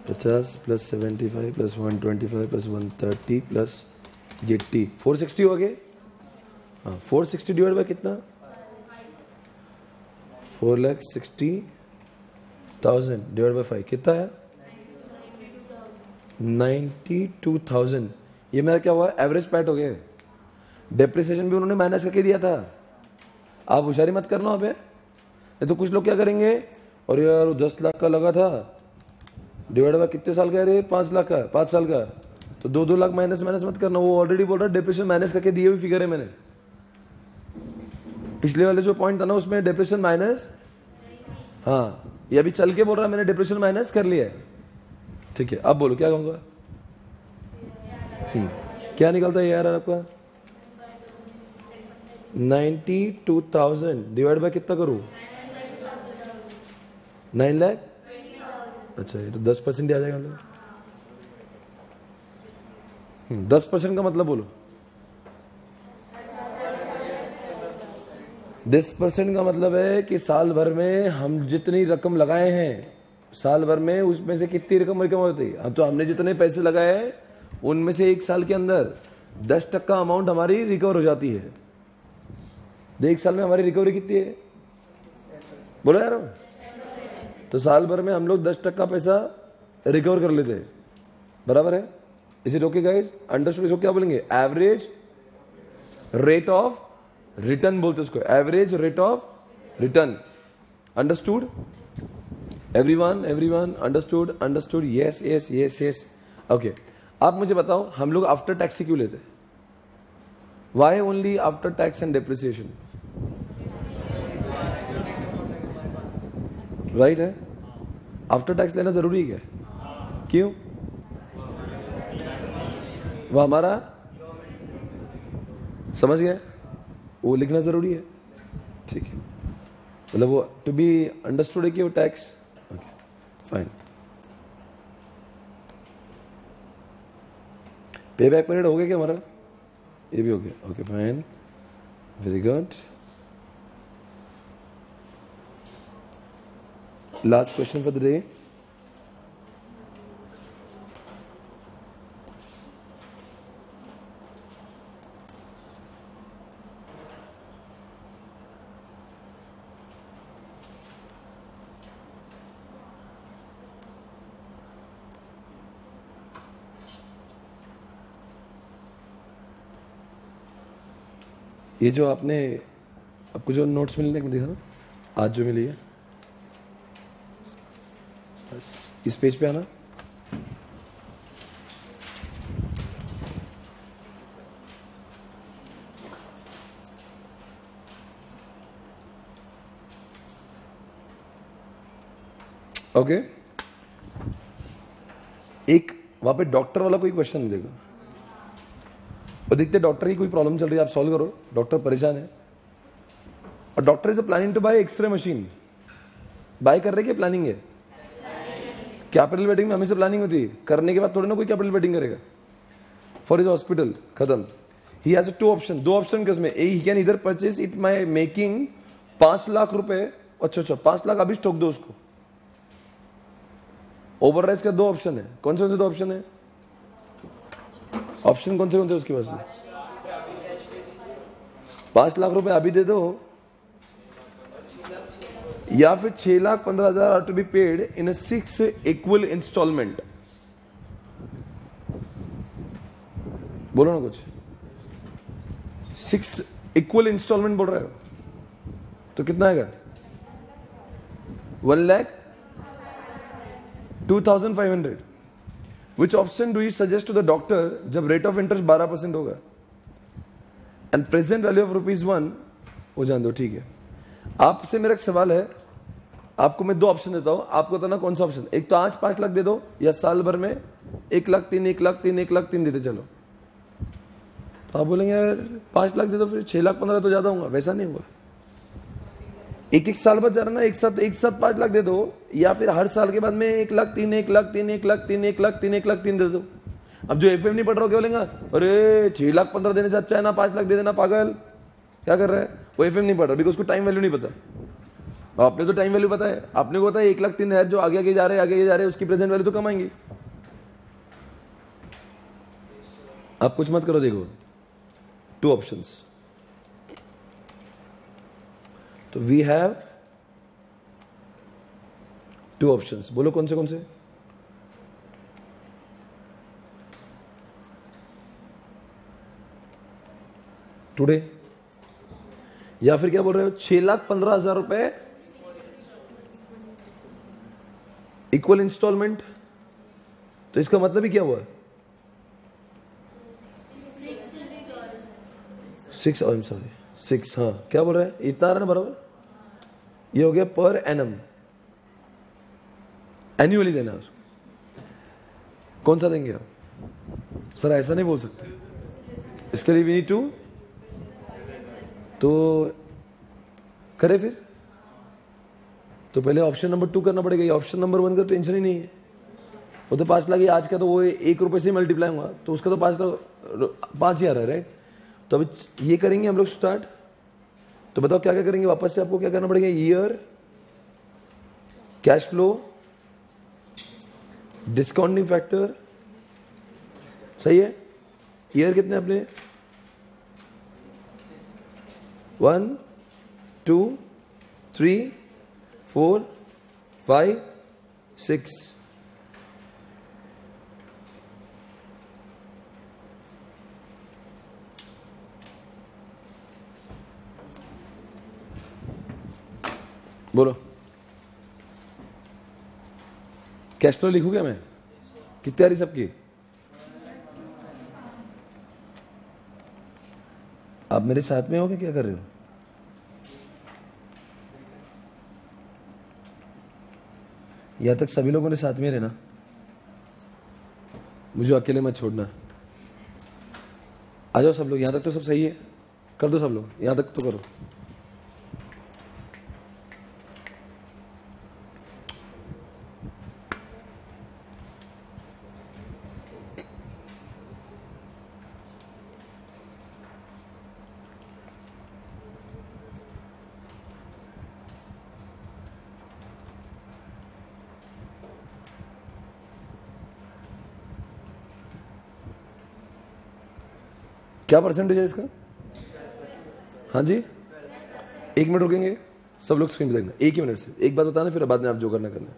A: 50 प्लस 75 प्लस 125 प्लस 130 प्लस 80, 460 हो गए। हाँ 460 डिवाइड बाय कितना? 4,60,000 डिवाइड बाय 5 कितना है? 92,000। ये मेरा क्या हुआ? एवरेज पैट हो गया। डेप्रिसिएशन भी उन्होंने माइनस करके दिया था। आप होशियारी मत करना अब। तो कुछ लोग क्या करेंगे, और यार 10 लाख का लगा था, डिवाइड बाय कितने साल का है रे? 5 लाख का, 5 साल का, तो 2-2 लाख माइनस माइनस मत करना। वो ऑलरेडी बोल रहा है डेप्रिसिएशन माइनस करके दिए हुई फिगर है मैंने। पिछले वाले जो पॉइंट था ना उसमें डेप्रिसिएशन माइनस, हाँ ये अभी चल के बोल रहा है मैंने डेप्रिसिएशन माइनस कर लिया है। ठीक है अब बोलो क्या कहूंगा? क्या निकलता है यार आपका? 92,000 डिवाइड बाय कितना करूं? 9 लाख। अच्छा ये तो 10% आ जाएगा मतलब। 10% का मतलब बोलो। 10% का मतलब है कि साल भर में हम जितनी रकम लगाए हैं, साल भर में उसमें से कितनी रकम होती है। अब तो हमने जितने पैसे लगाए हैं उनमें से एक साल के अंदर 10% अमाउंट हमारी रिकवर हो जाती है। तो एक साल में हमारी रिकवरी कितनी है, बोलो यार। तो साल भर में हम लोग 10% पैसा रिकवर कर लेते हैं, बराबर है। इसे ओके गाइस, अंडरस्टूड। इसको क्या बोलेंगे, एवरेज रेट ऑफ रिटर्न बोलते उसको, average rate of return. Understood everyone, everyone understood, understood, yes yes yes yes. Okay, आप मुझे बताओ हम लोग आफ्टर टैक्स क्यों लेते हैं? Why only after tax and depreciation? Right है, आफ्टर टैक्स लेना जरूरी है क्या? क्यों? वो हमारा समझ गए, वो लिखना जरूरी है, ठीक है। मतलब वो टू बी अंडरस्टूड है कि वो टैक्स, ओके फाइन। पे बैक पीरियड हो गया क्या हमारा? ये भी हो गया, okay fine, very good. Last question for the day. ये जो आपने, आपको जो नोट्स मिलने को दिखा ना, आज जो मिली है, बस इस पेज पे आना। ओके, एक वहां पे डॉक्टर वाला कोई क्वेश्चन मिलेगा और देखते डॉक्टर की कोई प्रॉब्लम चल रही है, आप सॉल्व करो। डॉक्टर परेशान है और doctor is planning to buy x-ray machine. Buy कर रहे क्या प्लानिंग है? कैपिटल वेटिंग में हमेशा प्लानिंग होती है, करने के बाद थोड़ी ना कोई कैपिटल वेटिंग करेगा। फॉर हिज हॉस्पिटल खत्म। ही हैज टू ऑप्शन, दो ऑप्शन के उसमें, ही कैन इधर purchase it my making 5 lakh रुपए। अच्छा 5 लाख अभी स्टॉक दो उसको। ओवरराइज का 2 ऑप्शन है, कौन से 2 ऑप्शन है? ऑप्शन कौन से उसके पास में? 5 लाख रुपए अभी दे दो या फिर 6,15,000 are to be paid in 6 equal instalment. बोलो ना कुछ। 6 इक्वल इंस्टॉलमेंट बोल रहे हो तो कितना आएगा? 1,02,500। Which option do you suggest to the doctor जब रेट ऑफ इंटरेस्ट 12% होगा एंड प्रेजेंट वैल्यू ऑफ ₹1 वो जान दो, ठीक है। आपसे मेरा एक सवाल है, आपको मैं 2 ऑप्शन देता हूं, आपको बताना कौन सा ऑप्शन। एक तो आज 5 लाख दे दो या साल भर में 1,03,000 1,03,000 1,03,000 देते चलो। तो आप बोलेंगे यार 5 लाख दे दो, फिर 6,15,000 तो ज्यादा होगा। वैसा नहीं होगा, एक साल बाद जा रहा ना, एक साथ 5 लाख दे दो या फिर हर साल के बाद में 1,03,000 1,03,000 1,03,000 1,03,000 1,03,000 दे दो। अब जो एफएम नहीं पढ़ रहा हो क्या बोलेगा, अरे 6,15,000 देने से अच्छा है ना 5 लाख दे देना, पागल क्या कर रहा है। वो एफएम नहीं पढ़ रहा बिकॉज उसको टाइम वैल्यू नहीं पता। आपने तो टाइम वैल्यू पता है, आपने को पता है 1,03,000 जो आगे आगे जा रहे हैं उसकी प्रेजेंट वैल्यू तो कम आएंगी। आप कुछ मत करो, देखो 2 ऑप्शंस। तो वी हैव 2 ऑप्शंस, बोलो कौन से? टुडे या फिर क्या बोल रहे हो 6,15,000 रुपए इक्वल इंस्टॉलमेंट। तो इसका मतलब ही क्या हुआ? 6, हाँ क्या बोल रहे हैं, इतना आ रहा ना बराबर। ये हो गया पर एनम, एन्युअली देना उसको। कौन सा देंगे आप? सर ऐसा नहीं बोल सकते, इसके लिए वी नीड टू, तो करे फिर तो पहले ऑप्शन नंबर 2 करना पड़ेगा। ये ऑप्शन नंबर 1 का टेंशन ही नहीं है, वो तो 5 लाख आज का तो वो 1 रुपए से मल्टीप्लाई होगा तो उसका तो 5 ही आ रहा है, राइट। तो अभी ये करेंगे हम लोग स्टार्ट। तो बताओ क्या क्या करेंगे वापस से, आपको क्या करना पड़ेगा, year, cash flow, discounting factor, सही है। ईयर कितने अपने, 1 2 3 4 5 6, बोलो कैश फ्लो लिखूं क्या मैं, कितनी आ रही सबकी, आप मेरे साथ में हो क्या कर रहे हो, यहां तक सभी लोगों ने साथ में रहना, मुझे अकेले मत छोड़ना। आ जाओ सब लोग, यहां तक तो सब सही है, कर दो सब लोग, यहां तक तो करो। क्या परसेंटेज है इसका, हाँ जी, 1 मिनट रुकेंगे सब लोग, स्क्रीन पे देखना, 1 ही मिनट से एक बात बताना, फिर बाद में आप जो करना करना।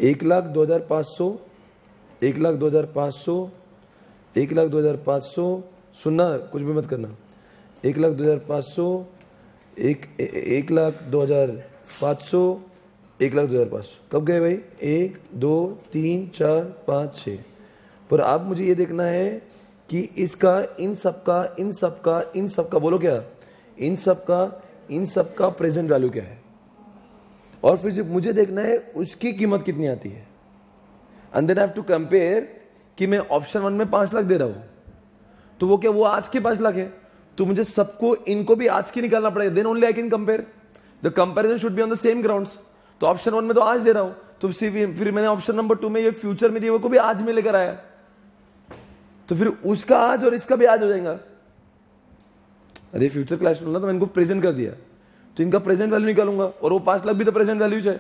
A: 1,02,500, 1,02,500, 1,02,500, सुनना कुछ भी मत करना, 1,02,500, 1,02,500, 1,02,500, कब गए भाई, 1 2 3 4 5 6। पर अब मुझे ये देखना है कि इसका, इन सबका बोलो क्या, इन सबका प्रेजेंट वैल्यू क्या है, और फिर मुझे देखना है उसकी कीमत कितनी आती है। And then I have to compare कि मैं ऑप्शन 1 में 5 लाख दे रहा हूं, तो वो क्या, वो आज के 5 लाख है, तो मुझे सबको, इनको भी आज की निकालना पड़ेगा, then only I can compare, the comparison should be on the same grounds. तो ऑप्शन 1 में तो आज दे रहा हूं, तो फिर मैंने ऑप्शन नंबर 2 में ये फ्यूचर में दिए, वो को भी आज में लेकर आया, तो फिर उसका आज और इसका भी आज हो जाएगा। अरे फ्यूचर क्लास ना, तो मैंने इनको प्रेजेंट कर दिया, तो इनका प्रेजेंट वैल्यू निकालूंगा, और वो 5 लाख भी तो प्रेजेंट वैल्यू है,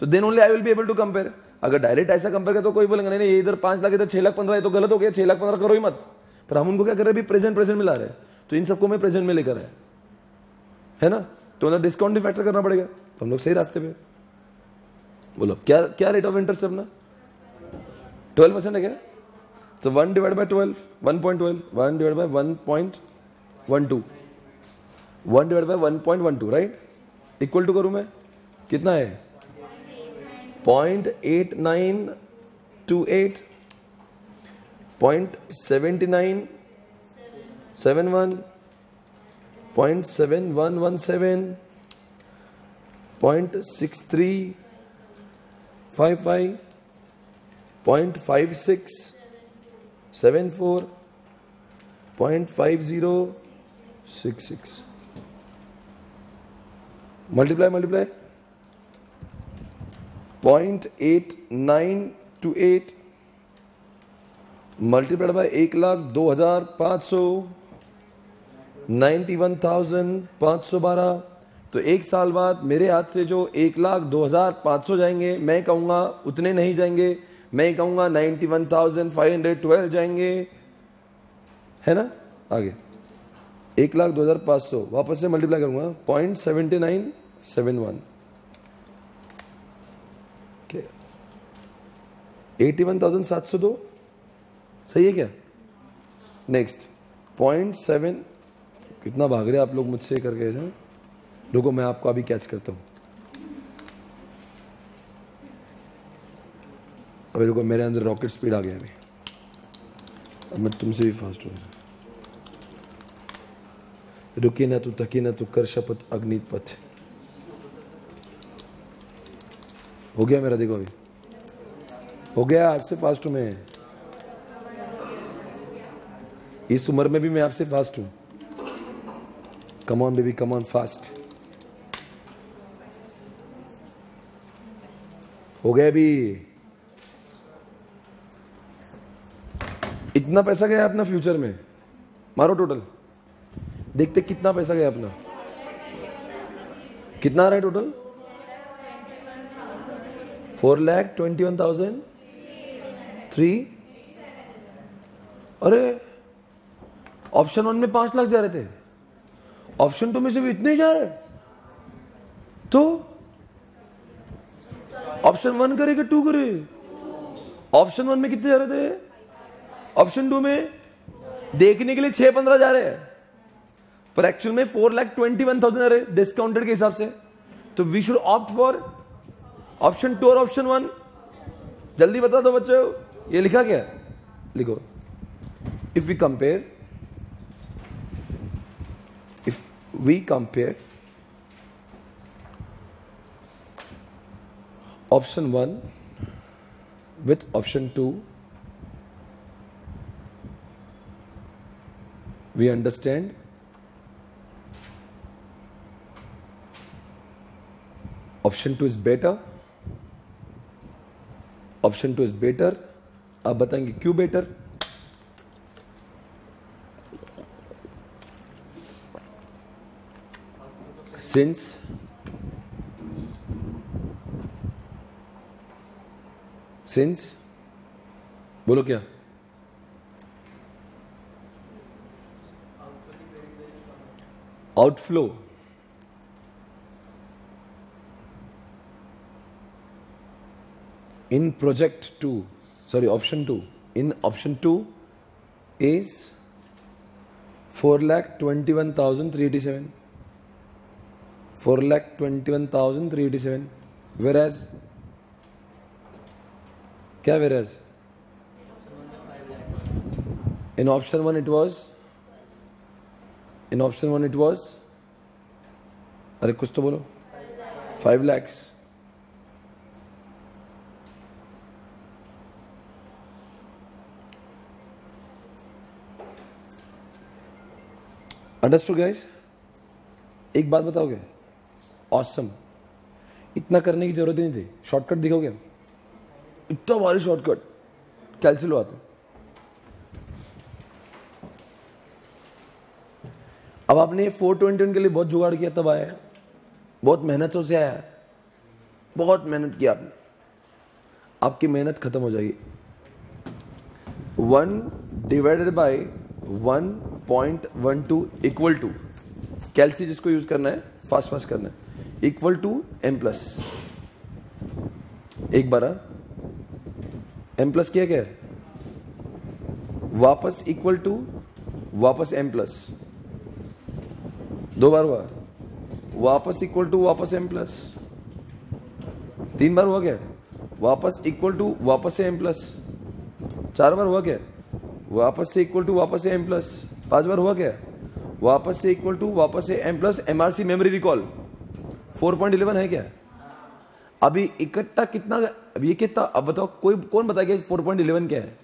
A: तो then only I will be able to compare. अगर डायरेक्ट ऐसा कंपेयर कर तो कोई बोलेगा नहीं इधर 5 लाख इधर 6,15,000 है, तो गलत हो गया, 6,15,000 करो ही मत। पर हम उनको क्या कर रहे हैं, प्रेजेंट मिला रहे हैं, तो इन सबको मैं प्रेजेंट में लेकर आया, है ना, तो मतलब डिस्काउंटिंग फैक्टर करना पड़ेगा, तो हम लोग सही रास्ते पे। बोलो क्या रेट ऑफ इंटरेस्ट अपना 12% है क्या, तो 1 divide by 12, 1.12, 1 divide by 1.12, 1 divide by 1.12, right, equal to करूं मैं, कितना है 0.8928, 0.7971, 0.7117, 0.6355, 0.5674, 0.5066, मल्टीप्लाई 0.8928 मल्टीप्लाइड बाय 1,02,500, 91,512। तो एक साल बाद मेरे हाथ से जो 1,02,500 जाएंगे, मैं कहूंगा उतने नहीं जाएंगे, मैं कहूंगा 91,512 जाएंगे, है ना। आगे 1,02,500 वापस से मल्टीप्लाई करूंगा 0.7971, 81,702, सही है क्या। नेक्स्ट 0.7, कितना भाग रहे आप लोग मुझसे करके, रुको मैं आपको अभी कैच करता हूं, अभी रुको, मेरे अंदर रॉकेट स्पीड आ गया अभी, अब मैं तुमसे भी फास्ट हूं। रुकी ना तू, थकी ना तू, कर शपथ अग्नित पथ। हो गया मेरा, देखो अभी हो गया, आपसे फास्ट हूं मैं, इस उम्र में भी मैं आपसे फास्ट हूं। Come on baby, come on fast. हो गया अभी, इतना पैसा गया अपना फ्यूचर में, मारो टोटल देखते कितना पैसा गया अपना, कितना आ रहा है टोटल? 4,21,003। अरे ऑप्शन 1 में 5 लाख जा रहे थे, ऑप्शन 2 में से भी इतने ही जा रहे, तो ऑप्शन 1 करे कि 2 करे? ऑप्शन 1 में कितने जा रहे थे, ऑप्शन 2 में देखने के लिए 6-15 जा रहे हैं, पर एक्चुअल में 4,21,000 आ रहे डिस्काउंटेड के हिसाब से। तो we should opt for option 2 और ऑप्शन 1। जल्दी बता दो बच्चों, ये लिखा क्या? लिखो, if we compare option 1 with option 2, we understand option 2 is better, option 2 is better। आप बताएंगे क्यों बेटर? सिंस बोलो क्या? Outflow in project 2, sorry, option 2, in option 2 is 4,21,387, 4,21,387, whereas क्या whereas in option 1 it was, अरे कुछ तो बोलो, 5 lakhs। Understood guys? एक बात बताओगे? ऑसम। इतना करने की जरूरत ही नहीं थी, शॉर्टकट दिखाओगे? इतना भारी शॉर्टकट कैसे लो आते? अब आपने 421 के लिए बहुत जुगाड़ किया, तब आया, बहुत मेहनतों से आया, बहुत मेहनत किया आपने, आपकी मेहनत खत्म हो जाएगी। 1 डिवाइडेड बाय 1.12 इक्वल टू, कैलसी जिसको यूज करना है, फास्ट करना है, इक्वल टू m प्लस। एक बार m प्लस किया क्या है, वापस इक्वल टू, वापस m प्लस, 2 बार हुआ, वापस इक्वल टू, वापस m प्लस, 3 बार हुआ क्या, वापस इक्वल टू, वापस से m प्लस, 4 बार हुआ क्या, वापस से इक्वल टू, वापस से m प्लस, 5 बार हुआ क्या, वापस से इक्वल टू, वापस से m plus. MRC memory recall 4.11 है क्या? अभी इकट्ठा कितना, अब ये कितना, अब बताओ कोई, कौन बताएगा 4.11 क्या है?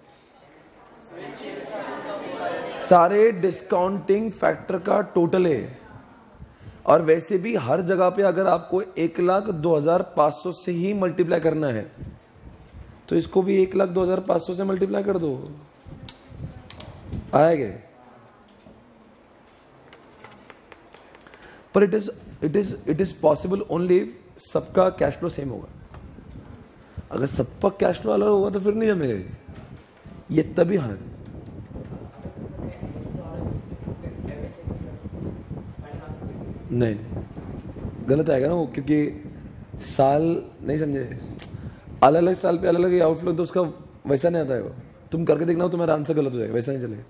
A: सारे डिस्काउंटिंग फैक्टर का टोटल है। और वैसे भी हर जगह पे अगर आपको 1,02,500 से ही मल्टीप्लाई करना है, तो इसको भी 1,02,500 से मल्टीप्लाई कर दो, आएगा। पर इट इज पॉसिबल ओनली सबका कैश फ्लो सेम होगा। अगर सबका कैश फ्लो अलग होगा तो फिर नहीं जमेगा ये, तभी। हाँ, नहीं गलत आएगा ना वो, क्योंकि साल नहीं समझे, अलग अलग साल पे अलग अलग आउटफ्लो, तो उसका वैसा नहीं आता है वो। तुम करके देखना हो, तुम्हारा आंसर गलत हो जाएगा, वैसा नहीं चलेगा।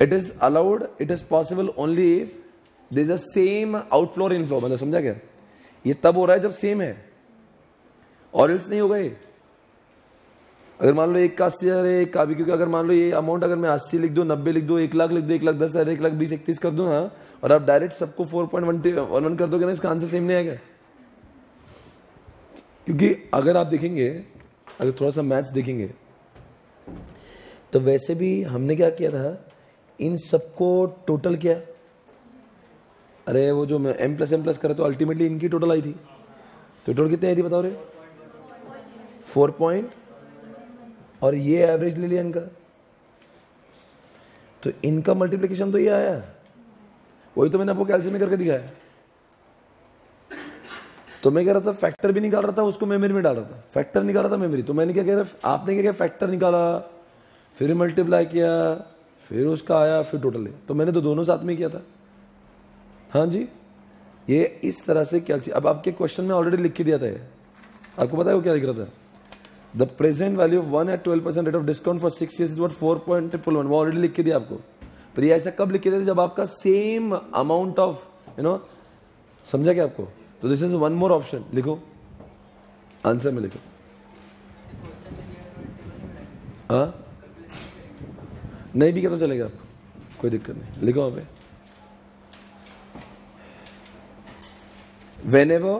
A: It is allowed, it is possible only if there is a same outflow और इनफ्लो। मतलब समझा क्या? ये तब हो रहा है जब सेम है, और एल्स नहीं होगा ये। अगर मान लो 81,000 है, एक का भी, क्योंकि अगर मान लो ये अमाउंट अगर मैं 80 लिख दो, 90 लिख दो, 1 लाख लिख दो, 1,10,000, 1,20,000, 31 कर दो ना, और आप डायरेक्ट सबको 4.11 कर दोगे ना, इसका आंसर सेम नहीं आएगा। क्योंकि अगर आप देखेंगे, अगर थोड़ा सा मैथ्स देखेंगे, तो वैसे भी हमने क्या किया था, इन सबको टोटल किया। अरे वो जो m प्लस करे तो अल्टीमेटली इनकी टोटल आई थी, तो टोटल कितनी आई थी बताओ रे? 4 पॉइंट, और ये एवरेज ले लिया इनका, तो इनका मल्टीप्लिकेशन तो ये आया। वही तो मैंने आपको कैलसी में करके दिखाया। तो मैं कह रहा था फैक्टर भी निकाल रहा था, उसको मेमोरी में डाल रहा था, फैक्टर निकाल रहा था मेमोरी। तो मैंने क्या कह रहा, आपने क्या किया, फैक्टर निकाला, फिर मल्टीप्लाई किया, फिर उसका आया, फिर टोटल है। तो मैंने तो दोनों साथ में किया था। हाँ जी, ये इस तरह से कैलसी। अब आपके क्वेश्चन में ऑलरेडी लिख के दिया था ये। आपको पता है वो क्या लिख रहा था, the present value of 1 at 12% rate of discount for 6 years is what 4.1, वो ऑलरेडी लिख के दिया आपको। पर ये ऐसा कब लिख के दिया, जब आपका सेम अमाउंट ऑफ समझा क्या आपको। तो this is one more option, लिखो आंसर में लिखो। हाँ नहीं भी क्या तो चलेगा आपको, कोई दिक्कत नहीं, लिखो वहां पे। whenever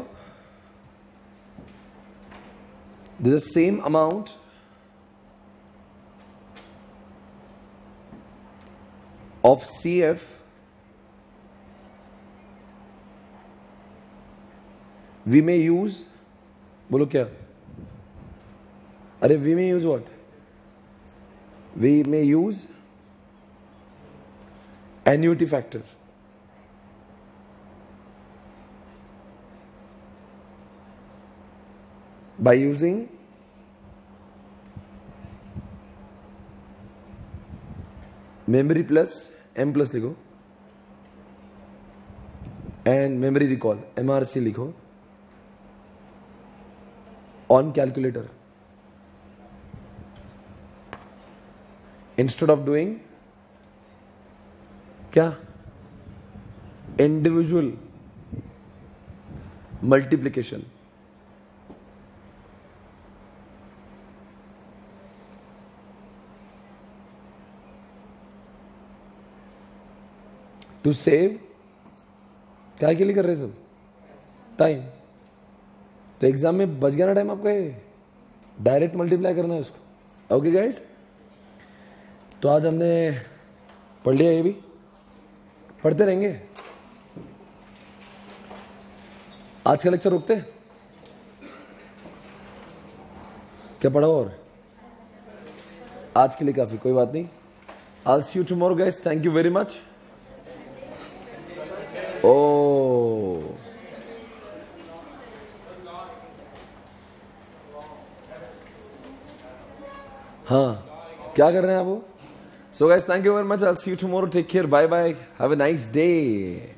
A: there is the same amount of CF we may use, बोलो क्या, अरे we may use what, we may use annuity factor. By using memory plus M plus लिखो, and memory recall MRC लिखो, on calculator instead of doing क्या, individual multiplication. To save, क्या के लिए कर रहे सब, टाइम। तो एग्जाम में बच गया ना टाइम आपका, ये डायरेक्ट मल्टीप्लाई करना है उसको। ओके गाइस, तो आज हमने पढ़ लिया, ये भी पढ़ते रहेंगे। आज का लेक्चर रुकते, क्या पढ़ा और आज के लिए काफी, कोई बात नहीं। I'll see you tomorrow guys, thank you very much. हाँ क्या कर रहे हैं आप वो। So guys, thank you very much. I'll see you tomorrow. Take care. Bye bye. Have a nice day.